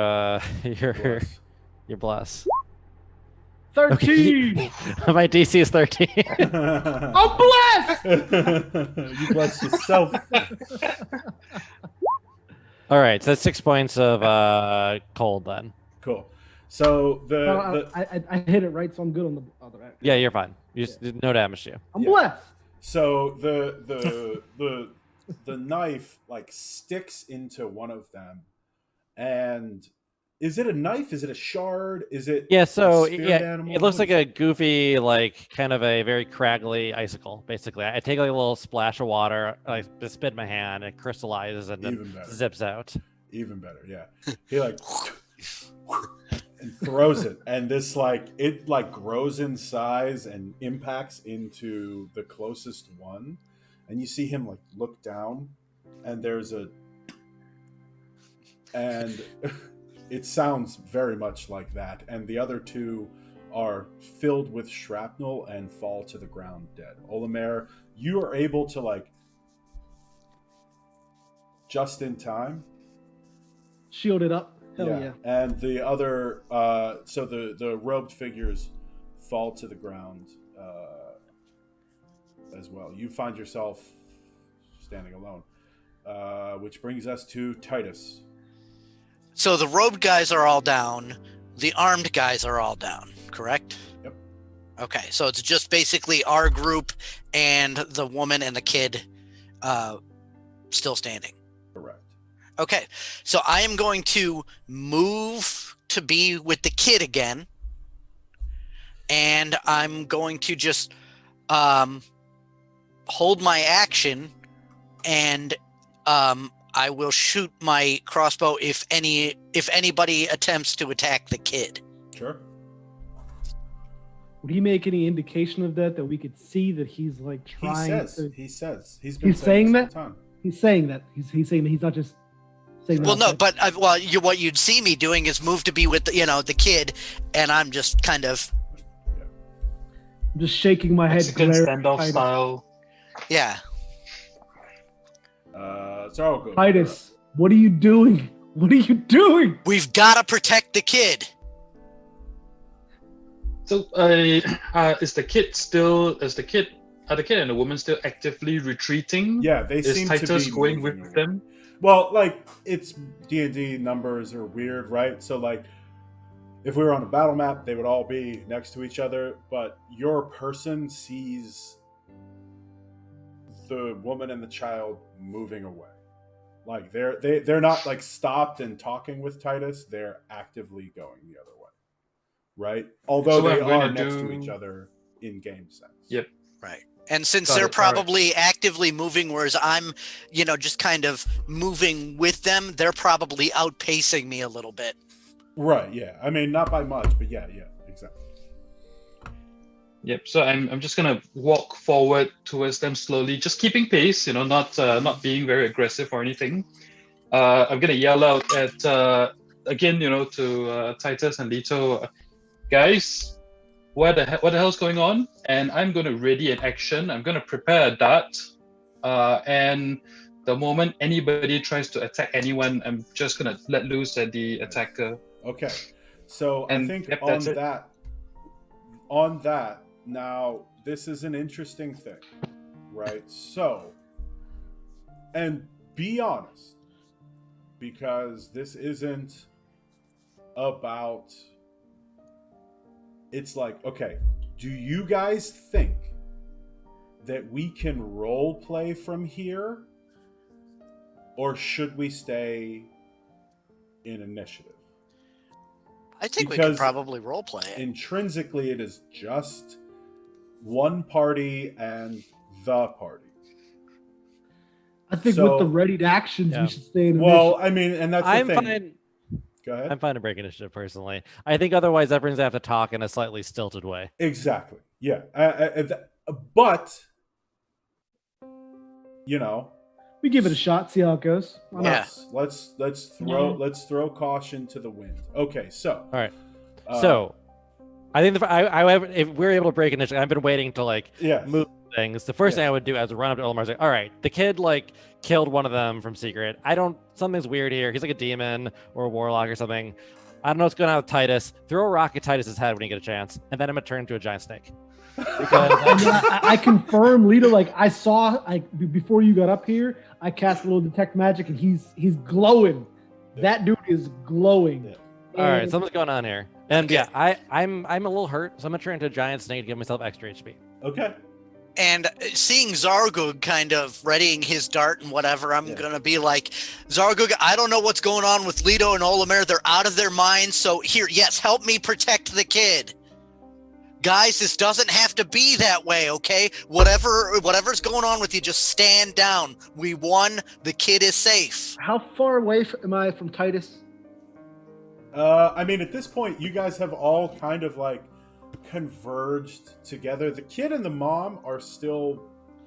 Bless. your bless. 13. My DC is 13. I'm blessed. You bless yourself. All right, so that's 6 points of cold then. Cool. So I hit it right, so I'm good on the other end. Yeah, you're fine. You just no damage to you. I'm Yeah. blessed. So the knife like sticks into one of them, and is it a knife? Is it a shard? Is it Yeah, so a spirit yeah, animal? it looks What like is a goofy, like kind of a very craggly icicle. Basically, I take like a little splash of water, I spit in my hand, it crystallizes and Even then better. zips out. Even better, yeah. He like and throws it, and this like it like grows in size and impacts into the closest one, and you see him like look down, and there's a and it sounds very much like that, and the other two are filled with shrapnel and fall to the ground dead. Olomaer, you are able to like just in time. Shielded up. Hell yeah. And the other, so the robed figures fall to the ground as well. You find yourself standing alone, which brings us to Titus. So the robed guys are all down. The armed guys are all down, correct? Yep. Okay, so it's just basically our group and the woman and the kid still standing. Correct. Okay, so I am going to move to be with the kid again, and I'm going to just hold my action, and I will shoot my crossbow if anybody attempts to attack the kid. Sure. Would he make any indication of that we could see that he's like trying He says. He's been He's saying this that? whole time. He's saying that. He's saying that he's not just saying that. Well, no, but what you'd see me doing is move to be with the kid, and I'm just kind of I'm just shaking my head. Mexican glaring standoff at style. yeah. Zarl'Gug. Titus, what are you doing? What are you doing? We've got to protect the kid. So, is the kid and the woman still actively retreating? Yeah, they Is seem Titus to be going moving with away. them? Well, like it's D&D numbers are weird, right? So like if we were on a battle map, they would all be next to each other, but your person sees the woman and the child moving away. Like they're not like stopped and talking with Titus, they're actively going the other way. Right? Although So they I'm going are to next to do- each other in game sense. Yep. Right. And since Got they're it, all right. probably actively moving, whereas I'm, just kind of moving with them, they're probably outpacing me a little bit. Right, yeah. I mean not by much, but yeah, exactly. Yep. So I'm just gonna walk forward towards them slowly, just keeping pace. Not being very aggressive or anything. I'm gonna yell out at again, to Titus and Leto, guys, what the hell's going on? And I'm gonna ready an action. I'm gonna prepare a dart, and the moment anybody tries to attack anyone, I'm just gonna let loose at the attacker. Okay. So I And, think yep, that's it. on that, now this is an interesting thing, right? So, and be honest, because this isn't about, it's like, okay, do you guys think that we can role play from here? Or should we stay in initiative? I think we Because could probably role play it. Intrinsically, it is just one party and the party. I think So- with the readied actions, Yeah. we should stay in Well, initiative. I mean, and that's the I'm thing. fine. Go ahead. I'm fine to break initiative personally. I think otherwise everyone's gonna have to talk in a slightly stilted way. Exactly. Yeah. But, We give it a shot. See how it goes. Why not? Yeah. Let's throw caution to the wind. Okay, so All right. So, I think if we're able to break initially, I've been waiting to like yes. move things. The first thing I would do is run up to Olomaer, like, all right, the kid like killed one of them from secret. Something's weird here. He's like a demon or a warlock or something. I don't know what's going on with Titus. Throw a rock at Titus's head when you get a chance, and then I'm gonna turn into a giant snake. Because I confirm, Leto. Like I saw, before you got up here, I cast a little detect magic, and he's glowing. Yeah. That dude is glowing. Yeah. all right, something's going on here, and yeah, I'm a little hurt, so I'm gonna turn into a giant snake to give myself extra HP. Okay. And seeing Zarl'Gug kind of readying his dart and whatever, I'm going to be like, Zarl'Gug, I don't know what's going on with Leto and Olomaer. They're out of their minds. So here, yes, help me protect the kid. Guys, this doesn't have to be that way, okay? Whatever's going on with you, just stand down. We won. The kid is safe. How far away am I from Titus? I mean, at this point, you guys have all kind of like converged together. The kid and the mom are still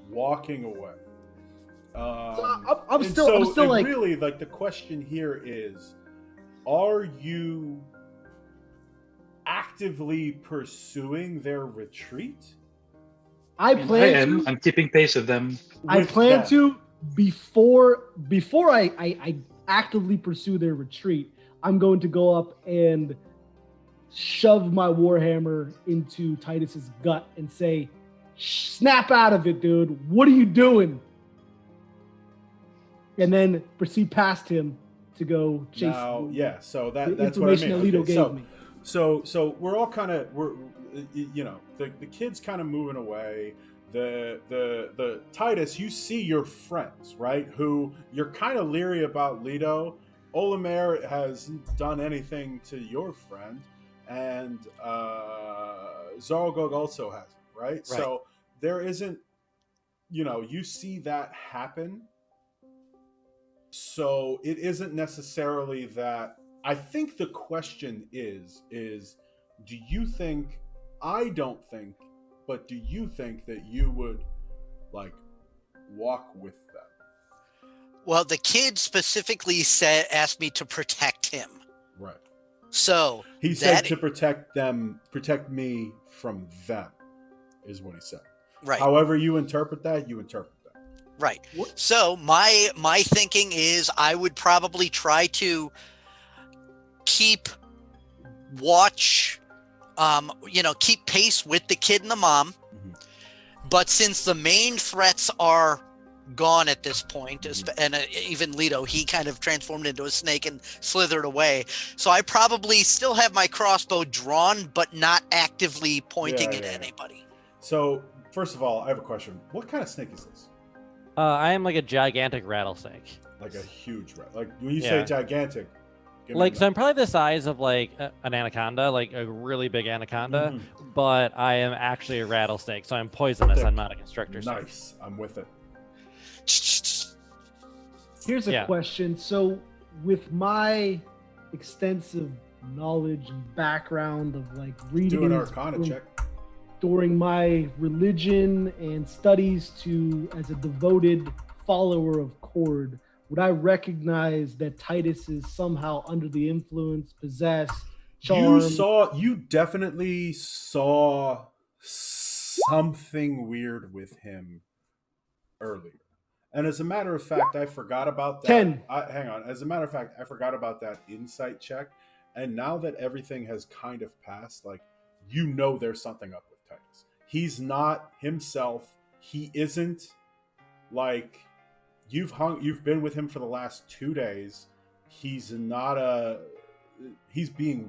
walking away. I'm still like, really, like the question here is, are you actively pursuing their retreat? I'm keeping pace with them. I plan to before I actively pursue their retreat. I'm going to go up and shove my warhammer into Titus's gut and say, snap out of it, dude. What are you doing? And then proceed past him to go chase so the that's what I information mean. that Leto gave me. So we're all kind of the kid's kind of moving away. The Titus, you see your friends, right? Who you're kind of leery about. Leto, Olomaer hasn't done anything to your friend, and Zarl'Gug also hasn't, right? So there isn't, you see that happen. So it isn't necessarily that. I think the question is do you think, I don't think, but do you think that you would like walk with them? Well, the kid specifically asked me to protect him. Right. So he said to protect me from them, is what he said. Right. However you interpret that, you interpret that. Right. So my thinking is I would probably try to keep pace with the kid and the mom. Mm-hmm. But since the main threats are gone at this point, and even Leto, he kind of transformed into a snake and slithered away. So I probably still have my crossbow drawn, but not actively pointing at anybody. So first of all, I have a question. What kind of snake is this? I am like a gigantic rattlesnake. Like a huge rat. Like when you say gigantic. So I'm probably the size of like an anaconda, like a really big anaconda, but I am actually a rattlesnake, so I'm poisonous. I'm not a constrictor. Nice. I'm with it. Here's a question. So with my extensive knowledge and background of like reading, do an Arcana check. During my religion and studies as a devoted follower of Cord, would I recognize that Titus is somehow under the influence, possessed, charmed? You definitely saw something weird with him earlier. And as a matter of fact, I forgot about that. 10. Hang on. As a matter of fact, I forgot about that insight check. And now that everything has kind of passed, like, there's something up with Titus. He's not himself. He isn't like... You've been with him for the last 2 days. He's being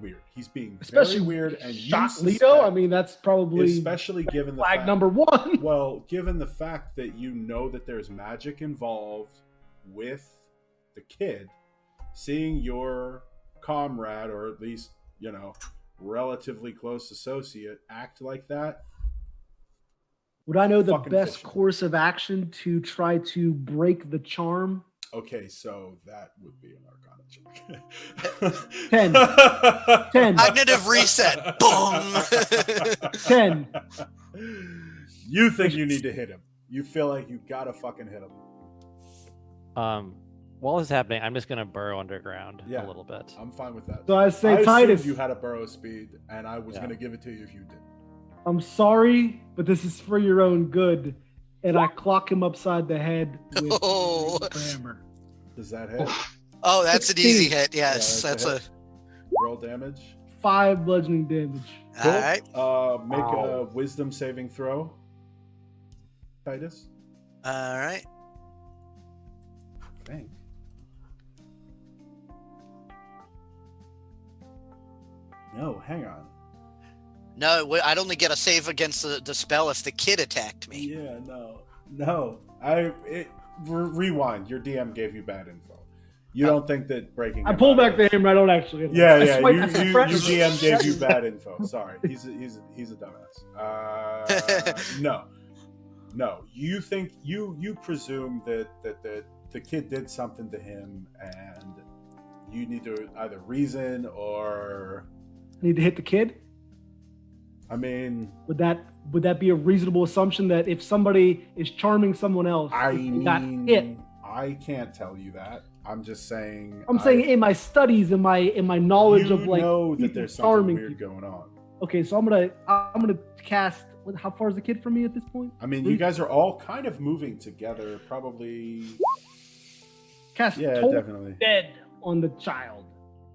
weird. He's being very weird. And shot Leto. I mean, that's probably especially given the flag fact, number 1. Well, given the fact that that there's magic involved with the kid, seeing your comrade, or at least relatively close associate, act like that. Would I know the best course of action to try to break the charm? Okay, so that would be an Arcana check. 10. 10. Cognitive reset. Boom. 10. You think you need to hit him. You feel like you gotta fucking hit him. while this is happening, I'm just gonna burrow underground Yeah. a little bit. I'm fine with that. So I say, I Titus, assumed you had a burrow speed, and I was Yeah. going to give it to you if you did. I'm sorry, but this is for your own good. And I clock him upside the head with Oh. the hammer. Does that hit? Oh, that's an easy 16. hit. Yes, Yeah, that's that's a a. Roll damage. 5 bludgeoning damage. All right. Make a Ow. wisdom saving throw, Titus. All right. I think. No, hang on. No, I'd only get a save against the spell if the kid attacked me. Yeah, no. Rewind. Your DM gave you bad info. You don't think that breaking. I him pull out back of- the hammer. I don't actually. Yeah, I yeah. swipe- You I spread- DM gave you bad info. Sorry, he's a dumbass. No. You think you presume that the kid did something to him, and you need to either reason or. Need to hit the kid. I mean, Would that be a reasonable assumption that if somebody is charming someone else, I if they got hit? mean, I can't tell you that. I'm just saying. I'm saying in my studies, in my knowledge you of like know that people there's something charming weird people. going on. Okay, so I'm gonna cast. How far is the kid from me at this point? I mean, you guys are all kind of moving together, probably. Cast Yeah, total definitely. dead on the child.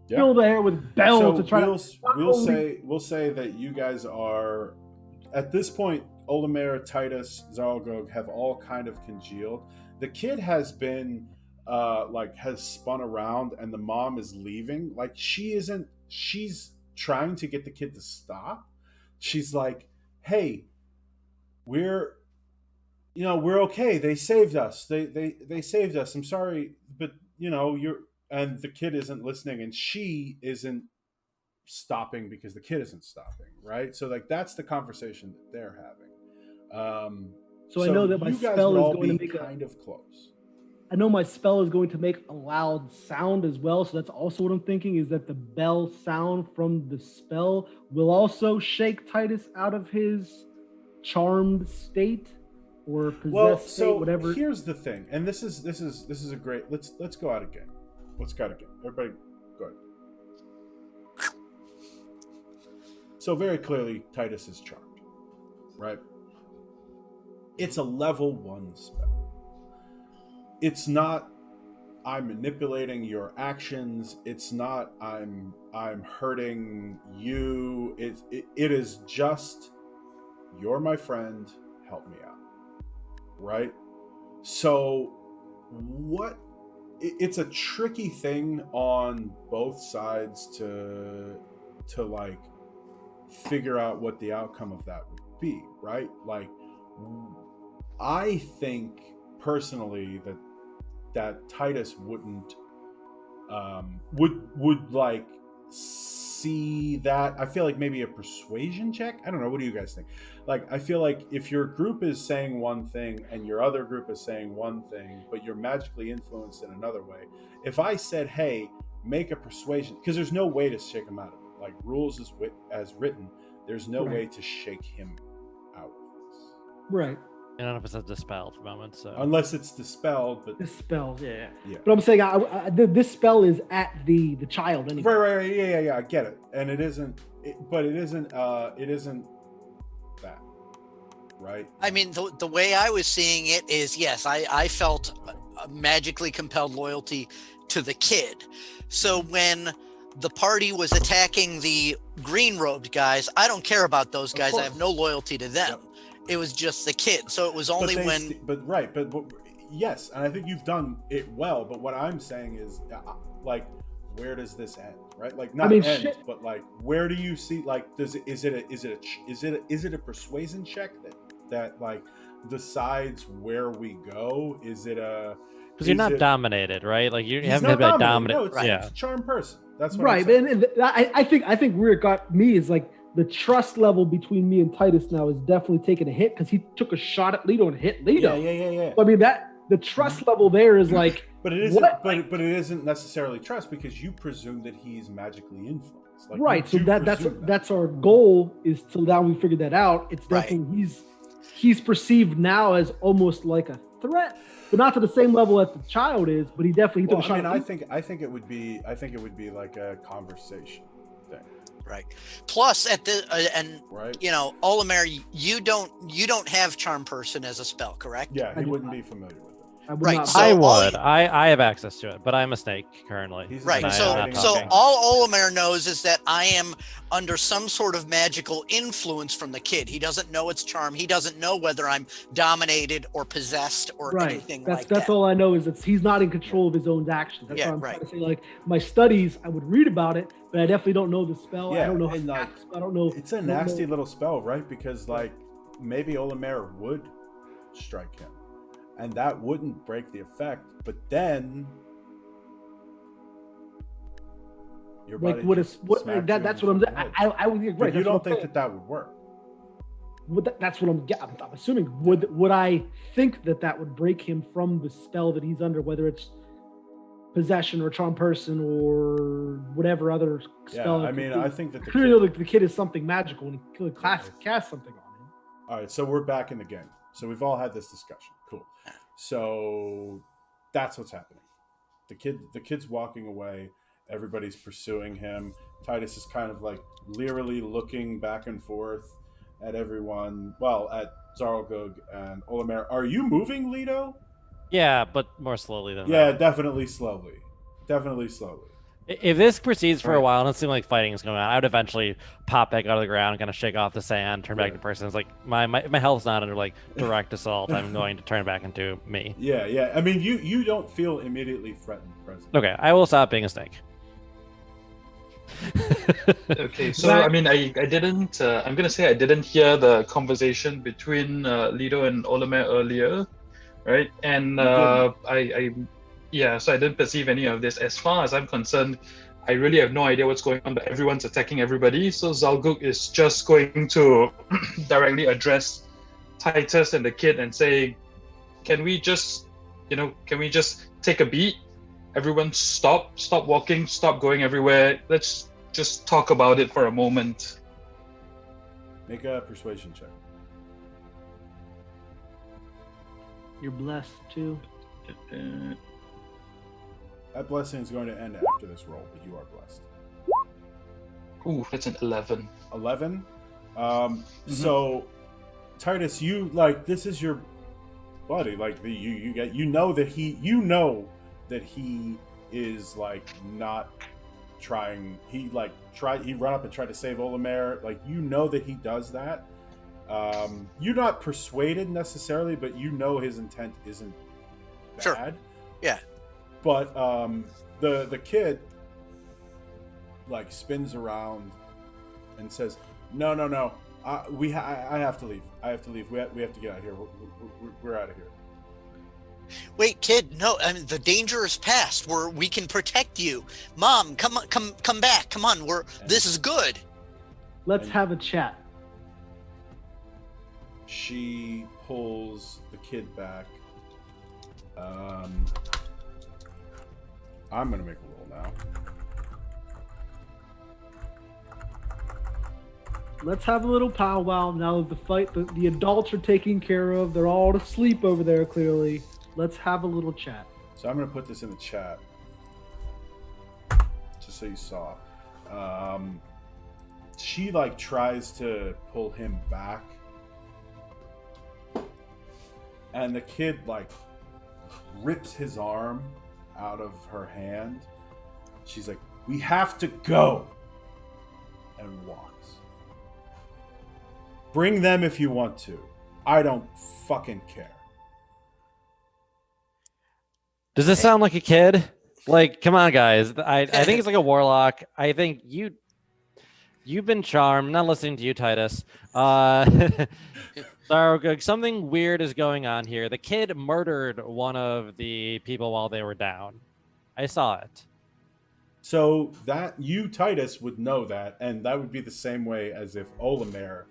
Yeah. Fill the air with bells So to try we'll say that you guys are at this point. Olomaer, Titus, Zarl'Gug have all kind of congealed. The kid has been has spun around, and the mom is leaving. Like she's trying to get the kid to stop. She's like, "Hey, we're okay. They saved us. They saved us. I'm sorry, but you're." And the kid isn't listening, and she isn't stopping because the kid isn't stopping, right? So like that's the conversation that they're having. So I know that my you guys spell would is all going to be make kind of close. I know my spell is going to make a loud sound as well. So that's also what I'm thinking is that the bell sound from the spell will also shake Titus out of his charmed state or possessed state, whatever. Here's the thing, and this is a great. Let's go out again. Let's go out again. Everybody, go ahead. So very clearly, Titus is charmed, right? It's a level 1 spell. It's not I'm manipulating your actions. It's not I'm hurting you. It is just you're my friend. Help me out, right? So what? It's a tricky thing on both sides to like figure out what the outcome of that would be, right? Like I think personally that Titus wouldn't would like see that. I feel like maybe a persuasion check. I don't know. What do you guys think? Like, I feel like if your group is saying one thing and your other group is saying one thing, but you're magically influenced in another way. If I said, "Hey, make a persuasion," because there's no way to shake him out of it. Like rules as written, there's no way to shake him out of this. Right. I don't know if it's dispelled for a moment, so Unless it's dispelled, but This spell, yeah. Yeah. But I'm saying this spell is at the child anyway. right, yeah, I get it, and it isn't that, right? I mean, the way I was seeing it is, yes, I felt a magically compelled loyalty to the kid. So when the party was attacking the green-robed guys, I don't care about those Of guys. I course. have no loyalty to them. Yep. It was just the kid. So it was only yes, and I think you've done it well. But what I'm saying is, like, where does this end, right? Like, not end, but like, where do you see? Like, is it a persuasion check that like decides where we go? Is it a because you're not dominated, right? Like you haven't been dominated. dominant. No, it's Yeah, a charm person. That's what Right. I'm saying. And I think where it got me is like the trust level between me and Titus now is definitely taking a hit because he took a shot at Leto and hit Leto. Yeah. I mean the trust level there is like. But it isn't. What? But it isn't necessarily trust because you presume that he's magically influenced. Like, Right. So you that's presume that. that's our goal is till now we figured that out. It's Right. definitely he's perceived now as almost like a threat, but not to the same level as the child is. But he definitely took a shot. I think it would be like a conversation thing. Right. Plus, at the right. Olomaer, you don't have Charm Person as a spell, correct? Yeah, he wouldn't be familiar with it. Right. So I would. I have access to it, but I'm a snake currently. Right. So all Olomaer knows is that I am under some sort of magical influence from the kid. He doesn't know it's charm. He doesn't know whether I'm dominated or possessed or anything like that. That's all I know is that he's not in control of his own actions. That's what I'm trying to say. Like my studies, I would read about it, but I definitely don't know the spell. Yeah, I don't know how to cast. I don't know. It's a nasty little spell, right? Because like maybe Olomaer would strike him. And that wouldn't break the effect, but then your body that's what I'm. I would agree. You don't think that would work? That's what I'm assuming. Would I think that would break him from the spell that he's under, whether it's possession or charm person or whatever other spell? Yeah, I mean, I think that clearly the kid is something magical and he could cast something on him. All right, so we're back in the game. So we've all had this discussion. Cool. So that's what's happening. The kid's walking away. Everybody's pursuing him. Titus is kind of like leerily looking back and forth at everyone. Well, at Zarl'Gug and Olomaer. Are you moving, Leto? Yeah, but more slowly than that. Yeah, definitely slowly. Definitely slowly. If this proceeds for a while and it seems like fighting is going on, I would eventually pop back out of the ground, kind of shake off the sand, turn back to person. It's like my health's not under like direct assault. I'm going to turn back into me. Yeah. I mean, you don't feel immediately threatened, present. Okay, I will stop being a snake. Okay, so I mean, I didn't. I'm gonna say I didn't hear the conversation between Leto and Olomaer earlier, right? And so I didn't perceive any of this. As far as I'm concerned, I really have no idea what's going on, but everyone's attacking everybody. So Zarl'Gug is just going to directly address Titus and the kid and say, can we just take a beat? Everyone stop walking, stop going everywhere. Let's just talk about it for a moment. Make a persuasion check. You're blessed too. That blessing is going to end after this roll, but you are blessed. Ooh, that's an 11. 11? So, Titus, you, like, this is your buddy. Like, you know that he is, like, not trying. He run up and tried to save Olomaer. Like, you know that he does that. You're not persuaded necessarily, but you know his intent isn't bad. Sure. Yeah. But the kid like spins around and says, "No. I have to leave. We have to get out of here. We're out of here." Wait, kid. No, I mean the danger is past. We can protect you. Mom, come back. Come on. This is good. Let's have a chat. She pulls the kid back. I'm gonna make a roll now. Let's have a little powwow now that the adults are taken care of. They're all asleep over there, clearly. Let's have a little chat. So I'm gonna put this in the chat, just so you saw. She like tries to pull him back, and the kid like rips his arm out of her hand. She's like, "We have to go," and walks. Bring them if you want to. I don't fucking care. Does this sound like a kid? Like, come on, guys. I think it's like a warlock. I think you've been charmed. I'm not listening to you, Titus. Zarl'Gug, something weird is going on here. The kid murdered one of the people while they were down. I saw it. So that you, Titus, would know that, and that would be the same way as if Olomaer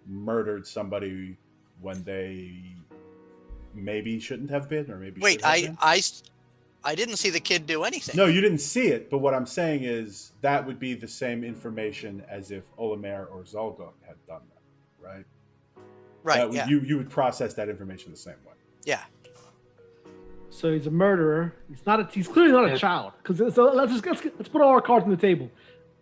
murdered somebody when they maybe shouldn't have been, or maybe wait. Should have been. I didn't see the kid do anything. No, you didn't see it. But what I'm saying is that would be the same information as if Olomaer or Zarl'Gug had done that, right? Right. You would process that information the same way. Yeah. So he's a murderer. He's clearly not a child. Because so let's put all our cards on the table.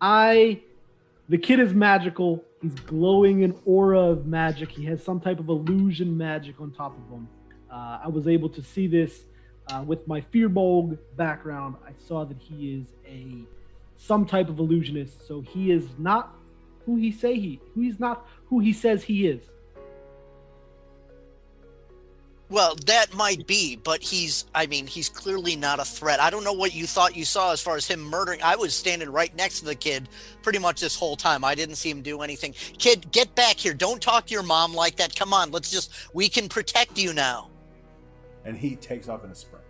The kid is magical. He's glowing an aura of magic. He has some type of illusion magic on top of him. I was able to see this with my Fearbolg background. I saw that he is some type of illusionist. So he is not who he's not who he says he is. Well, that might be, but he's clearly not a threat. I don't know what you thought you saw as far as him murdering. I was standing right next to the kid pretty much this whole time. I didn't see him do anything. Kid, get back here. Don't talk to your mom like that. Come on, we can protect you now. And he takes off in a sprint.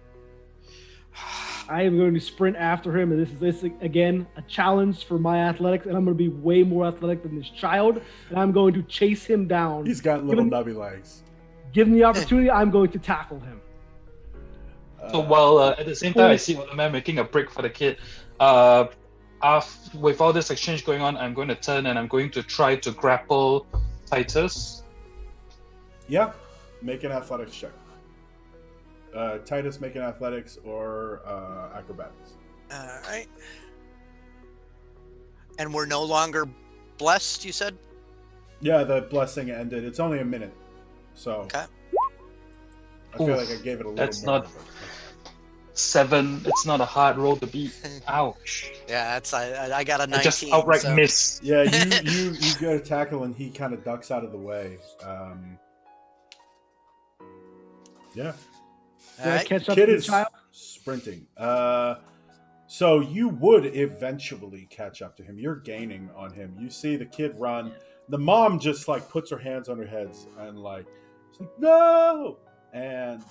I am going to sprint after him, and this is again a challenge for my athletics, and I'm going to be way more athletic than this child, and I'm going to chase him down. He's got little nubby legs. Given the opportunity, I'm going to tackle him. So while at the same time I see Olomaer making a break for the kid, with all this exchange going on, I'm going to turn and I'm going to try to grapple Titus. Yeah, make an athletics check. Titus, make an athletics or acrobatics. All right. And we're no longer blessed, you said? Yeah, the blessing ended. It's only a minute. So okay. I feel like I gave it a little that's more. Not 7. It's not a hard roll to beat. Ouch. Yeah, I got a 19. I just outright miss. Yeah, you go to tackle and he kind of ducks out of the way. Yeah. Did I catch up Kid to the is child? sprinting. So you would eventually catch up to him. You're gaining on him. You see the kid run. The mom just like puts her hands on her heads and like, she's like no. And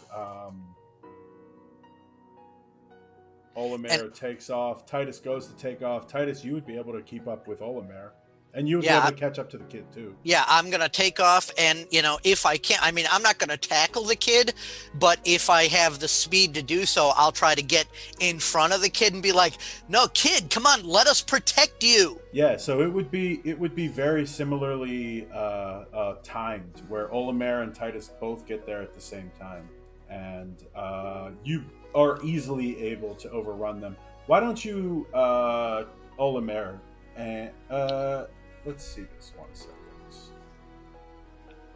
Olomaer takes off. Titus goes to take off. Titus, you would be able to keep up with Olomaer. And you would be able to catch up to the kid too. Yeah, I'm going to take off. And, if I can't, I'm not going to tackle the kid. But if I have the speed to do so, I'll try to get in front of the kid and be like, no, kid, come on, let us protect you. Yeah, so it would be very similarly timed, where Olomaer and Titus both get there at the same time. And you are easily able to overrun them. Why don't you, Olomaer, and let's see this 1 second.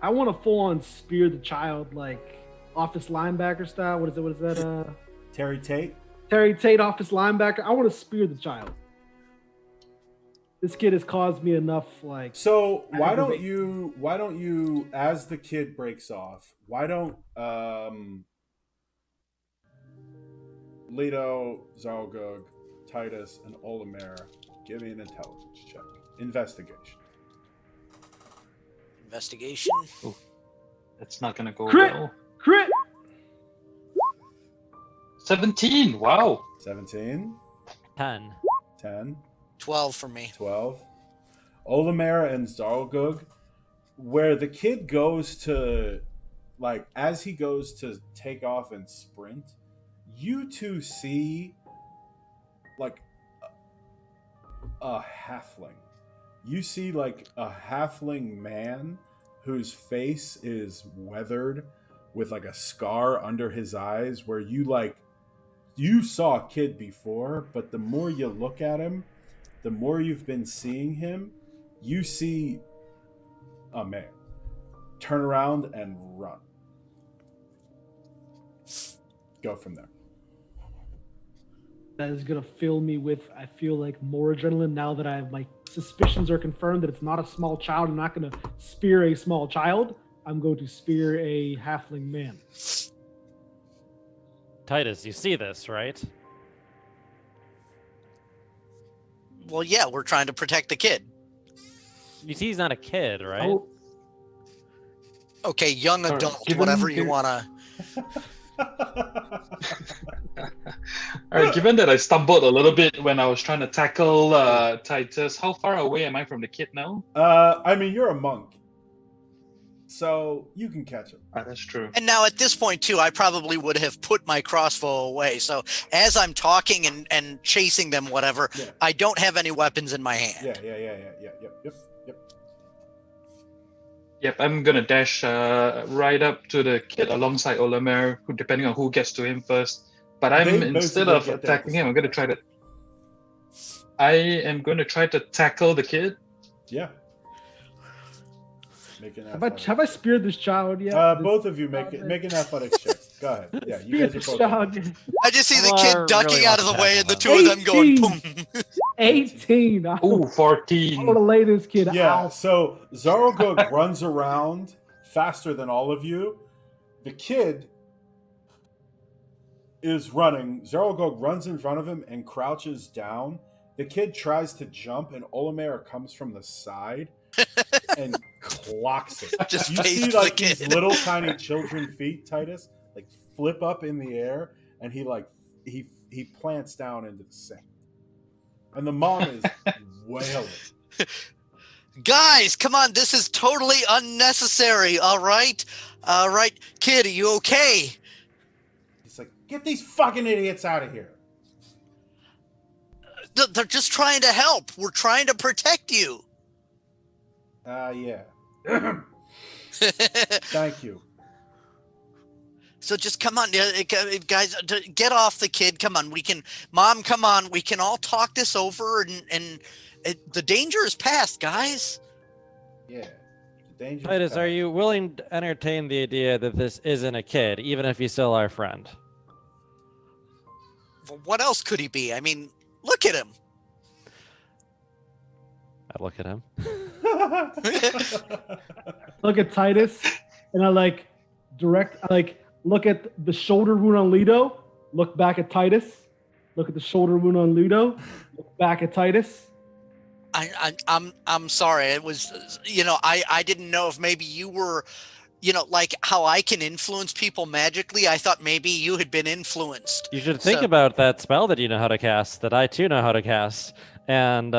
I want to full on spear the child like office linebacker style. What is that? Terry Tate office linebacker. I want to spear the child. This kid has caused me enough like. So why don't you as the kid breaks off, why don't Leto, Zarl'Gug, Titus, and Olomaer give me an intelligence check. Investigation. Ooh, that's not gonna go Crit! well. Crit! 17. Wow. 17. 10. 10. 12 for me. 12. Olomaer and Zarl'Gug, where the kid goes to, like, as he goes to take off and sprint, you two see, like, a halfling. You see, like, a halfling man whose face is weathered with, like, a scar under his eyes, where you saw a kid before, but the more you look at him, the more you've been seeing him, you see a man turn around and run. Go from there. That is gonna fill me with, I feel like, more adrenaline now that my suspicions are confirmed that it's not a small child. I'm not gonna spear a small child. I'm going to spear a halfling man. Titus, you see this, right? Well, yeah, we're trying to protect the kid. You see he's not a kid, right? Oh, Okay, young Sorry, adult, given whatever you the- want to. All right, given that I stumbled a little bit when I was trying to tackle Titus, how far away am I from the kid now? I mean, you're a monk, so you can catch him. That's true. And now at this point, too, I probably would have put my crossbow away. So as I'm talking and chasing them, whatever, Yeah. I don't have any weapons in my hand. Yep. Yep, I'm gonna dash right up to the kid alongside Olomaer, who depending on who gets to him first. But They instead basically of get there at the attacking him, I'm same gonna time. try to. I am gonna try to tackle the kid. Yeah. Make an Have athletics I check. speared this child yet? Both of you make an athletics check. Go ahead. Yeah, you Speared guys are this both. child. able. I just see the Lamar kid ducking really out of wants the to way tackle and the him. two of them going 18. boom. 18. I Ooh, want 14. to lay this kid Yeah. out. So Zarl'Gug runs around faster than all of you. The kid is running. Zarl'Gug runs in front of him and crouches down. The kid tries to jump, and Olomaer comes from the side and clocks it. Just You see, faced like the these kid. little tiny children feet, Titus, like flip up in the air, and he plants down into the sand. And the mom is wailing. Guys, come on, this is totally unnecessary, all right? All right, kid, are you okay? He's like, "Get these fucking idiots out of here!" They're just trying to help. We're trying to protect you. Yeah. Thank you. So just come on, guys, get off the kid. Come on, Mom, come on. We can all talk this over, and the danger is past, guys. Yeah. The danger's Titus, are past. you willing to entertain the idea that this isn't a kid, even if he's still our friend? What else could he be? I mean, look at him. I look at him. Look at Titus, and I look at the shoulder wound on Leto. Look back at Titus. Look at the shoulder wound on Leto. Look back at Titus. I'm sorry. It was, I didn't know if maybe you were, like how I can influence people magically. I thought maybe you had been influenced. You should think about that spell that you know how to cast, that I too know how to cast, and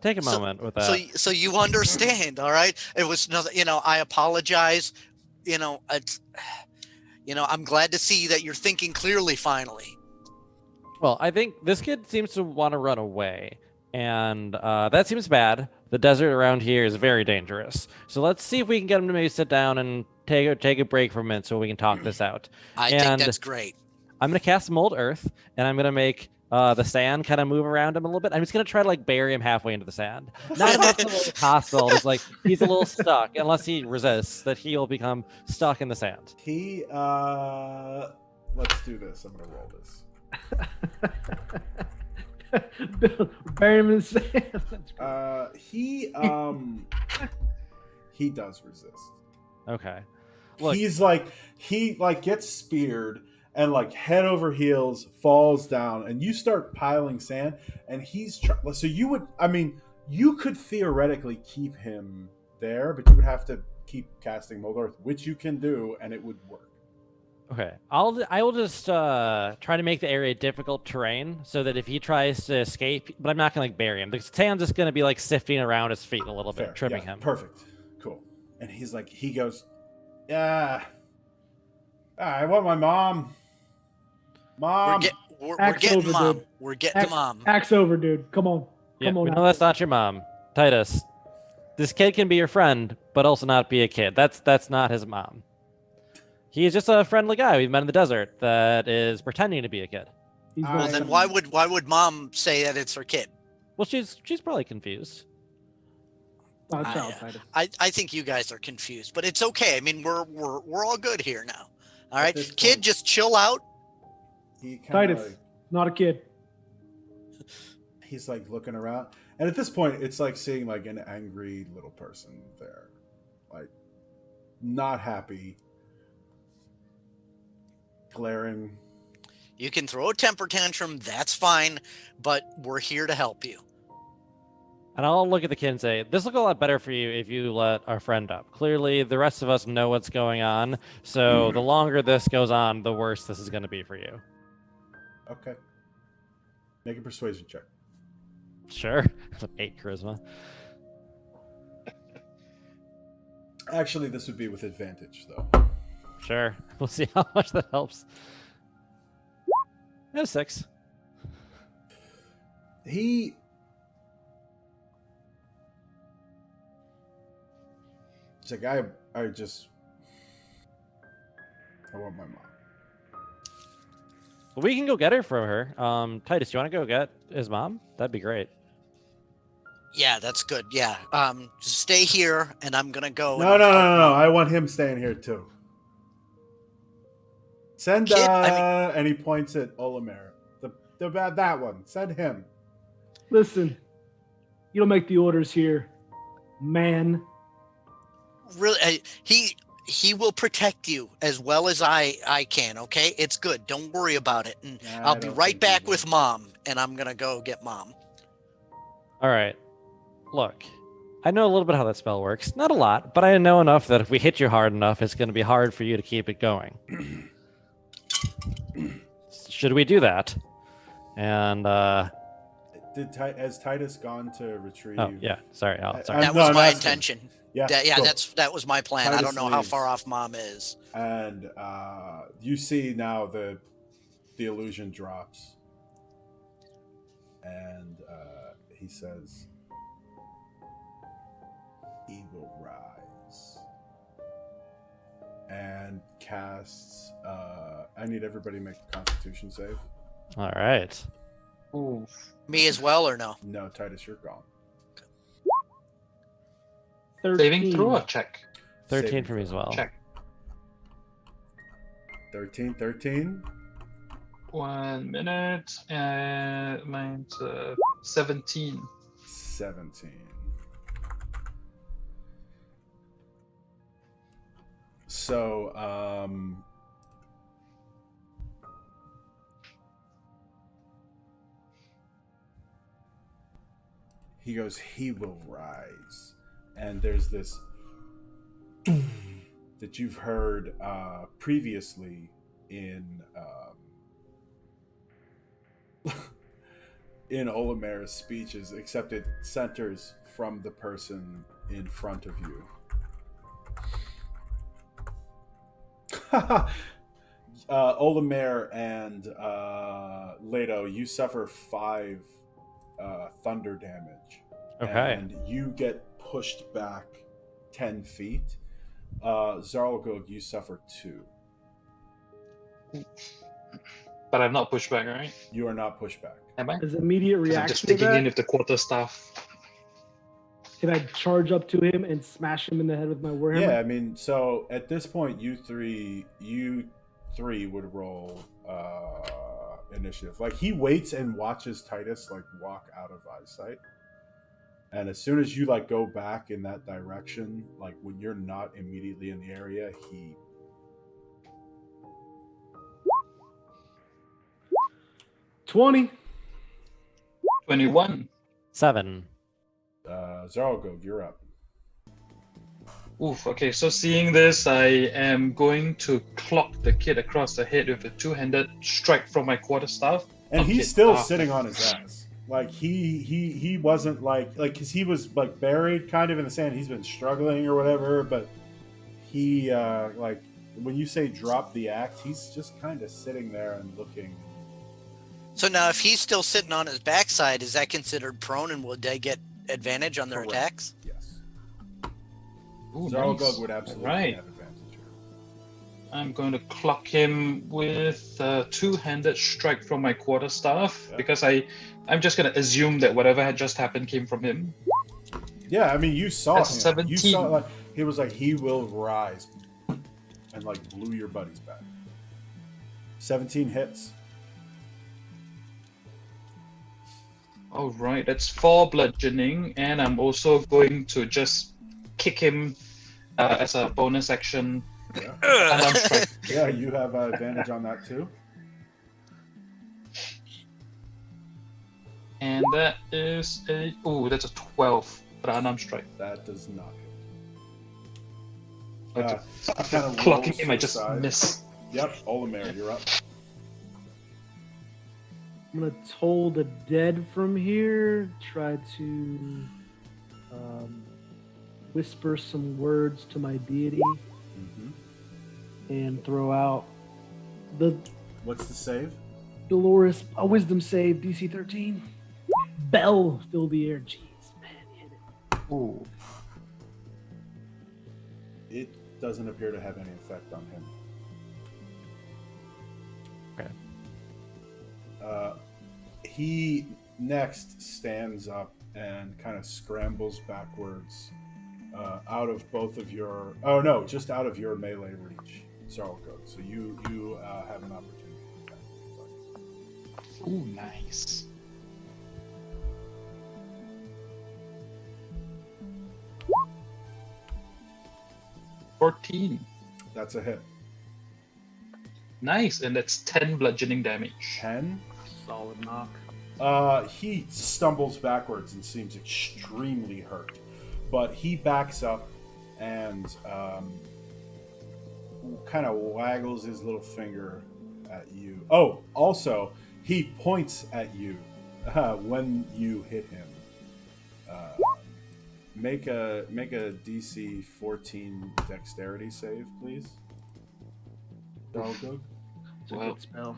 take a moment with that. So you understand, all right? It was nothing. I apologize. It's, I'm glad to see that you're thinking clearly finally. Well, I think this kid seems to want to run away, and that seems bad. The desert around here is very dangerous. So let's see if we can get him to maybe sit down and take a break for a minute so we can talk this out. I think that's great. I'm going to cast Mold Earth, and I'm going to make the sand kind of move around him a little bit. I'm just going to try to bury him halfway into the sand. Not enough to make it hostile. Just he's a little stuck. Unless he resists, that he'll become stuck in the sand. Let's do this. I'm going to roll this. Bury him in the sand. He does resist. Okay. Look, He's he gets speared and head over heels falls down, and you start piling sand, and so you could theoretically keep him there, but you would have to keep casting Mold Earth, which you can do, and it would work. okay. I will just try to make the area difficult terrain so that if he tries to escape, but I'm not gonna bury him. The sand's just gonna be sifting around his feet a little bit, tripping him. Perfect. Cool. And he goes, "Yeah, I want my mom. Mom." We're Axe getting over, mom. dude. We're getting mom. Axe over, dude. Come on. Yeah, Come on. we know that's not your mom, Titus. This kid can be your friend, but also not be a kid. That's not his mom. He is just a friendly guy we've met in the desert that is pretending to be a kid. Well, then why would mom say that it's her kid? Well, she's probably confused. I think you guys are confused, but it's okay. I mean, we're all good here now. All right, kid, just chill out. Titus, not a kid. He's looking around, and at this point, it's seeing an angry little person there, not happy, glaring. You can throw a temper tantrum, that's fine, but we're here to help you. And I'll look at the kid and say, this will go a lot better for you if you let our friend up. Clearly, the rest of us know what's going on, so the longer this goes on, the worse this is going to be for you. Okay. Make a persuasion check. Sure. 8 charisma. Actually, this would be with advantage, though. Sure. We'll see how much that helps. I have 6. She's like, I want my mom. Well, we can go get her from her. Titus, you want to go get his mom? That'd be great. Yeah, that's good. Yeah. Just stay here, and I'm gonna go. No. I want him staying here too. Send Kid, and he points at Olomaer. That one. Send him. Listen, you don't make the orders here, man. Really, he will protect you as well as I can. Okay, it's good. Don't worry about it. And I'll be right back with Mom, and I'm gonna go get Mom. All right. Look, I know a little bit how that spell works. Not a lot, but I know enough that if we hit you hard enough, it's going to be hard for you to keep it going. Should we do that? And has Titus gone to retrieve? Oh yeah, sorry. Sorry. That was my intention. Yeah, cool. That was my plan. Titus I don't know how leaves. far off Mom is. And you see now the illusion drops, and he says, "He will rise," and casts. I need everybody to make a Constitution save. All right. Ooh. Me as well, or no? No, Titus, you're gone. 13. Saving throw or check? 13 Saving for me as well. Check. 13. 1 minute. Mine's 17. 17. So, he goes, "He will rise." And there's this that you've heard previously in in Olomaer's speeches, except it centers from the person in front of you. Olomaer and Leto, you suffer 5 thunder damage. Okay. And you get pushed back 10 feet. Zarl'Gug, you suffer 2. But I'm not pushed back, right? You are not pushed back. Am I? As immediate 'Cause reaction I'm just to sticking that, in with the quarterstaff. can I charge up to him and smash him in the head with my warhammer? Yeah, I mean, so at this point, you three would roll initiative. Like, he waits and watches Titus like walk out of eyesight, and as soon as you like go back in that direction, like when you're not immediately in the area, he 20. 21. 7. Zarl'Gug, you're up. Oof, okay, so seeing this, I am going to clock the kid across the head with a 2-handed strike from my quarterstaff. And Okay, he's still sitting on his ass. Like he wasn't like because he was like buried kind of in the sand. He's been struggling or whatever, but he like when you say drop the axe, he's just kind of sitting there and looking. So now, if he's still sitting on his backside, is that considered prone, and would they get advantage on their Correct. attacks? Yes. Ooh, Zarl'Gug nice. would absolutely Alright. have advantage here. I'm going to clock him with a 2-handed strike from my quarterstaff Yeah. because I'm just going to assume that whatever had just happened came from him. Yeah, I mean, you saw That's him. 17. You saw like he was like he will rise, and like blew your buddy's back. 17 hits. All right, that's 4 bludgeoning, and I'm also going to just kick him as a bonus action. Yeah, Unarmed strike. yeah, you have advantage on that too. And that is that's a 12 for unarmed strike. That does not But hit. Kind of clocking rolls him, to I the just side. miss. Yep, Olomaer, you're up. I'm gonna toll the dead from here. Try to whisper some words to my deity Mm-hmm. and throw out the What's the save? Dolores a wisdom save DC 13. Bell fill the air. Jeez, man, hit it. Ooh. It doesn't appear to have any effect on him. Okay. He next stands up and kind of scrambles backwards out of both of your... Oh, no, just out of your melee reach. Zarl'Gug. So you have an opportunity to attack. Ooh, nice. $14. That's a hit. Nice, and that's 10 bludgeoning damage. 10? Solid knock. He stumbles backwards and seems extremely hurt. But he backs up and kind of waggles his little finger at you. Oh, also, he points at you when you hit him. Make a DC 14 dexterity save, please. Zarl'Gug. It's a Wow. good spell.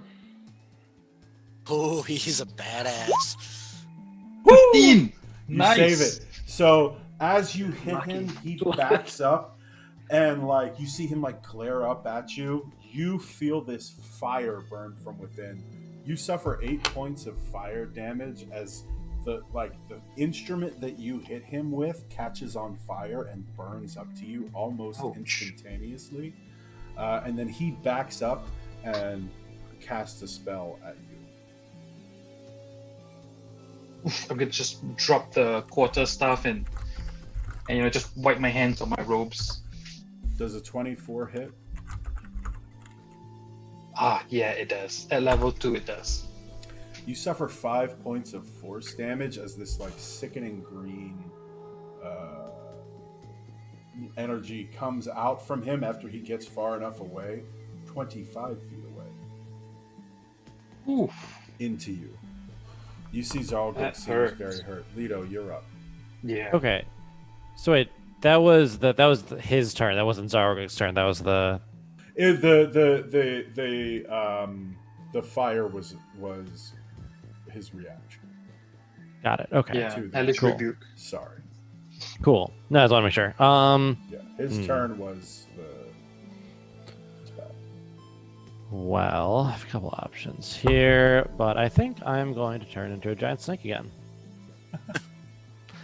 Oh, he's a badass. 15! You Nice! save it. So as you hit Lucky. him, he backs up, and like you see him like glare up at you. You feel this fire burn from within. You suffer 8 points of fire damage as the instrument that you hit him with catches on fire and burns up to you almost Ouch. instantaneously. And then he backs up and casts a spell at you. I'm gonna just drop the quarterstaff and just wipe my hands on my robes. Does a 24 hit? Ah, yeah, it does. At level 2, it does. You suffer 5 points of force damage as this like sickening green energy comes out from him after he gets far enough away, 25 feet away, Oof. into you. You see Zarl'Gug That seems hurts. very hurt. Leto, you're up. Yeah. Okay. So wait, that was his turn. That wasn't Zarl'Gug's turn. That was the... The fire was his reaction. Got it. Okay. Yeah, to the- Hellish Cool. Rebuke. Sorry. Cool. No, I just want to make sure. Yeah, his Hmm. turn was the spell. Well, I have a couple options here, but I think I'm going to turn into a giant snake again.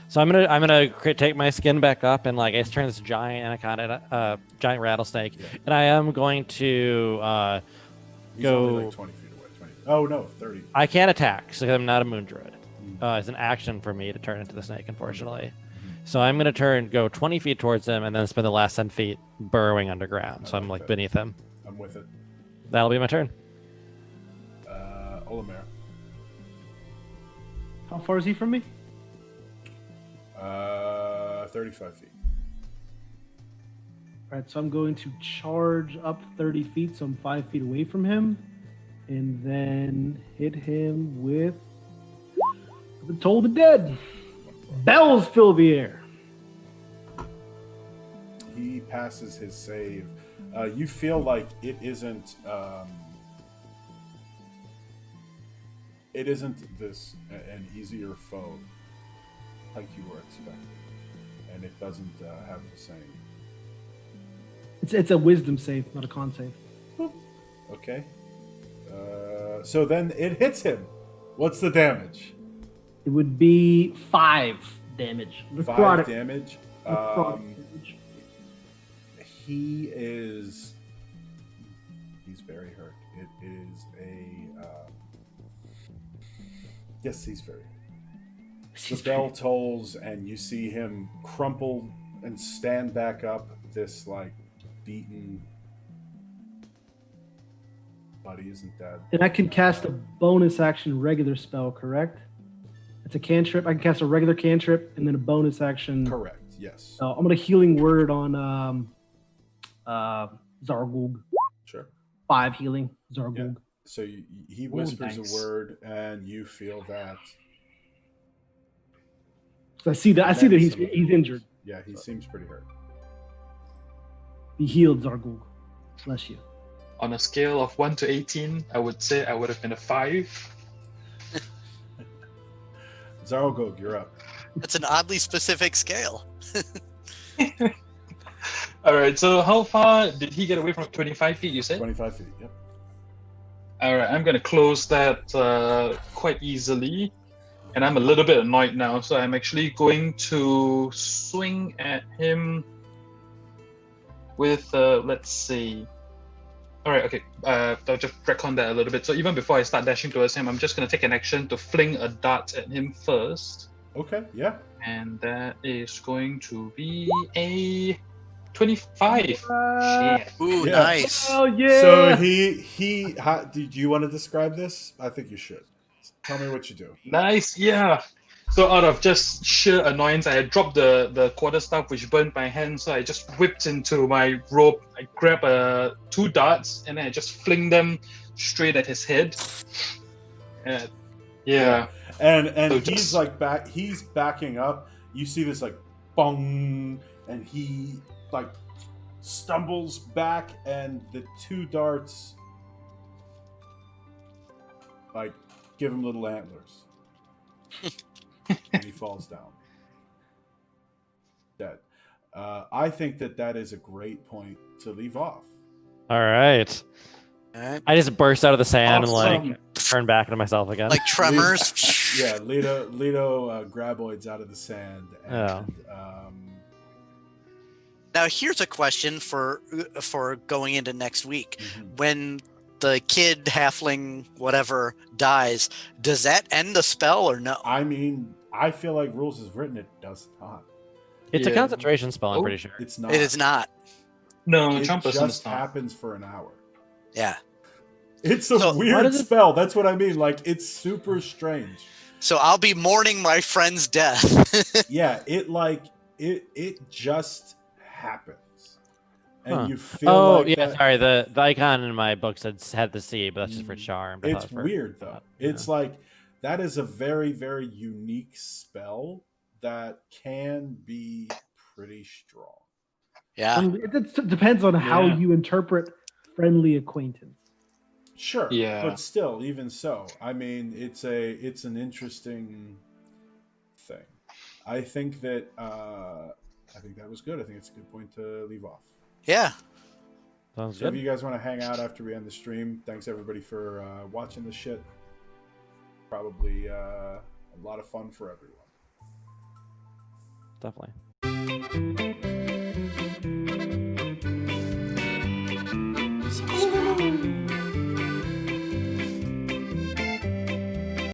So I'm gonna take my skin back up and I turn this giant giant rattlesnake, Yeah. and I am going to He's Go- only like 20 feet away. 20. Oh no, 30. I can't attack because I'm not a moon druid. It's an action for me to turn into the snake, unfortunately. So I'm gonna go 20 feet towards him and then spend the last 10 feet burrowing underground. So I'm like that. beneath him. I'm with it. That'll be my turn. Olomaer. How far is he from me? 35 feet. All right, so I'm going to charge up 30 feet, so I'm 5 feet away from him, and then hit him with the Toll the Dead. Bells fill the air. He passes his save. You feel like it isn't this an easier foe like you were expecting, and it doesn't have the same. It's a wisdom save, not a con save. Okay. So then it hits him. What's the damage? It would be 5 damage. 5 damage. Necrotic damage. He's very hurt. It is yes, he's very hurt. The bell tolls and you see him crumple and stand back up, this beaten, but he isn't dead. And I can cast a bonus action regular spell, correct? It's a cantrip. I can cast a regular cantrip and then a bonus action. Correct, yes. So I'm gonna healing word on Zarl'Gug. Sure. 5 healing. Zarl'Gug. So he whispers thanks. a word and you feel that. So I see that he's injured. Yeah, he seems pretty hurt. Be healed, Zarl'Gug. Bless you. On a scale of 1 to 18, I would say I would have been a 5. Zarl'Gug, you're up. That's an oddly specific scale. All right. So how far did he get away from 25 feet? You said. 25 feet. Yep. All right. I'm gonna close that quite easily, and I'm a little bit annoyed now. So I'm actually going to swing at him with let's see. All right. Okay. I'll just retcon that a little bit. So even before I start dashing towards him, I'm just gonna take an action to fling a dart at him first. Okay. Yeah. And that is going to be a 25. Shit. Ooh, Yeah. nice. Oh yeah. So how, did you want to describe this? I think you should. Tell me what you do. Nice, yeah. So out of just sheer annoyance, I had dropped the quarterstaff which burned my hand, so I just whipped into my rope. I grabbed 2 darts and then I just fling them straight at his head. Yeah. And So he's just- he's backing up. You see this like bong, and he like stumbles back, and the 2 darts like give him little antlers. And he falls down. Dead. I think that is a great point to leave off. All right. All right. I just burst out of the sand and Awesome. like turn back into myself again. Like tremors. Yeah, Leto graboids out of the sand. And, Now here's a question for going into next week. mhm. When the kid halfling whatever dies, does that end the spell or no? I mean, I feel like rules is written, it does not. It's a Yeah. concentration spell, I'm Oh. pretty sure. It's not. It is not. No, It Trump just is not. happens for an hour. Yeah. It's a So- Why weird does it- spell. That's what I mean. Like, it's super strange. So I'll be mourning my friend's death. Yeah, it just happens, and Huh. you feel Oh like yeah, that. sorry. The icon in my book had the C, but that's just for Mm, charm. I It's thought for- weird though. yeah. It's like that is a very, very unique spell that can be pretty strong. Yeah. It depends on how Yeah. you interpret friendly acquaintance. Sure. Yeah. But still, even so, I mean, it's an interesting thing. I think that was good. I think it's a good point to leave off. Yeah. Sounds So if good. you guys want to hang out after we end the stream, thanks everybody for watching this shit. Probably a lot of fun for everyone. Definitely.